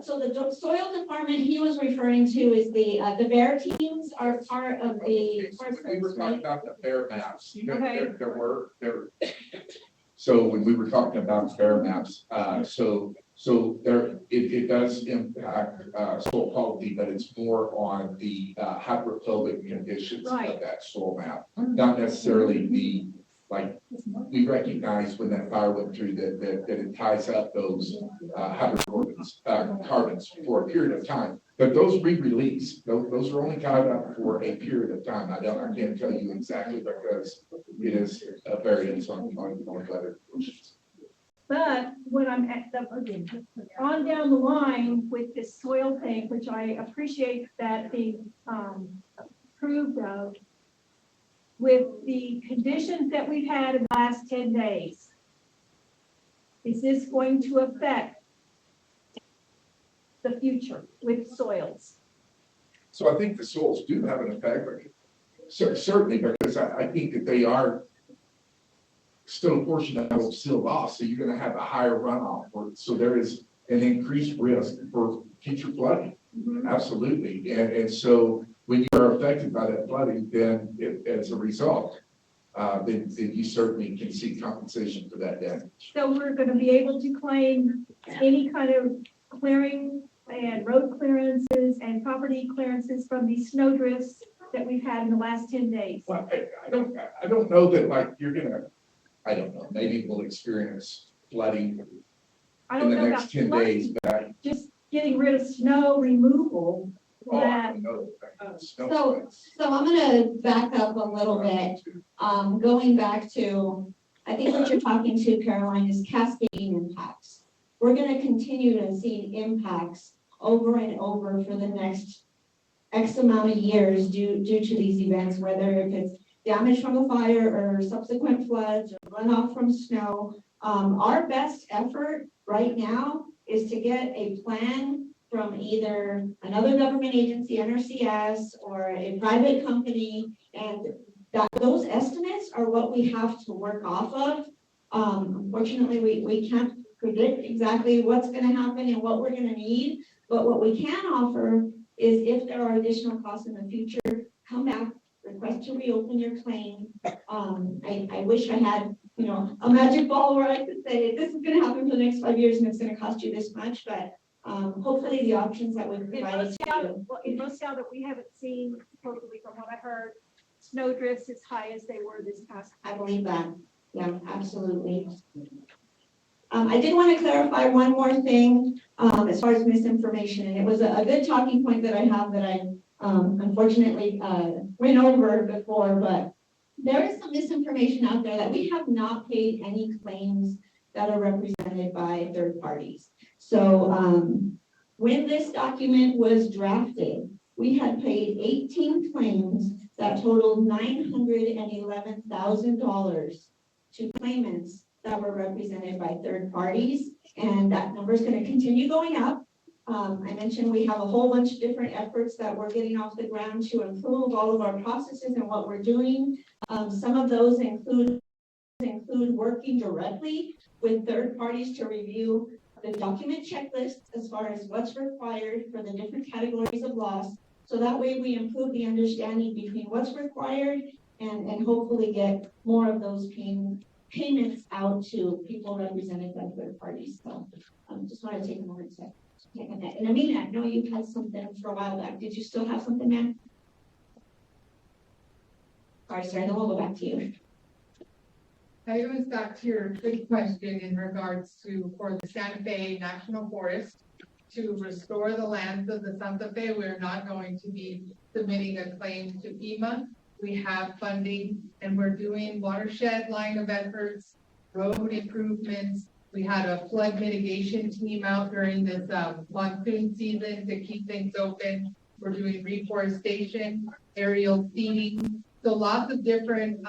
So the soil department he was referring to is the bear teams are part of the. We were talking about the bear maps. Okay. So when we were talking about bear maps, so there, it does impact soil quality, but it's more on the hydrophobic conditions of that soil map, not necessarily the, like, we recognize when that fire went through that it ties up those hydrocarbons for a period of time. But those re-release, those are only tied up for a period of time. I can't tell you exactly because it is a variance on weather conditions. But when I'm on down the line with this soil thing, which I appreciate that being approved of, with the conditions that we've had in the last 10 days, is this going to affect the future with soils? So I think the soils do have an effect, certainly, because I think that they are still a portion of those sealed off, so you're going to have a higher runoff. So there is an increased risk for future flooding. Absolutely. And so when you are affected by that flooding, then as a result, then you certainly can seek compensation for that damage. So we're gonna be able to claim any kind of clearing and road clearances and property clearances from these snow drifts that we've had in the last 10 days? Well, I don't know that like you're gonna, I don't know, maybe we'll experience flooding I in don't the know about next 10 flooding, days, but just getting rid of snow removal. oh, I That, don't know. So I'm gonna back up a little bit, going back to, I think what you're talking to, Caroline, is cascading impacts. We're gonna continue to see impacts over and over for the next X amount of years due to these events, whether if it's damage from a fire or subsequent floods or runoff from snow. Our best effort right now is to get a plan from either another government agency, NRCS, or a private company, and those estimates are what we have to work off of. Unfortunately, we can't predict exactly what's gonna happen and what we're gonna need, but what we can offer is if there are additional costs in the future, come back, request to reopen your claim. I wish I had, a magic ball where I could say, this is gonna happen for the next 5 years and it's gonna cost you this much, but hopefully the options that we've provided to you. in Moscow that we haven't seen, supposedly from what I heard, snow drifts as high as they were this past. I believe that, yeah, absolutely. I did want to clarify one more thing, as far as misinformation, and it was a good talking point that I have that I, unfortunately, went over before, but there is some misinformation out there that we have not paid any claims that are represented by third parties. So, when this document was drafted, we had paid 18 claims that totaled $911,000 to claimants that were represented by third parties, and that number is going to continue going up. I mentioned we have a whole bunch of different efforts that we're getting off the ground to improve all of our processes and what we're doing. Some of those include working directly with third parties to review the document checklist as far as what's required for the different categories of loss. So that way we improve the understanding between what's required and hopefully get more of those payments out to people represented by third parties. So just want to take a moment to check on that. And Amina, I know you had something for a while back. Did you still have something, ma'am? Sorry, then we'll go back to you. It goes back to your good question in regards to, for the Santa Fe National Forest, to restore the lands of the Santa Fe, we're not going to be submitting a claim to FEMA. We have funding and we're doing watershed line of efforts, road improvements. We had a flood mitigation team out during this monsoon season to keep things open. We're doing reforestation, aerial seeding. So lots of different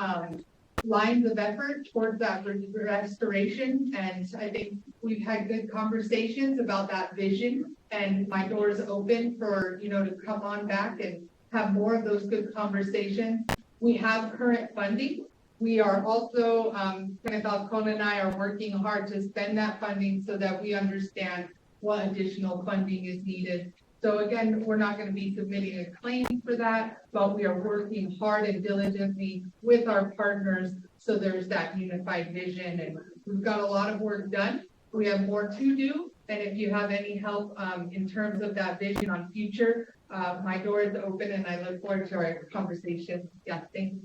lines of effort towards that restoration. And I think we've had good conversations about that vision, and my door is open for, to come on back and have more of those good conversations. We have current funding. We are also, Kenneth Alcona and I are working hard to spend that funding so that we understand what additional funding is needed. So again, we're not going to be submitting a claim for that, but we are working hard and diligently with our partners so there's that unified vision. And we've got a lot of work done. We have more to do. And if you have any help in terms of that vision on future, my door is open and I look forward to our conversation. Yeah, thank you.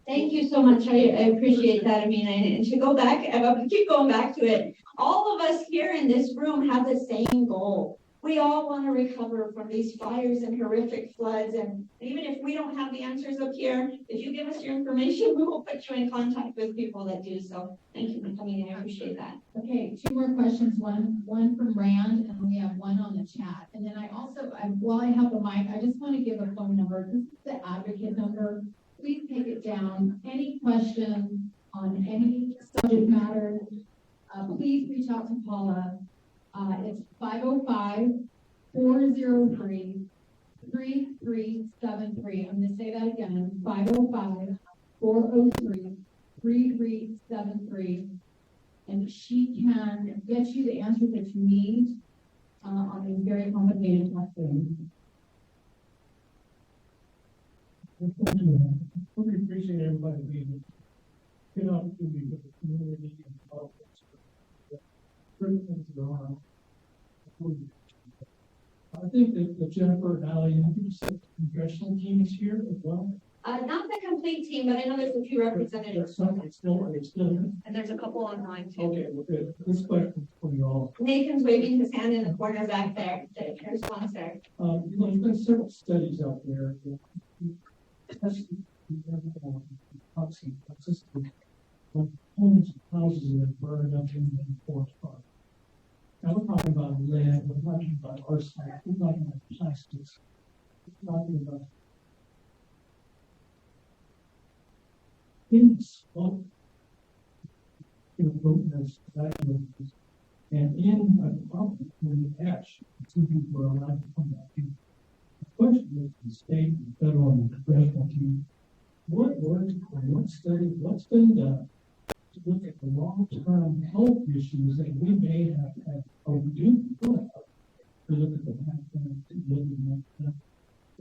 Thank you so much. I appreciate that, Amina. And to go back, I'm going to keep going back to it. All of us here in this room have the same goal. We all want to recover from these fires and horrific floods. And even if we don't have the answers up here, if you give us your information, we will put you in contact with people that do. So thank you for coming in. I appreciate that. Okay, two more questions. One from Rand, and we have one on the chat. And then while I have the mic, I just want to give a phone number. This is the advocate number. Please take it down. Any questions on any subject matter, please reach out to Paula. It's 505-403-3373. I'm going to say that again, 505-403-3373. And she can get you the answers that you need on these very complicated questions. We appreciate everybody being here. good opportunity for the community and politics. Certain things that are on. I think that Jennifer and Ally, you said the congressional team is here as well. Not the complete team, but I know there's a few representatives. Are they still here? And there's a couple online too. Okay, well, good. This question is for you all. Nathan's waving his hand in the corner back there, the response there. There's been several studies out there. When homes and houses that are burned up in the forest fire. Now we're talking about lead, we're talking about arsenic, we're talking about plastics, we're talking about in smoke, potent as and in a problem when the ash, two people are allowed to come back in. The question is the state, and federal, and congressional team, what work or what study, what's been done to look at the long-term health issues that we may have had, or we do have, to look at the pandemic, to look at that.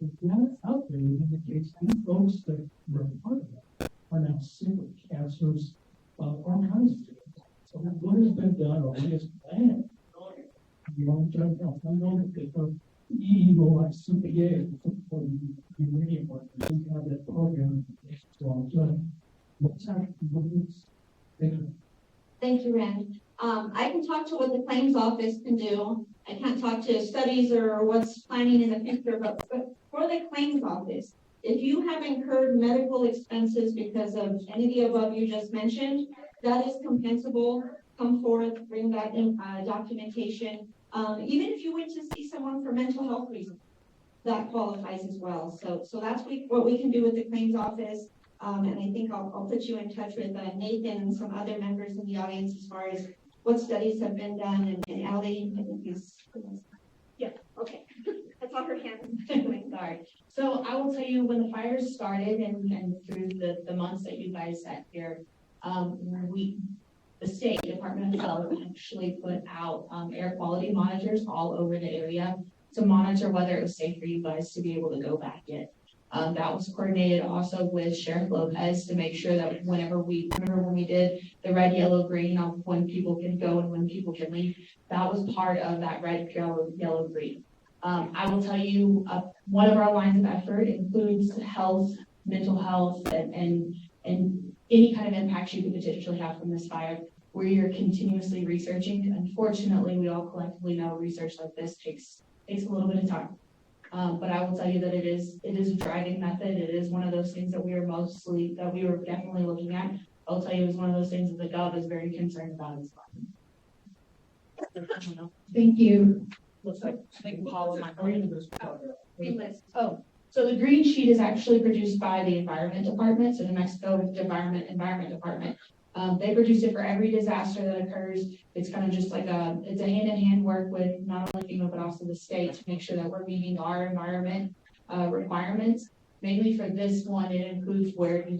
If that's out there, it indicates these folks that were part of that are now sick with cancers, all kinds of things. So what has been done or what is planned? Long-term health. I know that the EEO, CPA, for the uranium work, we have that program. So what's happening with this? Thank you, Rand. I can talk to what the claims office can do. I can't talk to studies or what's planning in the future, but for the claims office, if you have incurred medical expenses because of any of the above you just mentioned, that is compensable. Come forth, bring that in, documentation. Even if you went to see someone for mental health reasons, that qualifies as well. So that's what we can do with the claims office. And I think I'll put you in touch with Nathan and some other members in the audience as far as what studies have been done. And Allie, I think Yeah, okay. I saw her hand. Sorry. So I will tell you when the fires started and through the months that you guys sat here, the state Department of Health actually put out air quality monitors all over the area to monitor whether it was safe for you guys to be able to go back in. That was coordinated also with Sheriff Lopez to make sure that remember when we did the red, yellow, green on when people can go and when people can leave, that was part of that red, yellow, green. I will tell you, one of our lines of effort includes health, mental health, and any kind of impacts you could potentially have from this fire. We are continuously researching. Unfortunately, we all collectively know research like this takes a little bit of time. But I will tell you that it is a driving method. It is one of those things that we were definitely looking at. I'll tell you, it's one of those things that the Gov is very concerned about as well. Thank you. Looks like I think Paul and my so the green sheet is actually produced by the Environment Department, so New Mexico Environment Department. They produce it for every disaster that occurs. It's kind of just like it's a hand-in-hand work with not only FEMA, but also the state to make sure that we're meeting our environment requirements. Mainly for this one, it includes where you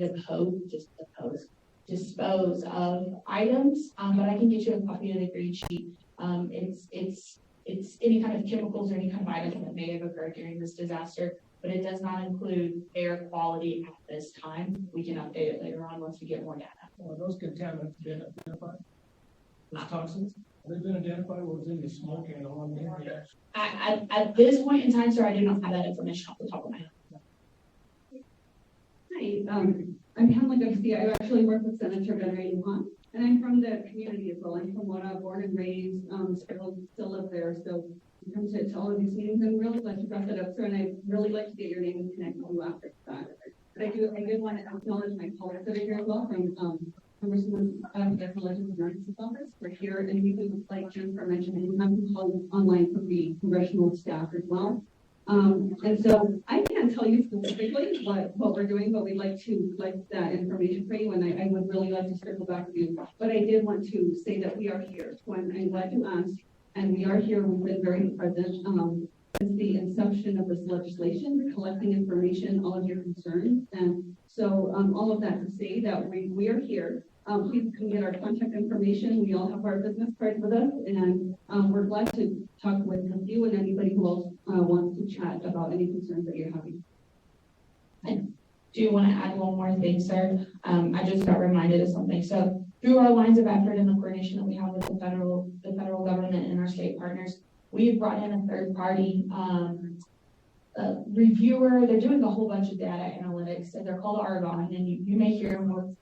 dispose of items. But I can get you a copy of the green sheet. It's any kind of chemicals or any kind of items that may have occurred during this disaster, but it does not include air quality at this time. We can update it later on once we get more data. Are those contaminants been identified? Those toxins? Have they been identified? What was in the smoke and on there? At this point in time, sir, I do not have that information off the top of my head. Hi, I'm Pamela Garcia. I actually work with Senator Benray Lujan, and I'm from the community as well. I'm from Mora, born and raised, still live there. So I come to all of these meetings and really like to wrap it up, sir, and I'd really like to get your name and connect with you after that. But I did want to acknowledge my colleagues that are here as well from Congressman the Legends Emergency Office. We're here, and we would like Jennifer mentioned, and you have some colleagues online from the congressional staff as well. And so I can't tell you specifically what we're doing, but we'd like to collect that information for you, and I would really like to circle back with you. But I did want to say that we are here. So I'm glad you asked, and we are here. We've been very present since the inception of this legislation, collecting information, all of your concerns. And so all of that to say that we are here. Please come get our contact information. We all have our business cards with us, and we're glad to talk with you and anybody who else wants to chat about any concerns that you're having. do want to add one more thing, sir. I just got reminded of something. So through our lines of effort and the coordination that we have with the federal government and our state partners, we've brought in a third party reviewer. They're doing a whole bunch of data analytics, and they're called Argonne, and you may hear them with.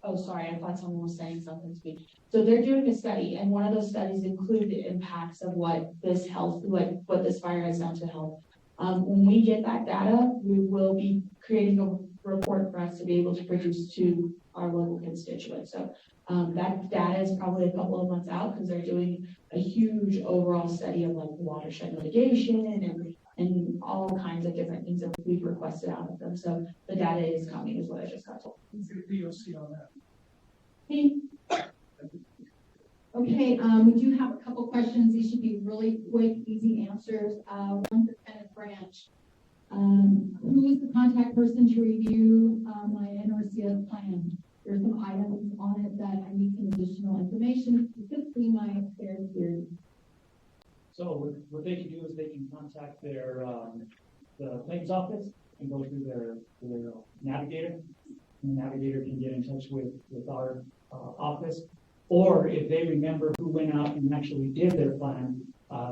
Oh, sorry, I thought someone was saying something to me. So they're doing a study, and one of those studies include the impacts of what this fire has done to health. When we get that data, we will be creating a report for us to be able to produce to our local constituents. So that data is probably a couple of months out because they're doing a huge overall study of like watershed mitigation and all kinds of different things that we've requested out of them. So the data is coming, is what I just got told. Who's the POC on that? Me. Okay, we do have a couple questions. These should be really quick, easy answers. One for Kenneth Branch. Who is the contact person to review my NRCS plan? There's some items on it that I need some additional information, specifically my affairs theory. So what they can do is they can contact their, the claims office and go through their navigator. And the navigator can get in touch with our office. Or if they remember who went out and actually did their plan,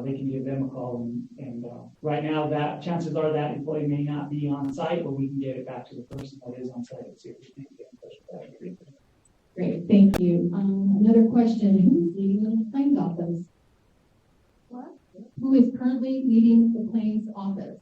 they can give them a call. And right now, that chances are that employee may not be on site, but we can get it back to the person that is on site and see if we can get in touch with that. Great, thank you. Another question, who's leading the claims office? What? Who is currently leading the claims office?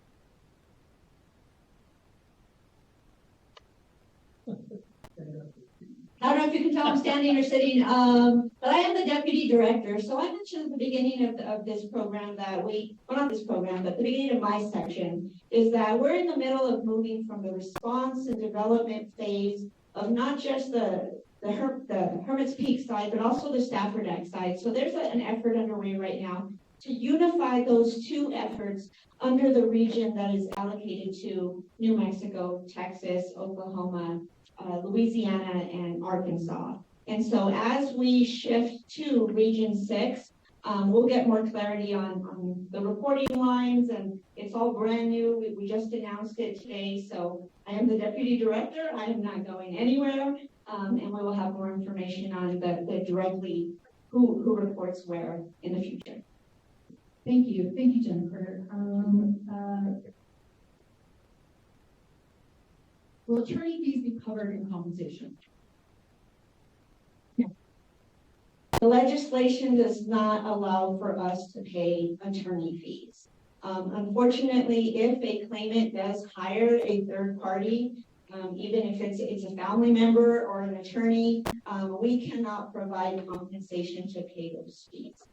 I don't know if you can tell I'm standing or sitting, but I am the deputy director. So I mentioned at the beginning of this program that well, not this program, but the beginning of my section is that we're in the middle of moving from the response and development phase of not just the Hermit's Peak side, but also the Stafford Act side. So there's an effort underway right now to unify those two efforts under the region that is allocated to New Mexico, Texas, Oklahoma, Louisiana, and Arkansas. And so as we shift to Region 6, we'll get more clarity on the reporting lines, and it's all brand new. We just announced it today. So I am the deputy director. I am not going anywhere. And we will have more information on the directly who reports where in the future. Thank you, Jennifer. Will attorney fees be covered in compensation? The legislation does not allow for us to pay attorney fees. Unfortunately, if a claimant does hire a third party, even if it's a family member or an attorney, we cannot provide compensation to pay those fees.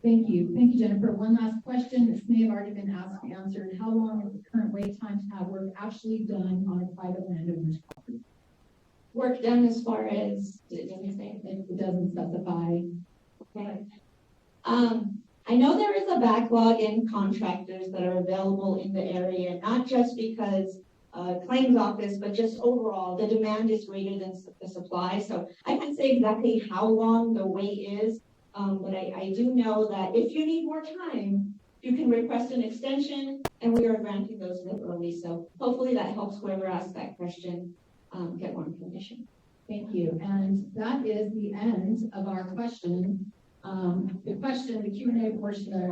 Thank you, Jennifer. One last question. This may have already been asked and answered. How long is the current wait time to have work actually done on a private landowner's property? Work done as far as, it doesn't say. It doesn't specify. Okay. I know there is a backlog in contractors that are available in the area, not just because claims office, but just overall, the demand is greater than the supply. So I can't say exactly how long the wait is, but I do know that if you need more time, you can request an extension, and we are granting those liberally. So hopefully that helps whoever asked that question get more information. Thank you. And that is the end of our question. The Q&A portion of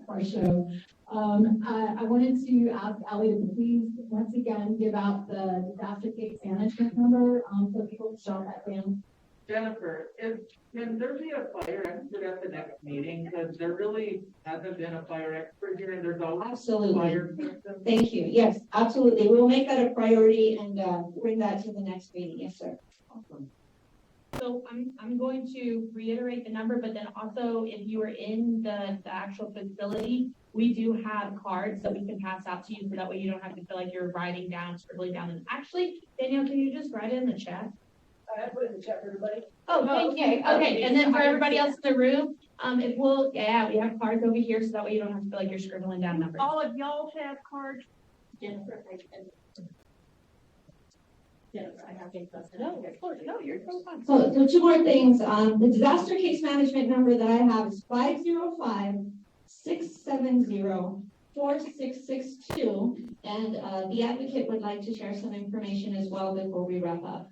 our show. I wanted to ask Allie to please once again give out the disaster case management number so people can jot that down. Jennifer, can there be a fire expert at the next meeting? Because there really hasn't been a fire expert here, and there's always Absolutely. fire person. Thank you. Yes, absolutely. We'll make that a priority and bring that to the next meeting. Yes, sir. Awesome. So I'm going to reiterate the number, but then also if you are in the actual facility, we do have cards that we can pass out to you, so that way you don't have to feel like you're writing down, scribbling down. And actually, Danielle, can you just write it in the chat? I put it in the chat for everybody. Oh, thank you. Okay, and then for everybody else in the room, we have cards over here, so that way you don't have to feel like you're scribbling down numbers. All of y'all have cards? Jennifer, I have a question. No, of course, no, you're so fine. So two more things. The disaster case management number that I have is 505-670-4255. 4662, and the advocate would like to share some information as well before we wrap up.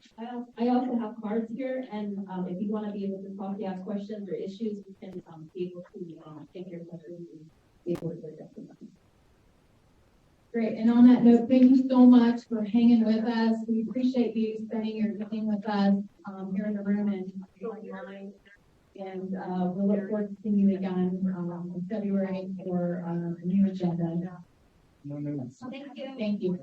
I also have cards here, and if you want to be able to talk, ask questions or issues, you can be able to take your questions and be able to address them. Great, and on that note, thank you so much for hanging with us. We appreciate you spending your time with us here in the room and online. And we'll look forward to seeing you again in February for a new agenda. Thank you. Thank you.